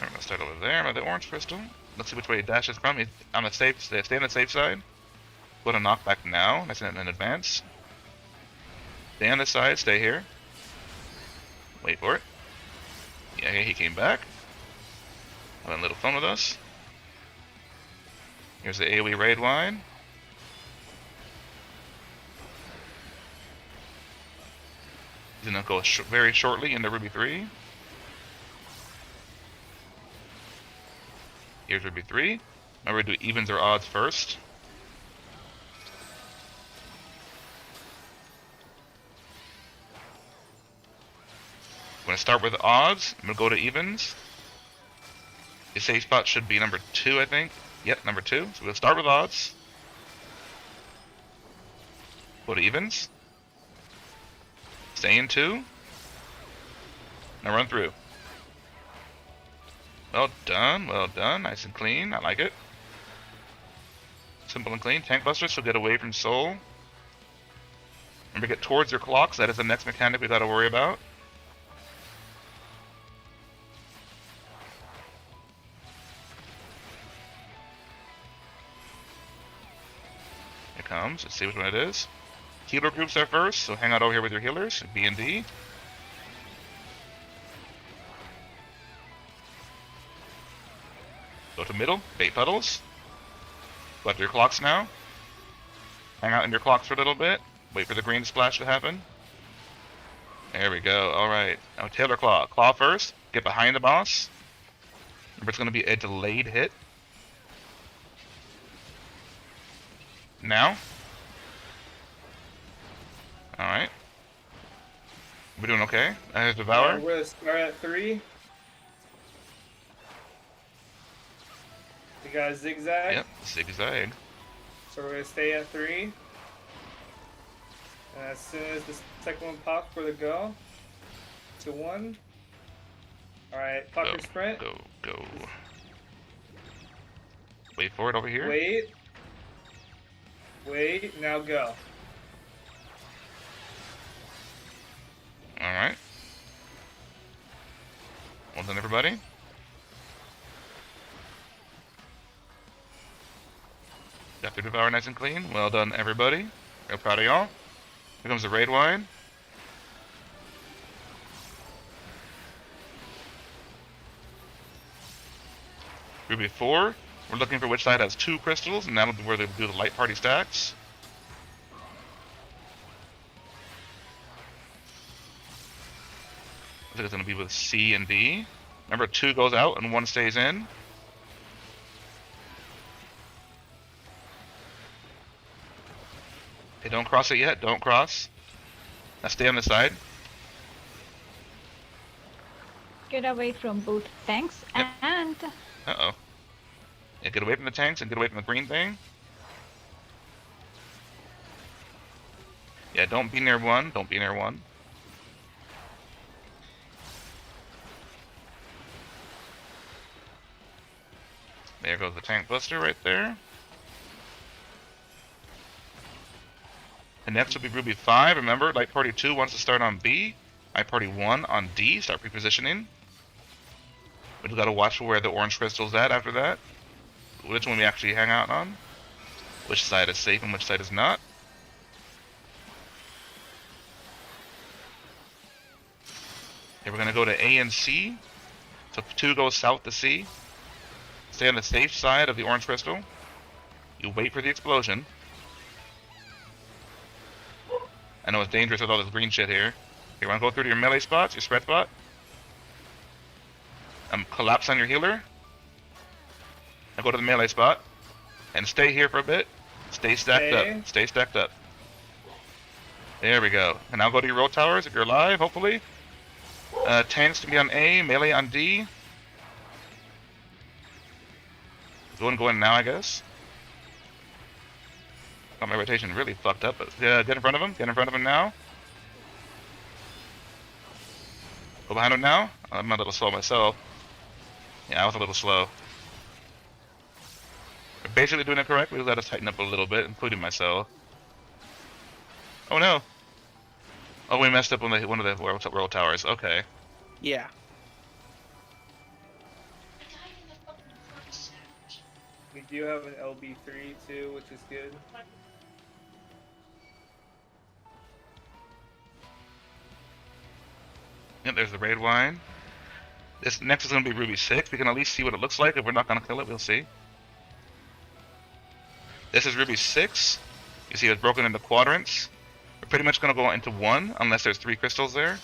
I'm gonna start over there by the orange crystal. Let's see which way he dashes from. He's on the safe. Stay on the safe side. Go to knockback now. That's in advance. Stay on this side. Stay here. Wait for it. Yeah, he came back. Having a little fun with us. Here's the AoE raid line. He's gonna go very shortly into Ruby 3. Here's Ruby 3. Remember to do evens or odds first. I'm gonna start with odds. I'm gonna go to evens. The safe spot should be number 2, I think. Yep, number 2. So we'll start with odds. Go to evens. Stay in 2. Now run through. Well done, well done. Nice and clean. I like it. Simple and clean. Tank Buster, so get away from Soul. Remember, get towards your clocks. That is the next mechanic we gotta worry about. Here it comes. Let's see which one it is. Healer groups are first, so hang out over here with your healers, B and D. Go to middle, bait puddles. Go after your clocks now. Hang out in your clocks for a little bit. Wait for the green splash to happen. There we go. Alright. Now Taylor Claw. Claw first. Get behind the boss. Remember, it's going to be a delayed hit. Now. Alright. We're doing okay. There's Devour. We're gonna start at 3. We got a zigzag. Yep, zigzag. So we're gonna stay at 3. And as soon as the second one pops, we're gonna go to 1. Alright, pop your sprint. Go. Wait for it over here. Wait, now go. Alright. Well done, everybody. Got through Devour nice and clean. Well done, everybody. Real proud of y'all. Here comes the raid wine. Ruby 4. We're looking for which side has 2 crystals, and that'll be where they do the light party stacks. I think it's going to be with C and D. Remember, 2 goes out and 1 stays in. Okay, don't cross it yet. Don't cross. Now stay on the side. Get away from both tanks Yep. and Uh-oh. Yeah, get away from the tanks and get away from the green thing. Yeah, don't be near 1. Don't be near 1. There goes the tank buster right there. And next will be Ruby 5. Remember, Light Party 2 wants to start on B. Light Party 1 on D. Start repositioning. We've got to watch where the orange crystal's at after that. Which one we actually hang out on. Which side is safe and which side is not. Okay, we're going to go to A and C. So 2 goes south to C. Stay on the safe side of the orange crystal. You wait for the explosion. I know it's dangerous with all this green shit here. You want to go through to your melee spots, your spread spot. Collapse on your healer. Now go to the melee spot. And stay here for a bit. Stay stacked up. Stay stacked up. There we go. And now go to your roll towers if you're alive, hopefully. Tanks can be on A, melee on D. Go in now, I guess. Got my rotation really fucked up, but get in front of him. Get in front of him now. Go behind him now. I'm a little slow myself. Yeah, I was a little slow. We're basically doing it correctly. Let us tighten up a little bit, including myself. Oh no. Oh, we messed up on one of the world towers. Okay. Yeah. We do have an LB3 too, which is good. Yep, there's the raid wine. This next is going to be Ruby 6. We can at least see what it looks like. If we're not going to kill it, we'll see. This is Ruby 6. You see it's broken into quadrants. We're pretty much going to go into 1 unless there's 3 crystals there.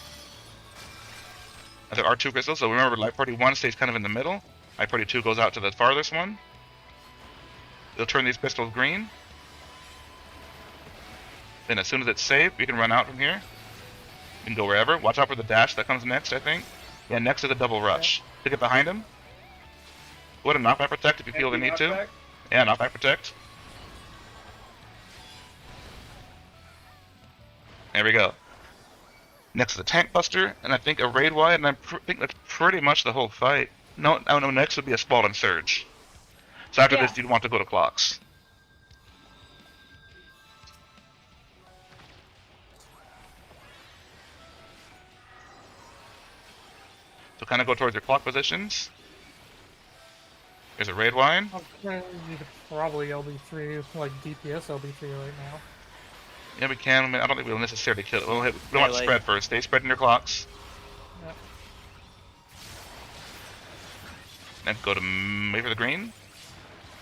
There are 2 crystals, so remember Light Party 1 stays kind of in the middle. Light Party 2 goes out to the farthest one. They'll turn these crystals green. Then as soon as it's safe, you can run out from here. You can go wherever. Watch out for the dash that comes next, I think. Yeah, next is a double rush. To get behind him. Go ahead and knockback protect if you feel the need to. Knockback? Yeah, knockback protect. There we go. Next is a tank buster, and I think a raid wide, and I think that's pretty much the whole fight. No, next would be a Spalling Surge. So after this, you'd want to go to clocks. So kind of go towards your clock positions. There's a raid wine. You could probably LB3, like DPS LB3 right now. Yeah, we can. I mean, I don't think we'll necessarily kill it. We want to Melee. spread first. Stay spreading your clocks. Yep. Then go to wait for the green.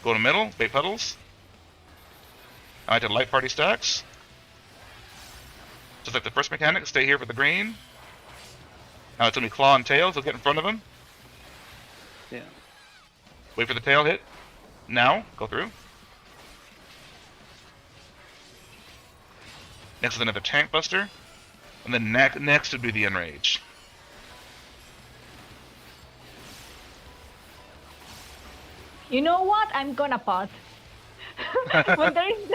Go to middle. Bait puddles. I like to light party stacks. Just like the first mechanic, stay here for the green. Now it's gonna be claw and tail, so get in front of him. Yeah. Wait for the tail hit. Now, go through. Next is another tank buster. And then next would be the enrage. You know what? I'm gonna pause. When there is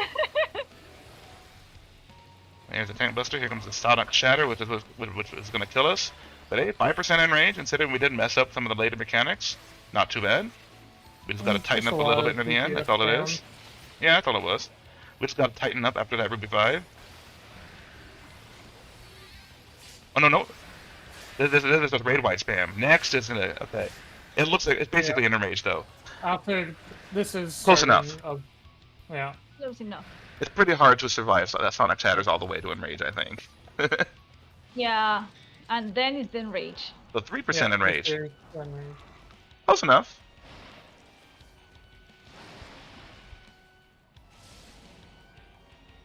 There's the tank buster. Here comes the Sonic Shatter, which is going to kill us. But hey, 5% in range, considering we did mess up some of the later mechanics. Not too bad. We just got to tighten up a little bit near the end. That's all it is. Yeah, that's all it was. We just got to tighten up after that Ruby 5. Oh, no. This is a raid wide spam. Next is okay. It looks like it's basically an enrage, though. After this is Close starting enough. Of, yeah. close enough. It's pretty hard to survive so that Sonic Shatters all the way to enrage, I think. Yeah, and then it's enrage. So 3% Yeah, enrage. there's enrage. Close enough.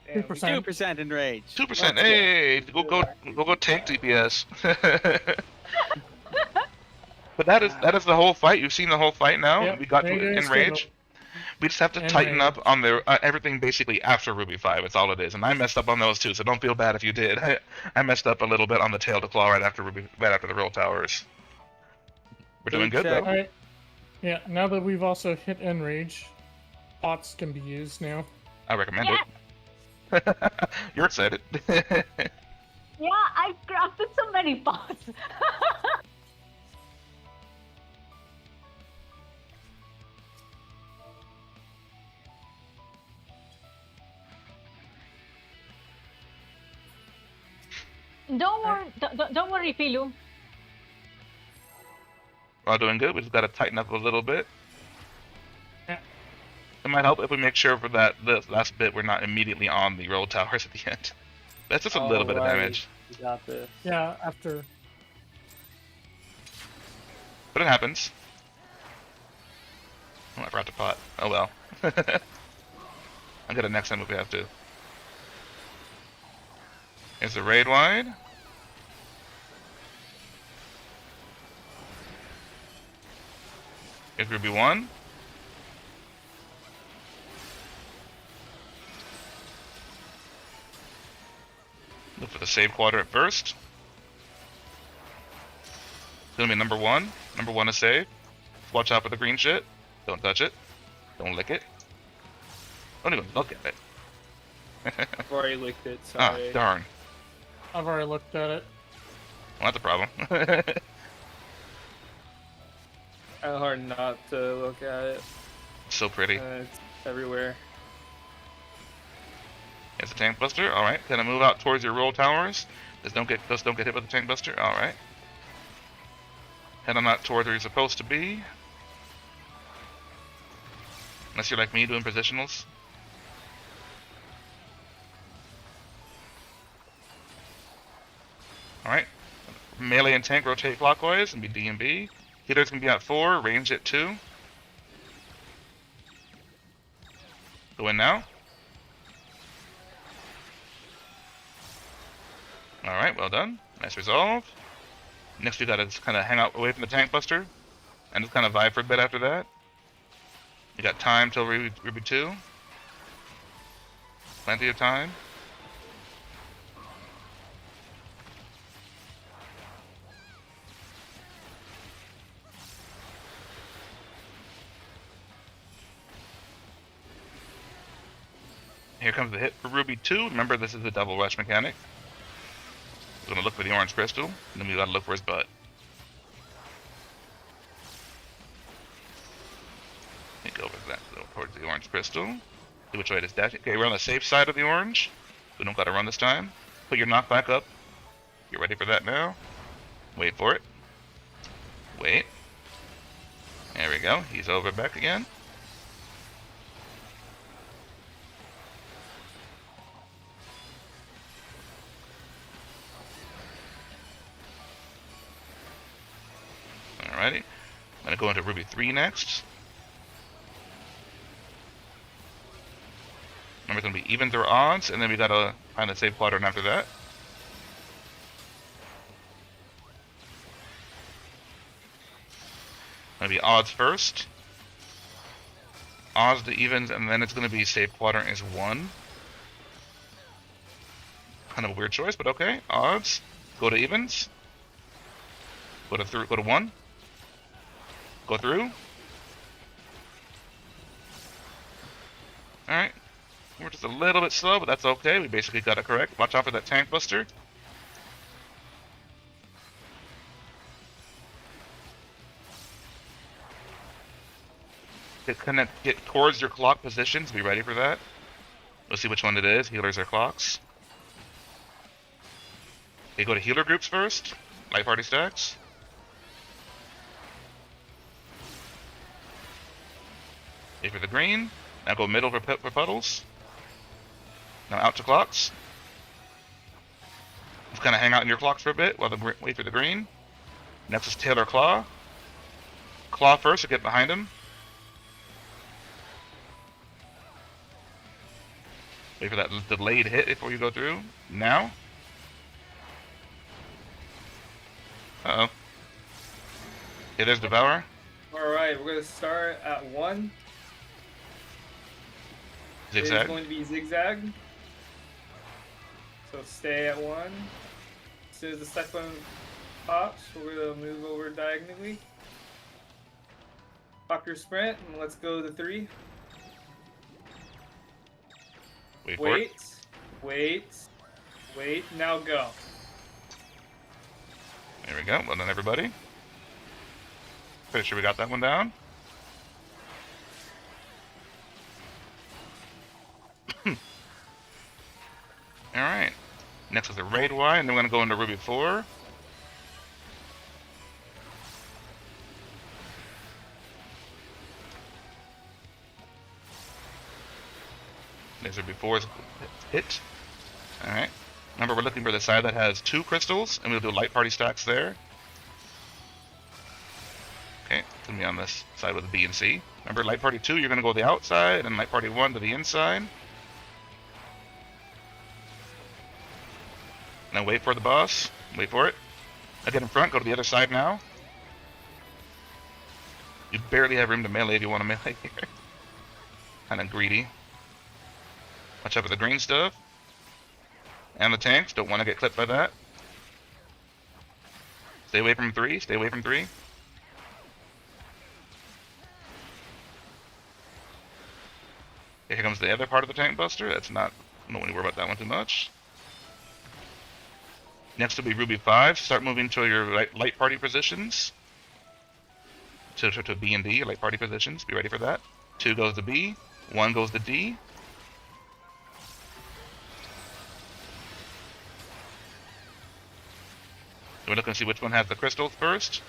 Damn. 2%. 2% in rage. 2%. Hey, go tank DPS. But that is the whole fight. You've seen the whole fight now. Yep, We got to very good enrage. We just have to tighten up on the everything basically after Ruby 5. It's all it is. And I messed up on those too, so don't feel bad if you did. I messed up a little bit on the tail to claw right after the roll towers. We're doing good though. Alright. Yeah, now that we've also hit enrage, pots can be used now. I recommend it. You're excited. Yeah, I crafted so many pots. Don't worry, Pilu. We're all doing good. We just got to tighten up a little bit. Yeah. It might help if we make sure for the last bit we're not immediately on the roll towers at the end. That's just a little bit of damage. You got this. Yeah, after. But it happens. Oh, I forgot to pot. Oh well. I'll get it next time if we have to. Here's the raid wide. Here's Ruby 1. Look for the save quadrant first. It's gonna be number 1. Number 1 is save. Watch out for the green shit. Don't touch it. Don't lick it. Don't even look at it. I've already licked it, Ah, sorry. darn. I've already looked at it. Well, that's a problem. Kind of hard not to look at it. So pretty. It's everywhere. It's a tank buster. All right. Gonna move out towards your roll towers. Just don't get hit by the tank buster. All right. Head on out towards where you're supposed to be. Unless you're like me doing positionals. All right. Melee and tank rotate clockwise and be D and B. Healers can be at 4. Range at 2. Go in now. well done. Nice resolve. Next we gotta just kind of hang out away from the tank buster and just kind of vibe for a bit after that. You got time till Ruby 2. Plenty of time. Here comes the hit for Ruby 2. Remember, this is the double rush mechanic. We're gonna look for the orange crystal, and then we gotta look for his butt. Go over that, go towards the orange crystal. See which way it is dashing. Okay, we're on the safe side of the orange. We don't gotta run this time. Put your knockback up. Get ready for that now. Wait for it. Wait. There we go. He's over back again. Alrighty. I'm gonna go into Ruby 3 next. Remember, it's gonna be evens or odds, and then we gotta find a safe quadrant after that. Gonna be odds first. Odds to evens, and then it's gonna be safe quadrant is 1. Kind of a weird choice, but okay. Odds. Go to evens. Go to 1. Go through. Alright. We're just a little bit slow, but that's okay. We basically got it correct. Watch out for that tank buster. Get towards your clock positions. Be ready for that. Let's see which one it is. Healers or clocks. Okay, go to healer groups first. Light party stacks. Wait for the green. Now go middle for puddles. Now out to clocks. Just kind of hang out in your clocks for a bit while wait for the green. Next is Tailor Claw. Claw first, or get behind him. Wait for that delayed hit before you go through. Now. Uh-oh. Okay, there's Devour. Alright, we're gonna start at 1. Zigzag. It's going to be zigzag. So stay at 1. As soon as the second one pops, we're gonna move over diagonally. Pop your sprint, and let's go to 3. Wait, now go. There we go. Well done, everybody. Pretty sure we got that one down. Alright. Next is the Raid Y, and then we're going to go into Ruby 4. There's Ruby 4's hit. Alright. Remember, we're looking for the side that has 2 crystals, and we'll do light party stacks there. Okay, it's going to be on this side with B and C. Remember, light party 2, you're going to go to the outside, and light party 1 to the inside. Now wait for the boss. Wait for it. Now get in front, go to the other side now. You barely have room to melee if you want to melee here. Kinda greedy. Watch out for the green stuff. And the tanks, don't want to get clipped by that. Stay away from 3, stay away from 3. Okay, here comes the other part of the tank buster. That's not, I don't want to worry about that one too much. Next will be Ruby 5. Start moving to your light party positions. To B and D, light party positions. Be ready for that. 2 goes to B. 1 goes to D. We're looking to see which one has the crystals first.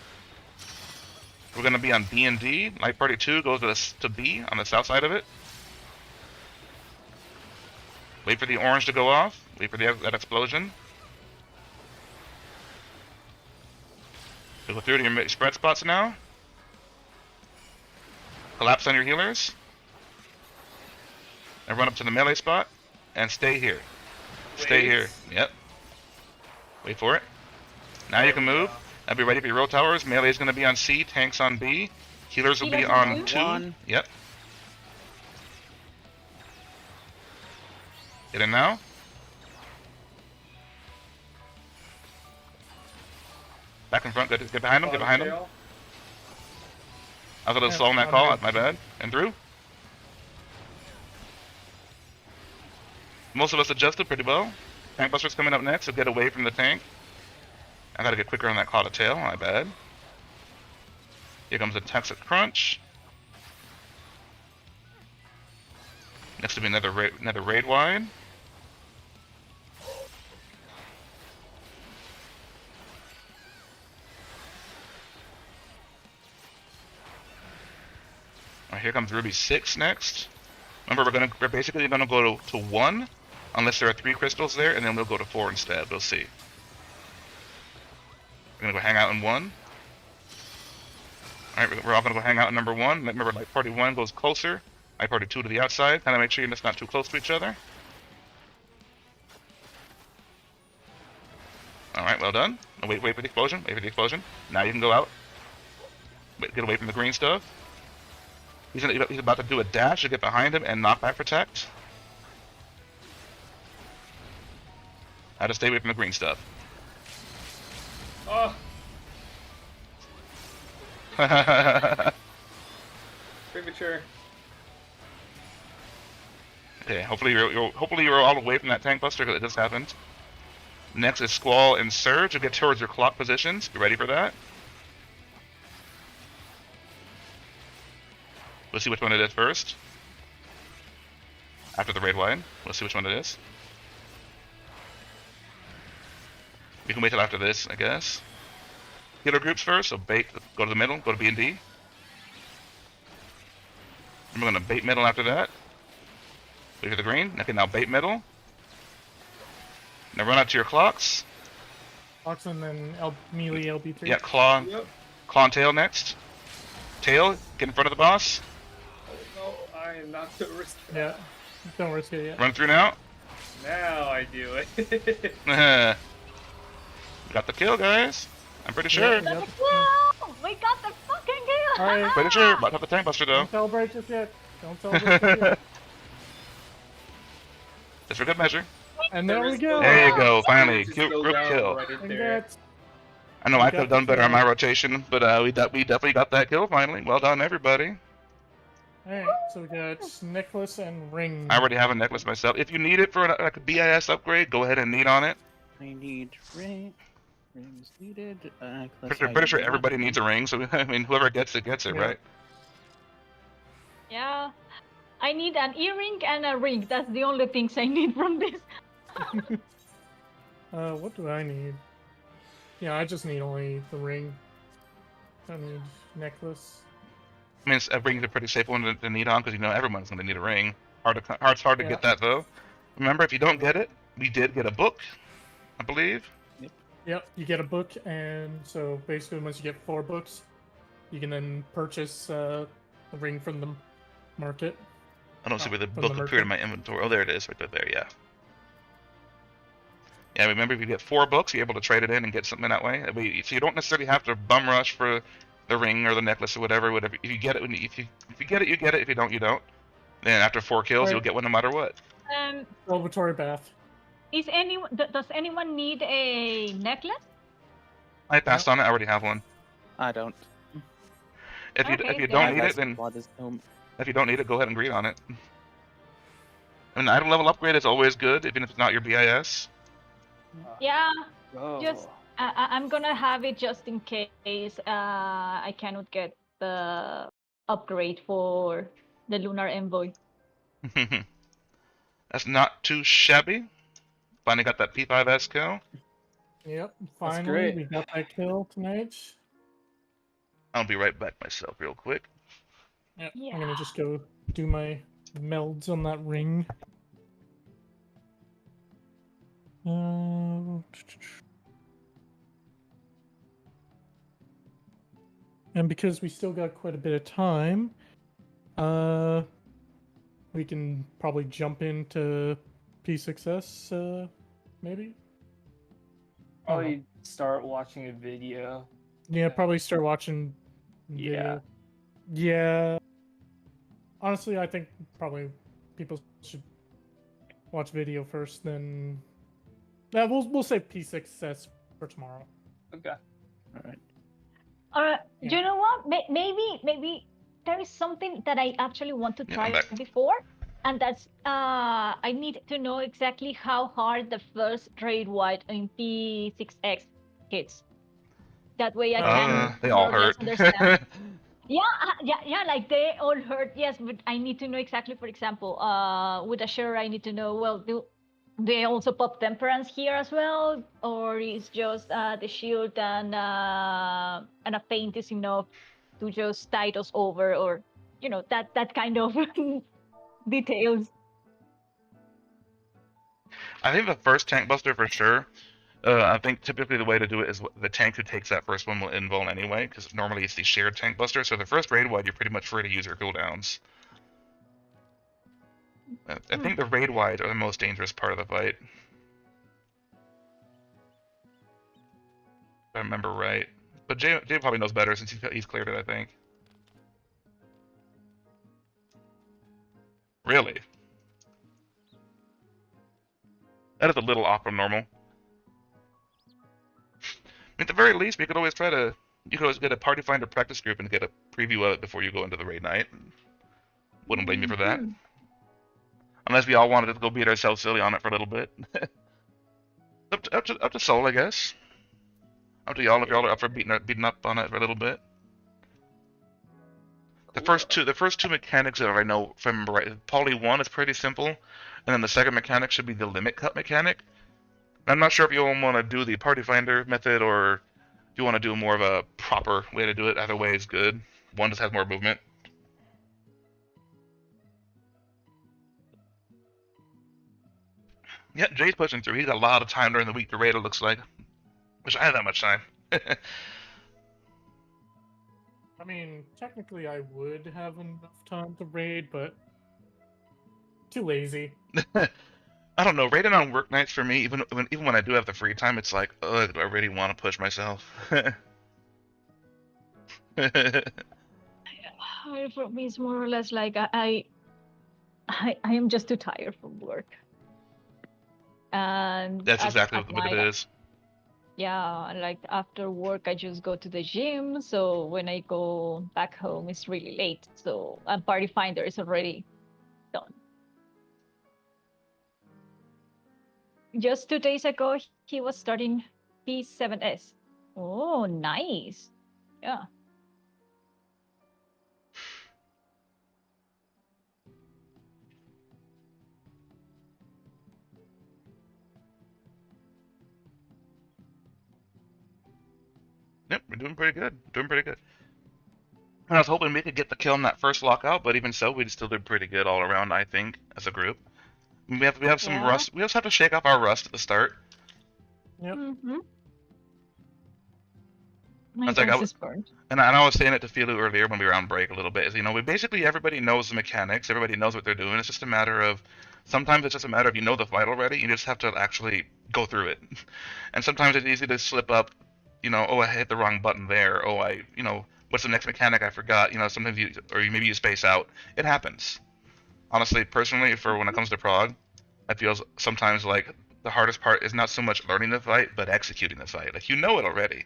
We're going to be on B and D. Light party 2 goes to B on the south side of it. Wait for the orange to go off. Wait for that explosion. Go through to your spread spots now. Collapse on your healers. And run up to the melee spot. And stay here. Stay here. Yep. Wait for it. Now you can move. Now be ready for your roll towers. Melee is going to be on C, tanks on B. Healers will be Healers on on two? 2. One. Yep. Get in now. Back in front. Get behind him. Get behind him. Tail. I was a little Yeah, slow on that on call. the- My bad. And through. Most of us adjusted pretty well. Tank Buster's coming up next, so get away from the tank. I gotta get quicker on that call to tail. My bad. Here comes the Texas Crunch. Next to be another raid wide. Alright, here comes Ruby 6 next. Remember, we're basically gonna go to 1, unless there are 3 crystals there, and then we'll go to 4 instead. We'll see. We're gonna go hang out in 1. Alright, we're all gonna go hang out in number 1. Remember, like party 1 goes closer. Like party 2 to the outside. Kind of make sure you're just not too close to each other. Alright, well done. Now wait for the explosion. Wait for the explosion. Now you can go out. Wait, get away from the green stuff. He's about to do a dash to get behind him and knockback protect. How to stay away from the green stuff. Oh, premature. Okay, hopefully you're all away from that tank buster because it just happened. Next is Squall and Surge. You'll get towards your clock positions. Be ready for that. We'll see which one it is first. After the raid wide, we'll see which one it is. We can wait till after this, I guess. Healer groups first, so bait, go to the middle, go to B and D. And we're gonna bait middle after that. Wait for the green. Okay, now bait middle. Now run out to your clocks. Fox and then melee LB3. Yeah, claw Yep. and tail next. Tail, get in front of the boss. No, I am not the risk. Yeah. Don't risk it yet. Run through now. Now I do it. Got the kill, guys. I'm pretty sure. Yeah, Got yep. the kill! We got the fucking kill! Alright. Pretty sure. About to have the tank buster though. Don't celebrate just yet. Don't celebrate just yet. Just for good measure. And there we go. There you go. Finally, Just group go down kill. right there. Congrats. I know I We could have got done the better on kill. my rotation, but we definitely got that kill finally. Well done, everybody. Alright, so we got necklace and ring. I already have a necklace myself. If you need it for like a BIS upgrade, go ahead and need on it. I need ring. Ring is needed. Pretty sure everybody needs a ring, so I mean, whoever gets it, Yeah. right? Yeah. I need an earring and a ring. That's the only things I need from this. What do I need? Yeah, I just need only the ring. Don't need necklace. I mean, a ring's a pretty safe one to need on because you know everyone's going to need a ring. Hard to Yeah. get that though. Remember, if you don't get it, we did get a book, I believe. Yep, you get a book, and so basically once you get 4 books, you can then purchase the ring from the market. I don't see where the from book the appeared in my inventory. Oh, there it is, right there. Yeah. Yeah, remember if you get 4 books, you're able to trade it in and get something that way. So you don't necessarily have to bum rush for the ring or the necklace or whatever. If you get it, if you get it, you get it. If you don't, you don't. Then after 4 kills, Right. you'll get one no matter what. Celebratory bath. Does anyone need a necklace? I passed on it. I already have one. I don't. If you Okay, don't yeah. need it, then if you don't need it, go ahead and greed on it. An item level upgrade is always good, even if it's not your BIS. Yeah. Oh. Just I'm gonna have it just in case I cannot get the upgrade for the Lunar Envoy. That's not too shabby. Finally got that P5S kill. Yep, That's finally great. we got that kill tonight. I'll be right back myself real quick. Yep, Yeah. I'm gonna just go do my melds on that ring. And because we still got quite a bit of time, we can probably jump into P6S, maybe? Probably start watching a video. Yeah, probably start watching. Yeah. Video. Yeah. Honestly, I think probably people should watch video first. Then, yeah, we'll save P6S for tomorrow. Okay. All right. Do you know what? Maybe there is something that I actually want to Yeah, I'm try back. before, and that's I need to know exactly how hard the first raid wide in P6X hits. That way I can They all more or less hurt. understand. Yeah, like they all hurt, yes, but I need to know exactly, for example, with Asher, I need to know, well, do they also pop Temperance here as well? Or is just the shield and a paint is enough to just tide us over, or, that kind of details. I think the first tank buster for sure. I think typically the way to do it is the tank who takes that first one will invuln anyway, because normally it's the shared tank buster. So the first raid wide, you're pretty much free to use your cooldowns. I think the raid wide are the most dangerous part of the fight. If I remember right. But Jay probably knows better since he's cleared it, I think. Really? That is a little off from normal. At the very least, we could always you could always get a Party Finder practice group and get a preview of it before you go into the raid night. Wouldn't blame you for that. Unless we all wanted to go beat ourselves silly on it for a little bit. up to Soul, I guess. Up to y'all if y'all are up for beating up on it for a little bit. The first two mechanics, if I know, if I remember right, Poly 1 is pretty simple, and then the second mechanic should be the limit cut mechanic. I'm not sure if you want to do the Party Finder method or if you want to do more of a proper way to do it. Either way is good. One just has more movement. Yeah, Jay's pushing through. He's got a lot of time during the week to raid, it looks like. Wish I had that much time. I mean, technically I would have enough time to raid, but too lazy. I don't know. Raiding on work nights for me, even when I do have the free time, it's like, ugh, do I really want to push myself? For me, it's more or less like I am just too tired from work. And That's exactly what it is. Yeah, like after work, I just go to the gym. So when I go back home, it's really late. So Party Finder is already done. Just 2 days ago, he was starting P7S. Oh, nice. Yeah. Yep, we're doing pretty good. And I was hoping we could get the kill in that first lockout, but even so, we still did pretty good all around, I think, as a group. We have some rust. We also have to shake off our rust at the start. Yep. Mm-hmm. My It's like gas is burned. And I was saying it to Philu earlier when we were on break a little bit, is, we basically, everybody knows the mechanics, everybody knows what they're doing. It's just a matter of, sometimes it's just a matter of you know the fight already, you just have to actually go through it. And sometimes it's easy to slip up, oh, I hit the wrong button there, oh, what's the next mechanic I forgot, sometimes maybe you space out. It happens. Honestly, personally, for when it comes to Prog, I feel sometimes like the hardest part is not so much learning the fight, but executing the fight. Like, you know it already.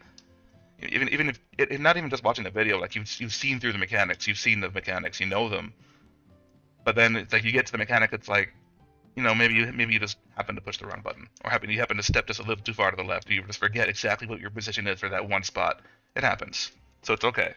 Even if it, not even just watching the video, like you've seen through the mechanics, you've seen the mechanics, you know them. But then it's like you get to the mechanic, it's like, maybe you just happen to push the wrong button, or you happen to step just a little too far to the left, or you just forget exactly what your position is for that one spot. It happens, so it's okay.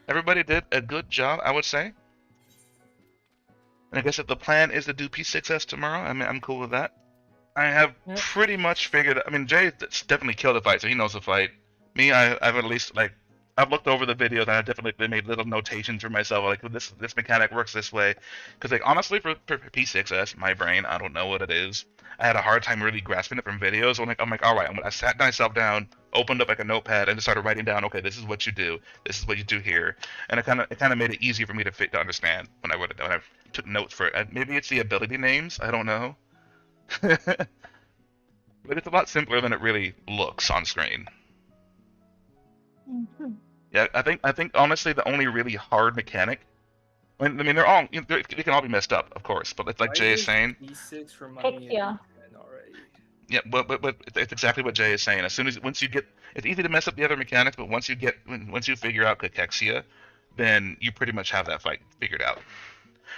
Everybody did a good job, I would say. And I guess if the plan is to do P6S tomorrow, I'm cool with that. I have pretty much figured. I mean, Jay definitely killed the fight, so he knows the fight. Me, I've at least I've looked over the videos and I definitely made little notations for myself, like this mechanic works this way. Because like honestly, for P6S, my brain, I don't know what it is. I had a hard time really grasping it from videos. I'm like, all right, I sat myself down, opened up like a notepad, and just started writing down. Okay, this is what you do. This is what you do here, and it kind of made it easier for me to understand when I wrote it down. I took notes for it. Maybe it's the ability names. I don't know. But it's a lot simpler than it really looks on screen. Yeah, I think honestly the only really hard mechanic. I mean they're all they can all be messed up, of course, but it's like Jay is saying. E6 remind me of Yeah. E10 already. Yeah, but it's exactly what Jay is saying. Once you get, it's easy to mess up the other mechanics, but once you figure out Cachexia, then you pretty much have that fight figured out.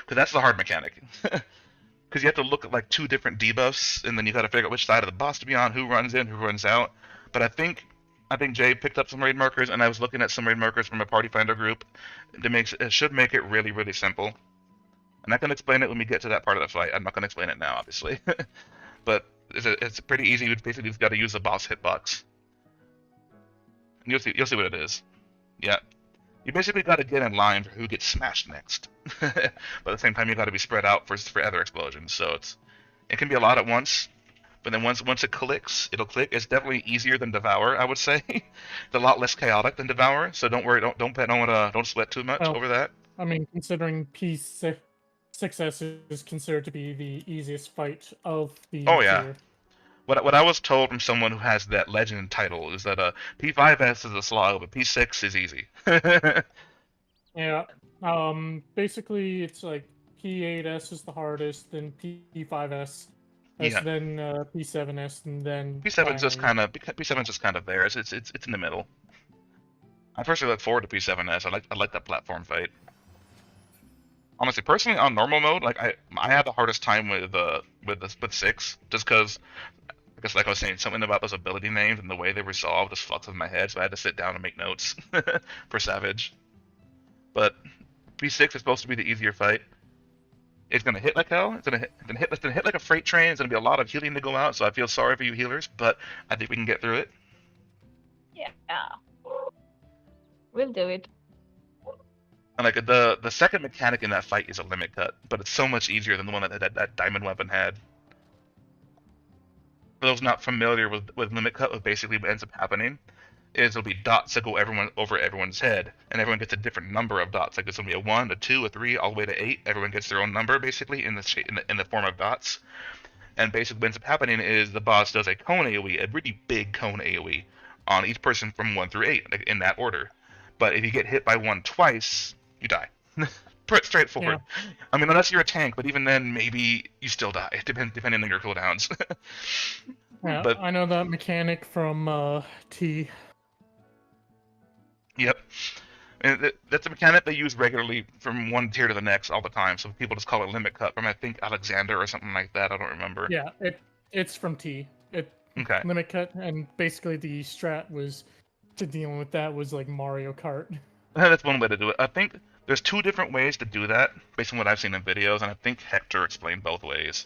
Because that's the hard mechanic. Because you have to look at like 2 different debuffs, and then you got to figure out which side of the boss to be on, who runs in, who runs out. But I think Jay picked up some raid markers, and I was looking at some raid markers from a Party Finder group. It should make it really, really simple. And I can explain it when we get to that part of the fight. I'm not going to explain it now, obviously. But it's pretty easy. You basically just got to use the boss hitbox. And you'll see what it is. Yeah. You basically got to get in line for who gets smashed next. But at the same time, you got to be spread out for other explosions. So it can be a lot at once. But then once it clicks, it'll click. It's definitely easier than Devour, I would say. It's a lot less chaotic than Devour. So don't worry. Don't sweat too much over that. I mean, considering P6S is considered to be the easiest fight of the Oh, yeah. tier. What I was told from someone who has that legend title is that P5S is a slog, but P6 is easy. Yeah. Basically, it's like P8S is the hardest, then P5S, Yeah. then P7S, and then P7's just finally- P7's just kind of there. It's in the middle. I personally look forward to P7S. I like that platform fight. Honestly, personally, on normal mode, like I had the hardest time with 6, just because, I guess like I was saying, something about those ability names and the way they resolve just fucks with my head, so I had to sit down and make notes for Savage. But P6 is supposed to be the easier fight. It's gonna hit like hell. It's gonna hit like a freight train. It's gonna be a lot of healing to go out. So I feel sorry for you healers, but I think we can get through it. Yeah. We'll do it. And like the second mechanic in that fight is a limit cut, but it's so much easier than the one that diamond weapon had. For those not familiar with limit cut, what basically ends up happening is there'll be dots that go over everyone's head, and everyone gets a different number of dots. Like there's gonna be a 1, a 2, a 3, all the way to 8. Everyone gets their own number basically in the form of dots. And basically what ends up happening is the boss does a cone AoE, a really big cone AoE, on each person from 1 through 8, like in that order. But if you get hit by one twice, you die. Pretty straightforward. Yeah. I mean, unless you're a tank, but even then, maybe you still die, depending on your cooldowns. Yeah, but I know that mechanic from T. Yep. And that's a mechanic they use regularly from one tier to the next all the time, so people just call it limit cut from, I think, Alexander or something like that. I don't remember. Yeah, it's from T. Okay. Limit cut, and basically the strat was to deal with that was like Mario Kart. That's one way to do it. I think there's 2 different ways to do that, based on what I've seen in videos, and I think Hector explained both ways.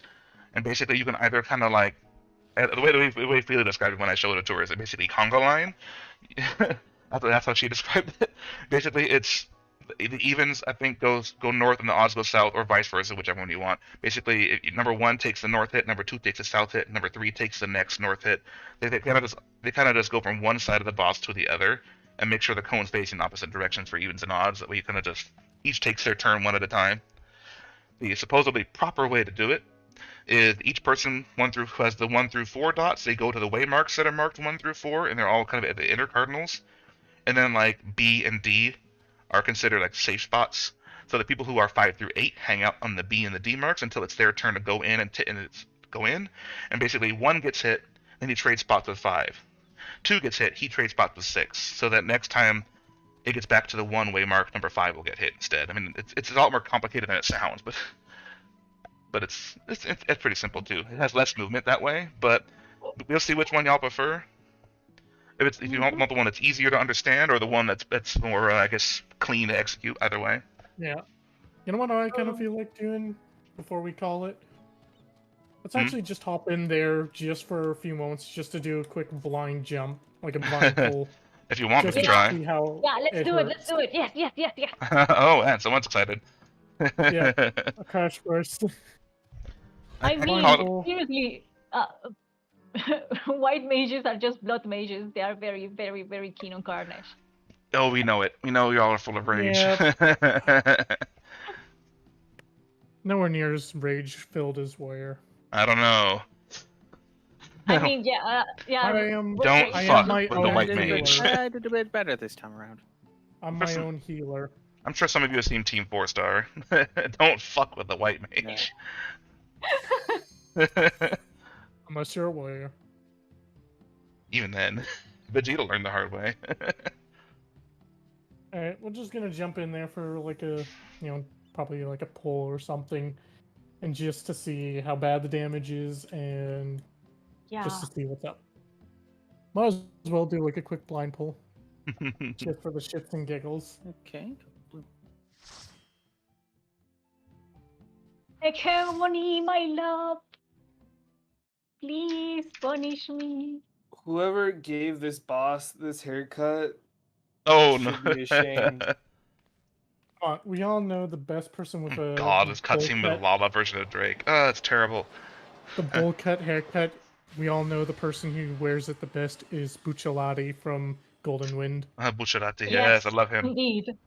And basically, you can either kind of like, the way Feely described it when I showed it to her is basically conga line. That's how she described it. Basically, it's the evens, I think, go north and the odds go south, or vice versa, whichever one you want. Basically, number 1 takes the north hit, number 2 takes the south hit, number 3 takes the next north hit. They kind of just go from one side of the boss to the other, and make sure the cone's facing opposite directions for evens and odds. That way, you kind of just each takes their turn one at a time. The supposedly proper way to do it is each person who has the 1 through 4 dots, they go to the waymarks that are marked 1 through 4, and they're all kind of at the inner cardinals. And then like B and D are considered like safe spots. So the people who are 5 through 8 hang out on the B and the D marks until it's their turn to go in and basically 1 gets hit, then he trades spots with 5. 2 gets hit, he trades spots with 6. So that next time it gets back to the 1 waymark, number 5 will get hit instead. I mean, it's a lot more complicated than it sounds, but it's pretty simple too. It has less movement that way, but we'll see which one y'all prefer. If you want the one that's easier to understand, or the one that's more, I guess, clean to execute, either way. Yeah. You know what I kind of feel like doing before we call it? Let's actually just hop in there just for a few moments, just to do a quick blind jump, like a blind pull. If you want, we Just can to try. see how Yeah, let's do it. Let's hurts. do it. Yes, yes, yes, yes. Oh, and someone's excited. Yeah. A crash course. I can mean, call it- seriously, white mages are just blood mages. They are very, very, very keen on carnage. Oh, we know it. We know y'all are full of rage. Nowhere near as rage-filled as Warrior. I don't know. I mean, yeah, yeah. I am. Don't I fuck am my with the own white healer. mage. I did a bit better this time around. I'm my own healer. I'm sure some of you have seen Team 4-Star. Don't fuck with the white mage. Unless you're a warrior. Even then, Vegeta learned the hard way. Alright, we're just gonna jump in there for like a, probably like a pull or something, and just to see how bad the damage is, and Yeah. just to see what's up. Might as well do like a quick blind pull, just for the shits and giggles. Okay. Harmony, my love. Please punish me. Whoever gave this boss this haircut, Oh should no! be ashamed. We all know the best person with a God, this cutscene bowl with Lava version of Drake. Oh, it's terrible. the bowl cut haircut. We all know the person who wears it the best is Bucciolati from Golden Wind. Bucciarati, yes, I love him. Indeed.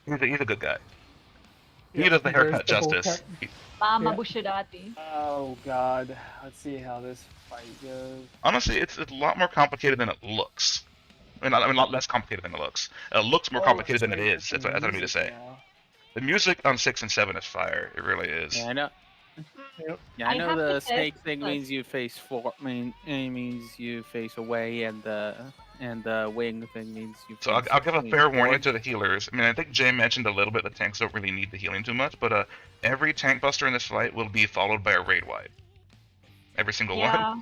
He's a good guy. He Yeah, does the he wears haircut the bowl justice. cut. Mama Yeah. Bushirati. Oh god. Let's see how this fight goes. Honestly, it's a lot more complicated than it looks. I mean, a lot less complicated than it looks. It looks more complicated than it is. That's what I mean to say. The music on 6 and 7 is fire. It really is. Yeah, I know. Yep. Yeah, I I know have the to say, snake thing like- means you face means you face away, and the wing thing means you. So I'll give a face fair warning forward. to the healers. I mean, I think Jay mentioned a little bit that tanks don't really need the healing too much, but every tank buster in this fight will be followed by a raid wide. Every single one. Yeah.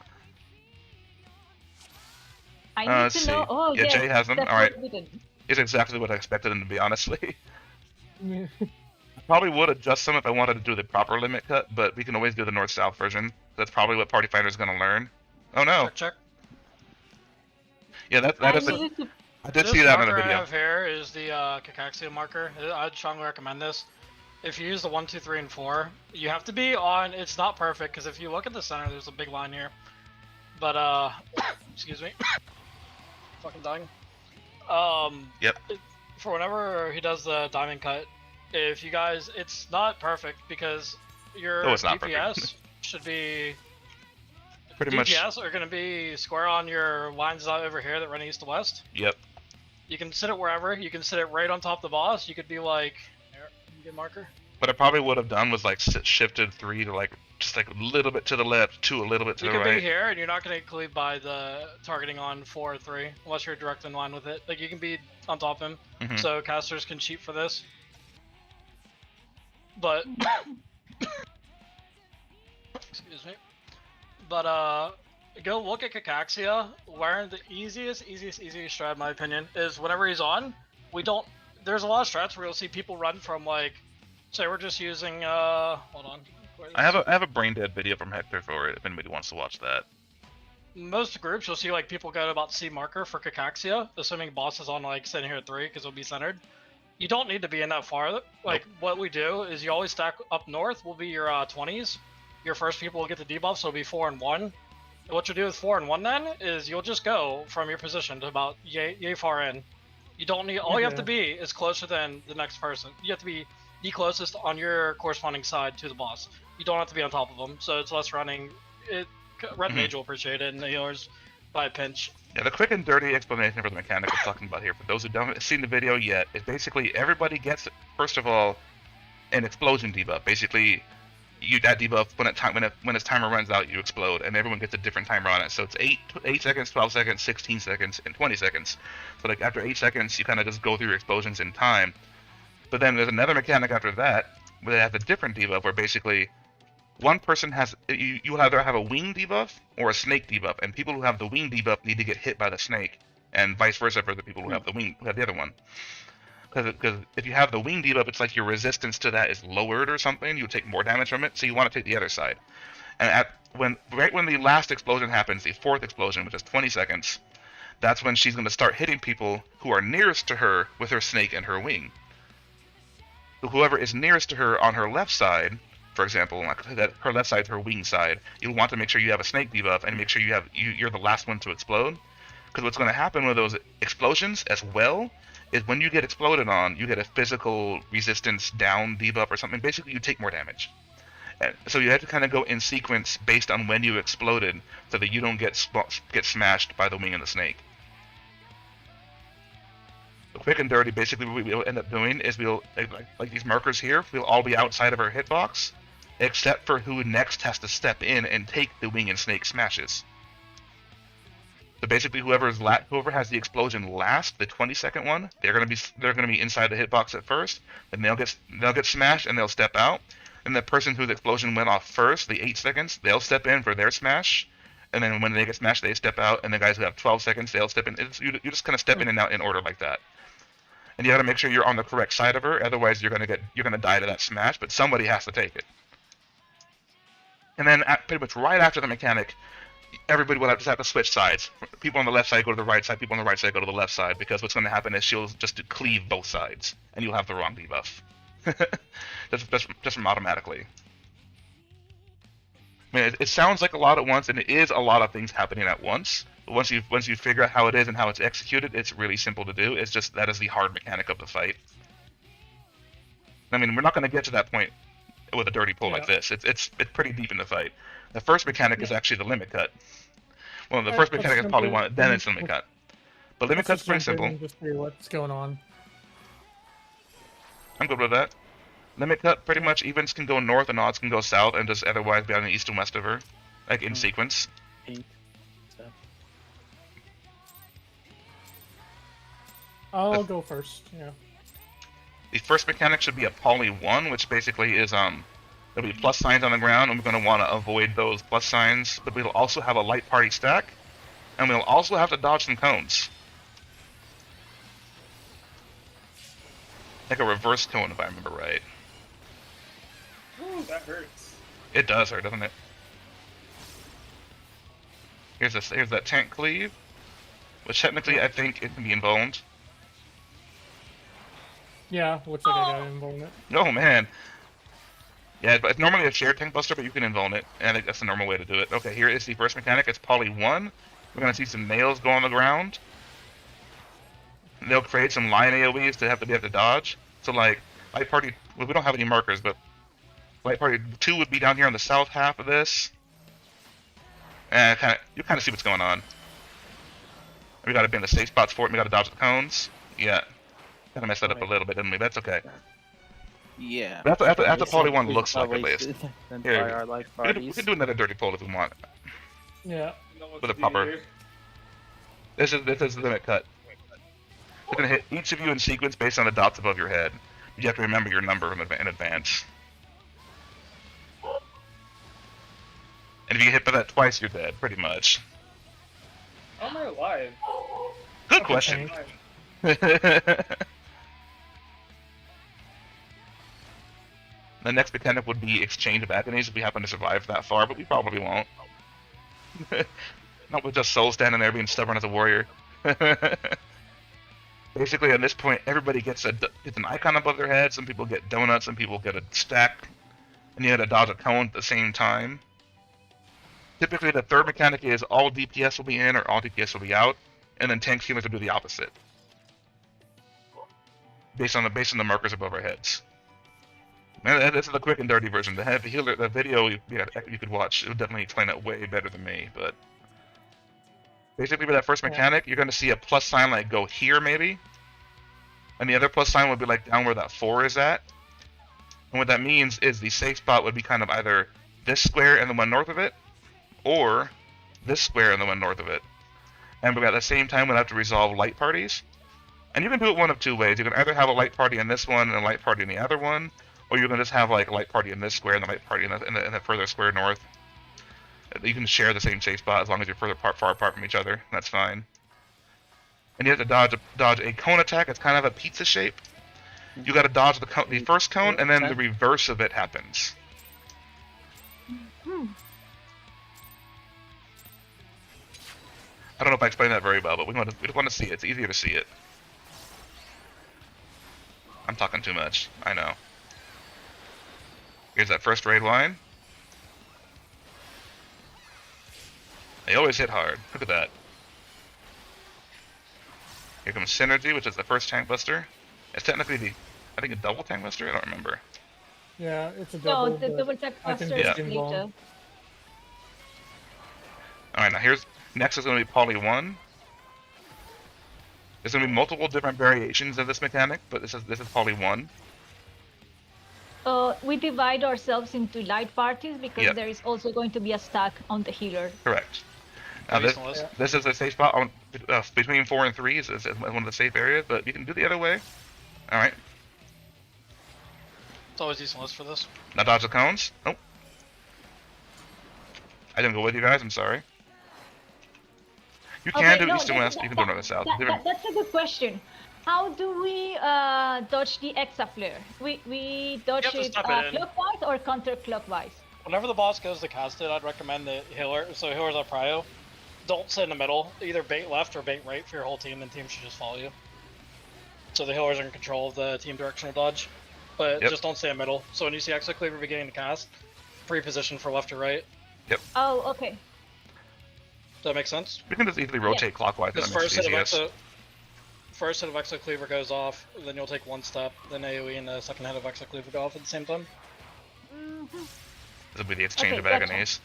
I need let's to know. see. Oh, Yeah, yes, Jay has them. that's All right. what we did. It's exactly what I expected them to be, honestly. Probably would adjust some if I wanted to do the proper limit cut, but we can always do the north-south version. That's probably what Party Finder is going to learn. Oh no! Check. Yeah, that I is. needed to. I did This see that in the marker I video. have here is the Kakaxia marker. I'd strongly recommend this. If you use the 1, 2, 3, and 4, you have to be on. It's not perfect because if you look at the center, there's a big line here. But excuse me. Fucking dying. Yep. For whenever he does the diamond cut, if you guys, it's not perfect because your No, it's not DPS perfect. should be. Pretty much. DPS are going to be square on your lines out over here that run east to west. Yep. You can sit it wherever. You can sit it right on top of the boss. You could be like, here, get a marker. What I probably would have done was like shifted 3 to like just like a little bit to the left, 2 a little bit to You the could be right. here, and you're not going to get cleaved by the targeting on 4 or 3, unless you're direct in line with it. Like you can be on top of him, Mhm. so casters can cheat for this. But excuse me. But go look at Kakaxia. Learn the easiest strat, in my opinion, is whenever he's on, we don't. There's a lot of strats where you'll see people run from like, say we're just using. Hold on. Where is I have a brain dead video from Hector for it if anybody wants to watch that. Most groups you'll see like people go to about C marker for Kakaxia, assuming boss is on like sitting here at 3 because it'll be centered. You don't need to be in that far. Like what we do is you always stack up north will be your 20s. Your first people will get the debuff, so it'll be 4 and 1. And what you'll do with 4 and 1 then is you'll just go from your position to about yay far in. You don't need. All you have to be is closer than the next person. You have to be the closest on your corresponding side to the boss. You don't have to be on top of them, so it's less running. Red Mage will appreciate it, and the healers by a pinch. Yeah, the quick and dirty explanation for the mechanic we're talking about here, for those who haven't seen the video yet, is basically everybody gets, first of all, an explosion debuff. Basically, that debuff when its timer runs out, you explode, and everyone gets a different timer on it. So it's 8 seconds, 12 seconds, 16 seconds, and 20 seconds. So like after 8 seconds, you kind of just go through your explosions in time. But then there's another mechanic after that where they have a different debuff, where basically one person has you will either have a wing debuff or a snake debuff, and people who have the wing debuff need to get hit by the snake, and vice versa for the people who have the wing, who have the other one. Because if you have the wing debuff, it's like your resistance to that is lowered or something. You take more damage from it, so you want to take the other side. And right when the last explosion happens, the 4th explosion, which is 20 seconds, that's when she's going to start hitting people who are nearest to her with her snake and her wing. So whoever is nearest to her on her left side, for example, like that her left side is her wing side, you'll want to make sure you have a snake debuff and make sure you're the last one to explode. Because what's going to happen with those explosions as well is when you get exploded on, you get a physical resistance down debuff or something. Basically, you take more damage. And so you have to kind of go in sequence based on when you exploded, so that you don't get smashed by the wing and the snake. So quick and dirty, basically what we'll end up doing is we'll, like these markers here, we'll all be outside of our hitbox, except for who next has to step in and take the wing and snake smashes. So basically, whoever has the explosion last, the 20-second one, they're gonna be inside the hitbox at first, then they'll get smashed and they'll step out. And the person whose explosion went off first, the 8 seconds, they'll step in for their smash. And then when they get smashed, they step out. And the guys who have 12 seconds, they'll step in. You just kind of step in and out in order like that. And you got to make sure you're on the correct side of her, otherwise you're gonna die to that smash. But somebody has to take it. And then pretty much right after the mechanic, everybody will just have to switch sides. People on the left side go to the right side. People on the right side go to the left side, because what's going to happen is she'll just cleave both sides, and you'll have the wrong debuff. just from automatically. I mean, it sounds like a lot at once, and it is a lot of things happening at once. But once you figure out how it is and how it's executed, it's really simple to do. It's just that is the hard mechanic of the fight. I mean, we're not going to get to that point with a dirty pull like this. It's pretty deep in the fight. The first mechanic is actually the limit cut. Well, the first mechanic is probably one, then it's limit cut. But limit cut's pretty simple. Just see what's going on. I'm good with that. Limit cut, pretty much evens can go north and odds can go south, and just otherwise be on the east and west of her, like in sequence. I'll go first. Yeah. The first mechanic should be a poly 1, which basically is there'll be plus signs on the ground, and we're going to want to avoid those plus signs. But we'll also have a light party stack, and we'll also have to dodge some cones. Like a reverse cone, if I remember right. Ooh, that hurts. It does hurt, doesn't it? Here's that tank cleave, which technically I think it can be invulned. Yeah, looks like I got involved in it. Oh man. Yeah, but it's normally a shared tank buster, but you can invuln it, and I think that's the normal way to do it. Okay, here is the first mechanic. It's poly 1. We're gonna see some nails go on the ground. They'll create some line AoEs to have to dodge. So like light party, well, we don't have any markers, but light party 2 would be down here on the south half of this. And you kind of see what's going on. We got to be in the safe spots for it. We got to dodge the cones. Yeah, kind of messed that up a little bit, didn't we? That's okay. Yeah. That's what poly 1 looks like at least. Here, we can do another dirty pull if we want. Yeah. With a popper. This is the limit cut. We're gonna hit each of you in sequence based on the dots above your head. You have to remember your number in advance. And if you get hit by that twice, you're dead, pretty much. How am I alive? Good question. The next mechanic would be Exchange of Agonies if we happen to survive that far, but we probably won't. Not with just Soul standing there being stubborn as a warrior. Basically, at this point, everybody gets an icon above their head. Some people get donuts, some people get a stack, and you have to dodge a cone at the same time. Typically, the third mechanic is all DPS will be in or all DPS will be out, and then tank healers will do the opposite, based on the markers above our heads. Man, this is the quick and dirty version. The video you could watch, it would definitely explain it way better than me, but. Basically, with that first mechanic, you're going to see a plus sign like go here, maybe. And the other plus sign would be like down where that 4 is at. And what that means is the safe spot would be kind of either this square and the one north of it, or this square and the one north of it. And at the same time, we'll have to resolve light parties. And you can do it one of two ways. You can either have a light party in this one and a light party in the other one, or you can just have like a light party in this square and the light party in the further square north. You can share the same safe spot as long as you're far apart from each other. That's fine. And you have to dodge a cone attack. It's kind of a pizza shape. You got to dodge the first cone, and then the reverse of it happens. I don't know if I explained that very well, but we want to see it. It's easier to see it. I'm talking too much. I know. Here's that first raid line. They always hit hard. Look at that. Here comes Synergy, which is the first tank buster. It's technically I think a double tank buster? I don't remember. Yeah, it's a double. No, the but double tech I can buster just is involve. later. Alright, now next is going to be Poly 1. There's going to be multiple different variations of this mechanic, but this is Poly 1. We divide ourselves into light parties because Yep. there is also going to be a stack on the healer. Correct. Now this is a safe spot on, between 4 and 3 is one of the safe areas, but you can do the other way. Alright. It's always decent list for this. Now dodge the cones. Nope. I didn't go with you guys, I'm sorry. You can do east and west, you can do north and south. That's a good question. How do we dodge the Exa flare? We dodge You have to it step it in. clockwise or counterclockwise? Whenever the boss goes to cast it, I'd recommend the healer. So healers are prio. Don't sit in the middle. Either bait left or bait right for your whole team, and team should just follow you. So the healers are in control of the team directional dodge. But Yep. just don't stay in the middle. So when you see Exa Cleaver beginning to cast, pre-position for left or right. Oh, okay. Does that make sense? We can just easily rotate clockwise, and Because that makes first it hit of easiest. first hit of Exa Cleaver goes off, then you'll take one step, then AoE, and the second hit of Exa Cleaver go off at the same time. Mhm. This will be the exchange Okay, of gotcha. agonies.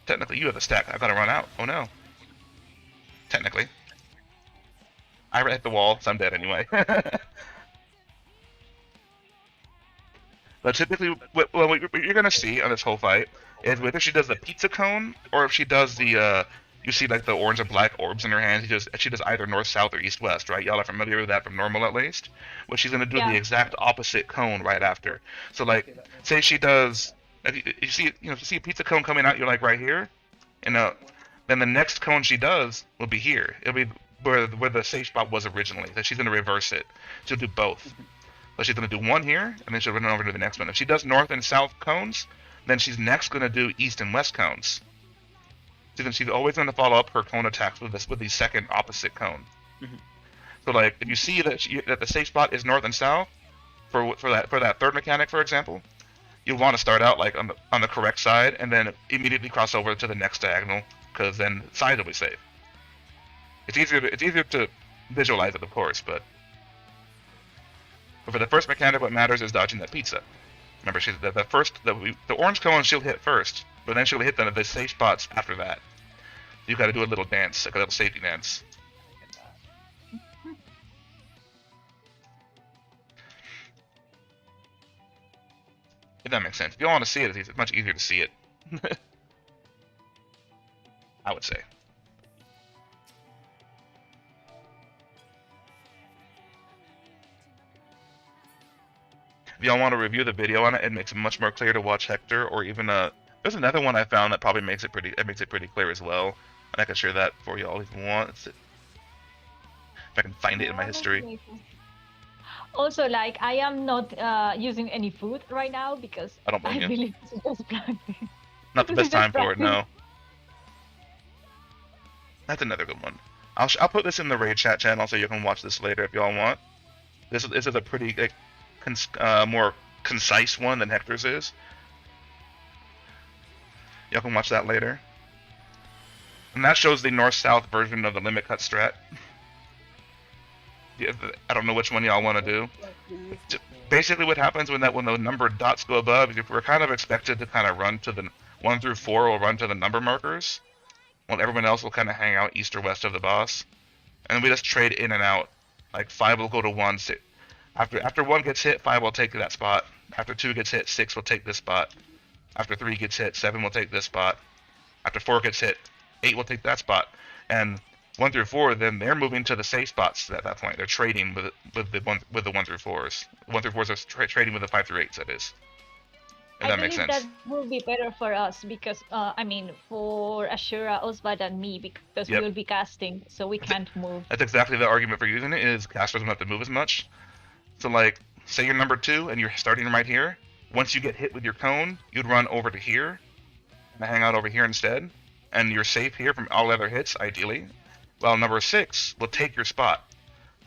Technically, you have a stack. I've got to run out. Oh no. Technically. I hit the wall, so I'm dead anyway. But typically, what you're going to see on this whole fight is whether she does the pizza cone or if she does the, you see like the orange and black orbs in her hands. She does either north, south, or east, west, right? Y'all are familiar with that from normal at least. Well, she's going to do Yeah. the exact opposite cone right after. So like, say she does, if you see, if you see a pizza cone coming out, you're like right here, and then the next cone she does will be here. It'll be where the safe spot was originally. So she's going to reverse it. She'll do both. So she's going to do one here, and then she'll run over to the next one. If she does north and south cones, then she's next going to do east and west cones. So then she's always going to follow up her cone attacks with the second opposite cone. Mhm. So like, if you see that the safe spot is north and south for that third mechanic, for example, you want to start out like on the correct side, and then immediately cross over to the next diagonal, because then side will be safe. It's easier to visualize it, of course, but for the first mechanic, what matters is dodging that pizza. Remember, she's the orange cone she'll hit first, but then she'll hit the safe spots after that. You got to do a little dance, like a little safety dance. If that makes sense. If you want to see it, it's much easier to see it. I would say. If y'all want to review the video on it, it makes it much more clear to watch Hector, or even there's another one I found that probably makes it pretty clear as well, and I can share that for y'all if you want. If I can find it in my history. Also, like, I am not using any food right now because I don't blame you. believe this is just practice. Not the This best is time just for it, no. That's another good one. I'll put this in the raid chat channel so you can watch this later if y'all want. This is a pretty more concise one than Hector's is. Y'all can watch that later. And that shows the north-south version of the limit cut strat. Yeah, I don't know which one y'all want to do. Basically, what happens when the numbered dots go above, if we're kind of expected to kind of run to the 1 through 4 will run to the number markers, while everyone else will kind of hang out east or west of the boss, and we just trade in and out. Like 5 will go to 1. After 1 gets hit, 5 will take that spot. After 2 gets hit, 6 will take this spot. After 3 gets hit, 7 will take this spot. After 4 gets hit, 8 will take that spot. And 1 through 4, then they're moving to the safe spots at that point. They're trading with the 1 through 4s. 1 through 4s are trading with the 5 through 8s. That is. If that makes sense. That will be better for us because, I mean, for Ashura, Osvad, and me, because Yep. we will be casting, so we can't move. That's exactly the argument for using it. Is casters don't have to move as much. So like, say you're number 2 and you're starting right here. Once you get hit with your cone, you'd run over to here, gonna hang out over here instead, and you're safe here from all other hits, ideally. While number 6 will take your spot.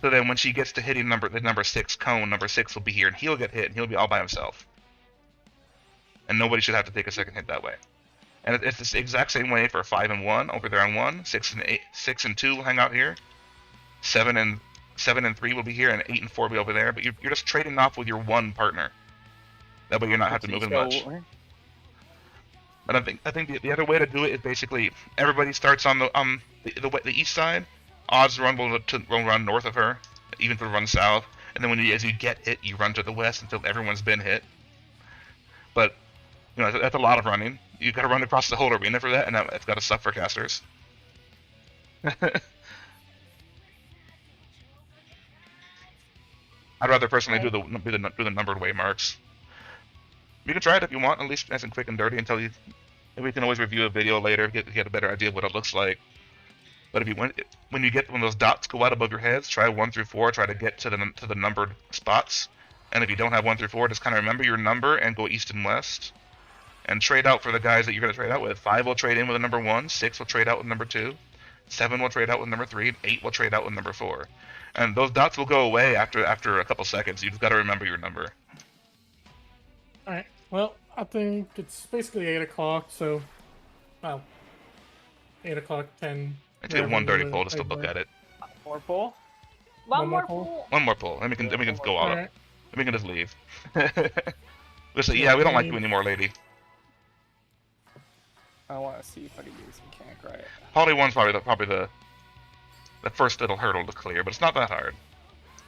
So then when she gets to hitting the number 6 cone, number 6 will be here, and he'll get hit, and he'll be all by himself. And nobody should have to take a second hit that way. And it's the exact same way for 5 and 1 over there on 1, 6 and 8, 6 and 2 will hang out here, 7 and 3 will be here, and 8 and 4 will be over there. But you're just trading off with your 1 partner. That way you're not having to move as much. But I think the other way to do it is basically everybody starts on the east side. Odds run will run north of her, even if it runs south. And then as you get hit, you run to the west until everyone's been hit. But that's a lot of running. You got to run across the whole arena for that, and it's got to suck for casters. I'd rather personally do the numbered way marks. You can try it if you want, at least nice and quick and dirty until you. We can always review a video later, get a better idea of what it looks like. But if you when those dots go out above your heads, try 1 through 4. Try to get to the numbered spots. And if you don't have 1 through 4, just kind of remember your number and go east and west. And trade out for the guys that you're going to trade out with. 5 will trade in with a number 1. 6 will trade out with number 2. 7 will trade out with number 3. And 8 will trade out with number 4. And those dots will go away after a couple seconds. You've got to remember your number. All right. Well, I think it's basically 8 o'clock, so, well, 8 o'clock, 10. I take 1 dirty pull just to look at it. More pull? One more pull. 1 more pull. Then we can go all up. Alright. Then we can just leave. Listen, yeah, we don't like you anymore, lady. I want to see if I can do some cank right. Poly 1's probably the first little hurdle to clear, but it's not that hard.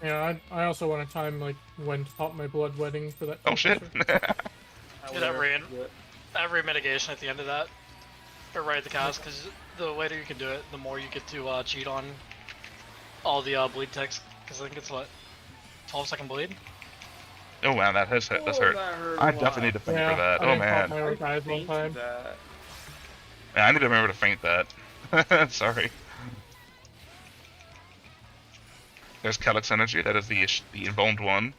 Yeah, I also want to time like when to pop my blood wedding for that. Oh shit! Get every mitigation at the end of that, or right at the cast, because the later you can do it, the more you get to cheat on all the bleed ticks. Because I think it's what 12-second bleed. Oh man, that's hurt. I definitely need to feint for that. Oh man. Yeah, I need to remember to feint that. Sorry. There's Calyx Energy, that is the embalmed one.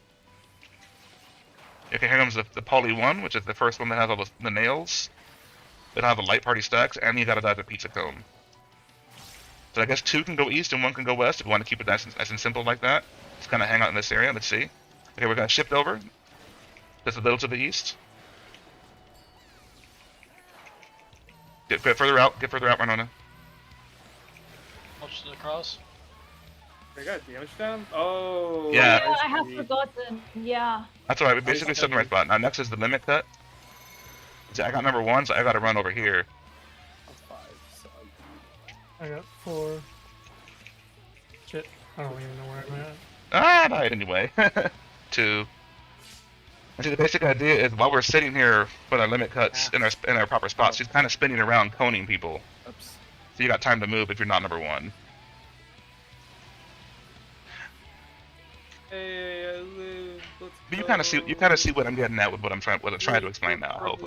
Okay, here comes the Poly 1, which is the first one that has all the nails. It'll have the light party stacks, and you gotta dodge the pizza cone. So I guess 2 can go east and 1 can go west if you want to keep it nice and simple like that. Just kind of hang out in this area, let's see. Okay, we're gonna shift over. Just a little to the east. Get further out, Renona. Watch the cross. They got damage down? Oh. Yeah. Yeah, I have forgotten. Yeah. That's alright, we basically set the right spot. Now next is the limit cut. See, I got number 1, so I gotta run over here. I got 4. Shit, I don't even know where I'm at. Ah, I died anyway. 2. And see, the basic idea is while we're sitting here with our limit cuts in our proper spots, she's kind of spinning around, coning people. Oops. So you got time to move if you're not number 1. Hey, I live. But you kind of see what I'm getting at with what I'm trying to explain now.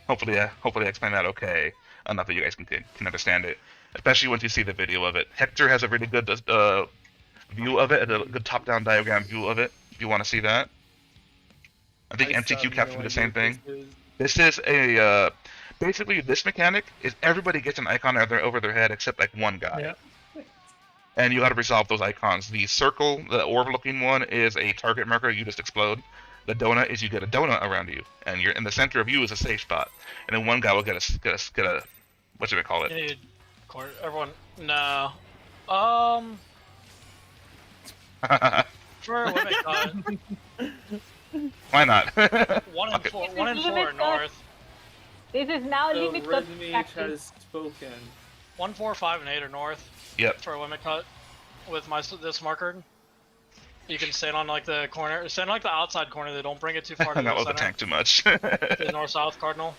Hopefully I explain that okay enough that you guys can understand it. Especially once you see the video of it. Hector has a really good view of it, a good top-down diagram view of it. If you want to see that, I think MTQ captured the same thing. This is a basically this mechanic is everybody gets an icon over their head except like 1 guy. Yeah. And you got to resolve those icons. The circle, the orb-looking one, is a target marker. You just explode. The donut is you get a donut around you, and you're in the center of you is a safe spot. And then 1 guy will get a what should we call it? You need everyone. No. For a limit cut. Why not? 1 and 4. 1 and 4 north. This is now The limit red cut. mage tactic. has spoken. 1, 4, 5, and 8 are north. Yep. For a limit cut, with this marker, you can stand on like the corner, stand on, like the outside corner. They don't bring it too far to Not the with the center. tank too much. The north-south cardinal.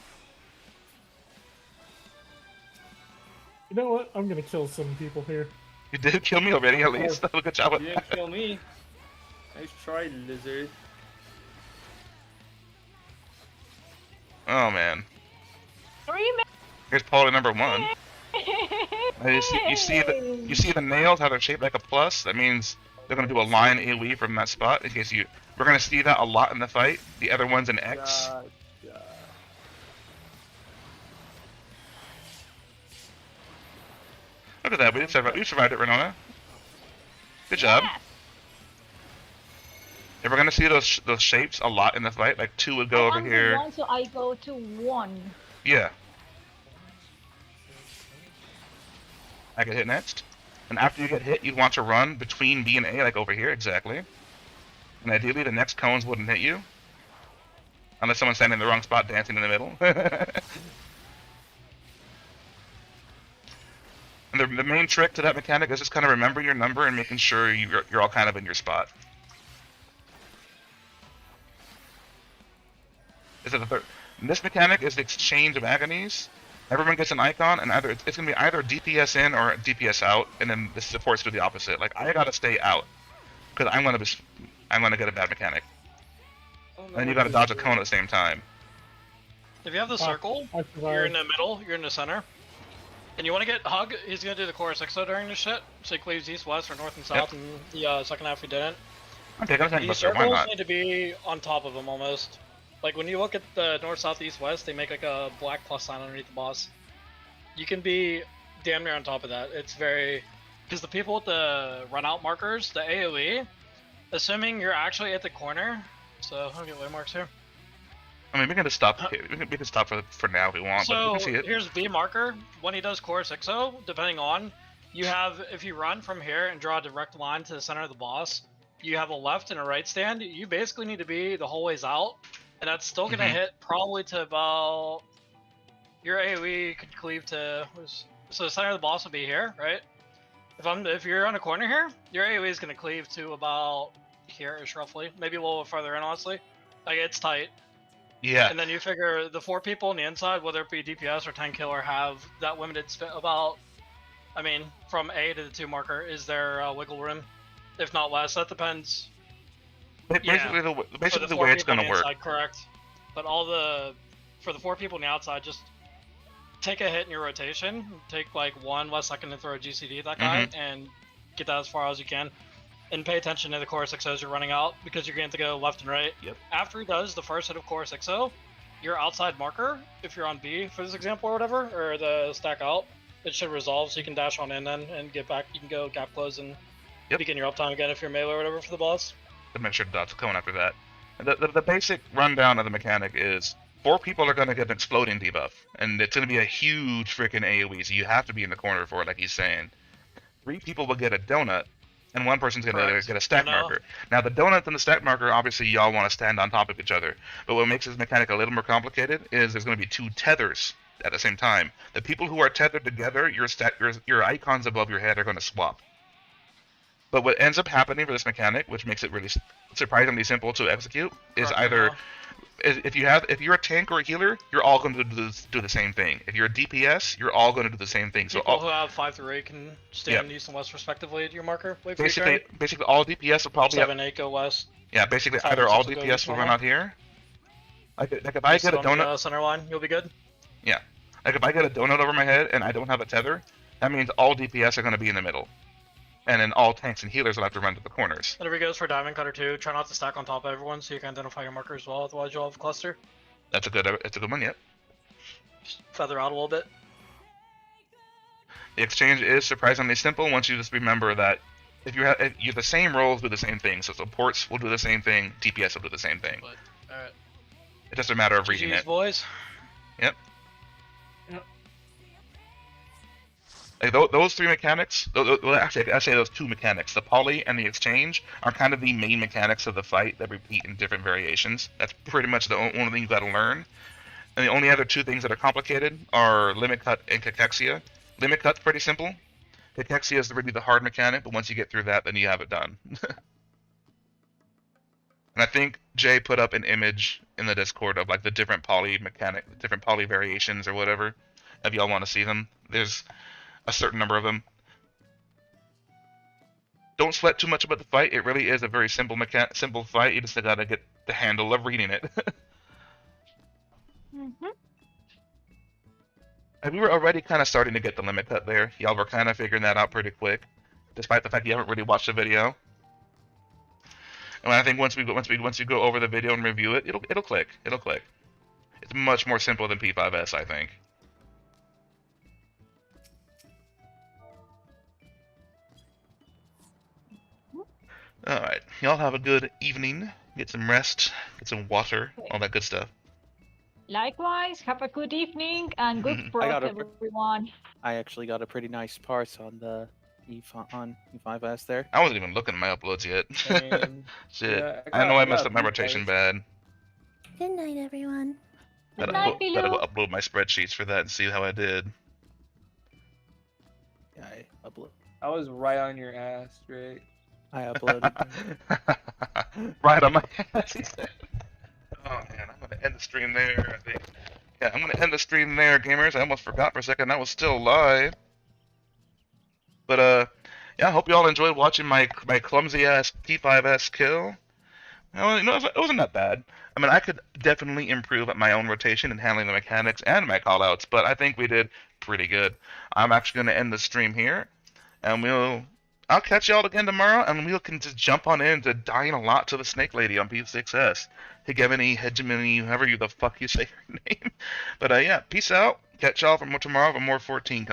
You know what? I'm gonna kill some people here. You did kill me already, at least. Good job with You that. didn't kill me. Nice try, lizard. Oh man. 3 Here's Poly number 1. You see the nails, how they're shaped like a plus? That means they're going to do a line AoE from that spot. In case we're going to see that a lot in the fight. The other one's an X. Look at that. We survived it, Renona. Good job. Yes. If we're gonna see those shapes a lot in the fight, like 2 would go over I'm here. The one, so I go to 1. Yeah. I get hit next. And after you get hit, you want to run between B and A, like over here, exactly. And ideally, the next cones wouldn't hit you. Unless someone's standing in the wrong spot, dancing in the middle. And the main trick to that mechanic is just kind of remembering your number and making sure you're all kind of in your spot. This mechanic is the exchange of agonies. Everyone gets an icon, and it's going to be either DPS in or DPS out, and then the supports do the opposite. Like, I gotta stay out, because I'm gonna get a bad mechanic. And then you gotta dodge a cone at the same time. If you have the circle, you're in the middle, you're in the center. And you want to get Hug, he's going to do the Chorus Exo during this shit. So he cleaves east, west, or north and south, and the second half he didn't. Okay, go ahead. These circles need to be on top of him almost. Like when you look at the north, south, east, west, they make like a black plus sign underneath the boss. You can be damn near on top of that. It's very... Because the people with the run out markers, the AoE, assuming you're actually at the corner, so I'll get waymarks here. I mean, we can just stop. We can stop for now if we want, but we can So see it. here's V marker. When he does Chorus Exo, depending on, you have, if you run from here and draw a direct line to the center of the boss, you have a left and a right stand. You basically need to be the whole ways out, and that's still gonna hit probably to about, your AoE could cleave to, so the center of the boss will be here, right? If you're on a corner here, your AoE is gonna cleave to about here-ish roughly, maybe a little further in honestly. Like it's tight. Yeah. And then you figure the 4 people on the inside, whether it be DPS or tank killer, have that limited about, I mean, from A to the 2 marker, is there wiggle room? If not less, that depends. Basically, the way it's gonna work. Inside, correct. But for the 4 people on the outside, just take a hit in your rotation, take like 1 less second to throw a GCD at that guy, and get that as far as you can. And pay attention to the Chorus Exo as you're running out, because you're going to go left and right. Yep. After he does the first hit of Chorus Exo, your outside marker, if you're on B for this example or whatever, or the stack out, it should resolve so you can dash on in then and get back. You can go gap close and begin your uptime again if you're melee or whatever for the boss. To make sure the dots are coming after that. The basic rundown of the mechanic is 4 people are going to get an exploding debuff, and it's going to be a huge freaking AoE, so you have to be in the corner for it, like he's saying. 3 people will get a donut, and 1 person's going to get a stack marker. Now, the donut and the stack marker, obviously, y'all want to stand on top of each other. But what makes this mechanic a little more complicated is there's going to be 2 tethers at the same time. The people who are tethered together, your icons above your head are going to swap. But what ends up happening for this mechanic, which makes it really surprisingly simple to execute, is either... If you're a tank or a healer, you're all going to do the same thing. If you're a DPS, you're all going to do the same thing. People who have 5 through 8 can stand east and west respectively at your marker. Wait for basically all DPS will probably 7, 8 go west. Yeah, basically either all DPS will run out here. Like if I get a donut center line, you'll be good. Yeah, like if I get a donut over my head and I don't have a tether, that means all DPS are going to be in the middle. And then all tanks and healers will have to run to the corners. And if it goes for Diamond Cutter too, try not to stack on top of everyone so you can identify your marker as well, otherwise you'll have a cluster. It's a good one, yep. Just feather out a little bit. The exchange is surprisingly simple once you just remember that if you have the same roles do the same thing. So supports will do the same thing, DPS will do the same thing. Alright. It's just a matter of reading it. Boys. Yep. Like those 3 mechanics, actually I say those 2 mechanics, the poly and the exchange, are kind of the main mechanics of the fight that repeat in different variations. That's pretty much the only thing you've got to learn. And the only other 2 things that are complicated are Limit Cut and Cachexia. Limit Cut's pretty simple. Cachexia is really the hard mechanic, but once you get through that, then you have it done. And I think Jay put up an image in the Discord of like the different poly variations or whatever. If y'all want to see them, there's a certain number of them. Don't sweat too much about the fight. It really is a very simple fight. You just gotta get the handle of reading it. And we were already kind of starting to get the limit cut there. Y'all were kind of figuring that out pretty quick, despite the fact you haven't really watched the video. And I think once you go over the video and review it, it'll click. It'll click. It's much more simple than P5S, I think. Alright, y'all have a good evening. Get some rest, get some water, all that good stuff. Likewise, have a good evening and good Mhm. I got prop, everyone. I actually got a pretty nice parse on the E5S there. I wasn't even looking at my uploads yet. Same. Shit. Yeah, I know I messed got up my B rotation parts. bad. Good night, everyone. Good Gotta night, go, gotta go Bilou. upload my spreadsheets for that and see how I did. Yeah, I upload. I was right on your ass, Drake. I uploaded. Right on my ass, he said. Oh man, I'm gonna end the stream there, I think. Yeah, I'm gonna end the stream there, gamers. I almost forgot for a second I was still live. But yeah, I hope you all enjoyed watching my clumsy ass T5S kill. Well, you know, it wasn't that bad. I mean, I could definitely improve at my own rotation and handling the mechanics and my callouts, but I think we did pretty good. I'm actually going to end the stream here, and I'll catch y'all again tomorrow, and we can just jump on into Dying a Lot to the Snake Lady on P6S. Hegemony, however you the fuck you say her name. But yeah, peace out. Catch y'all for tomorrow for more 14 content.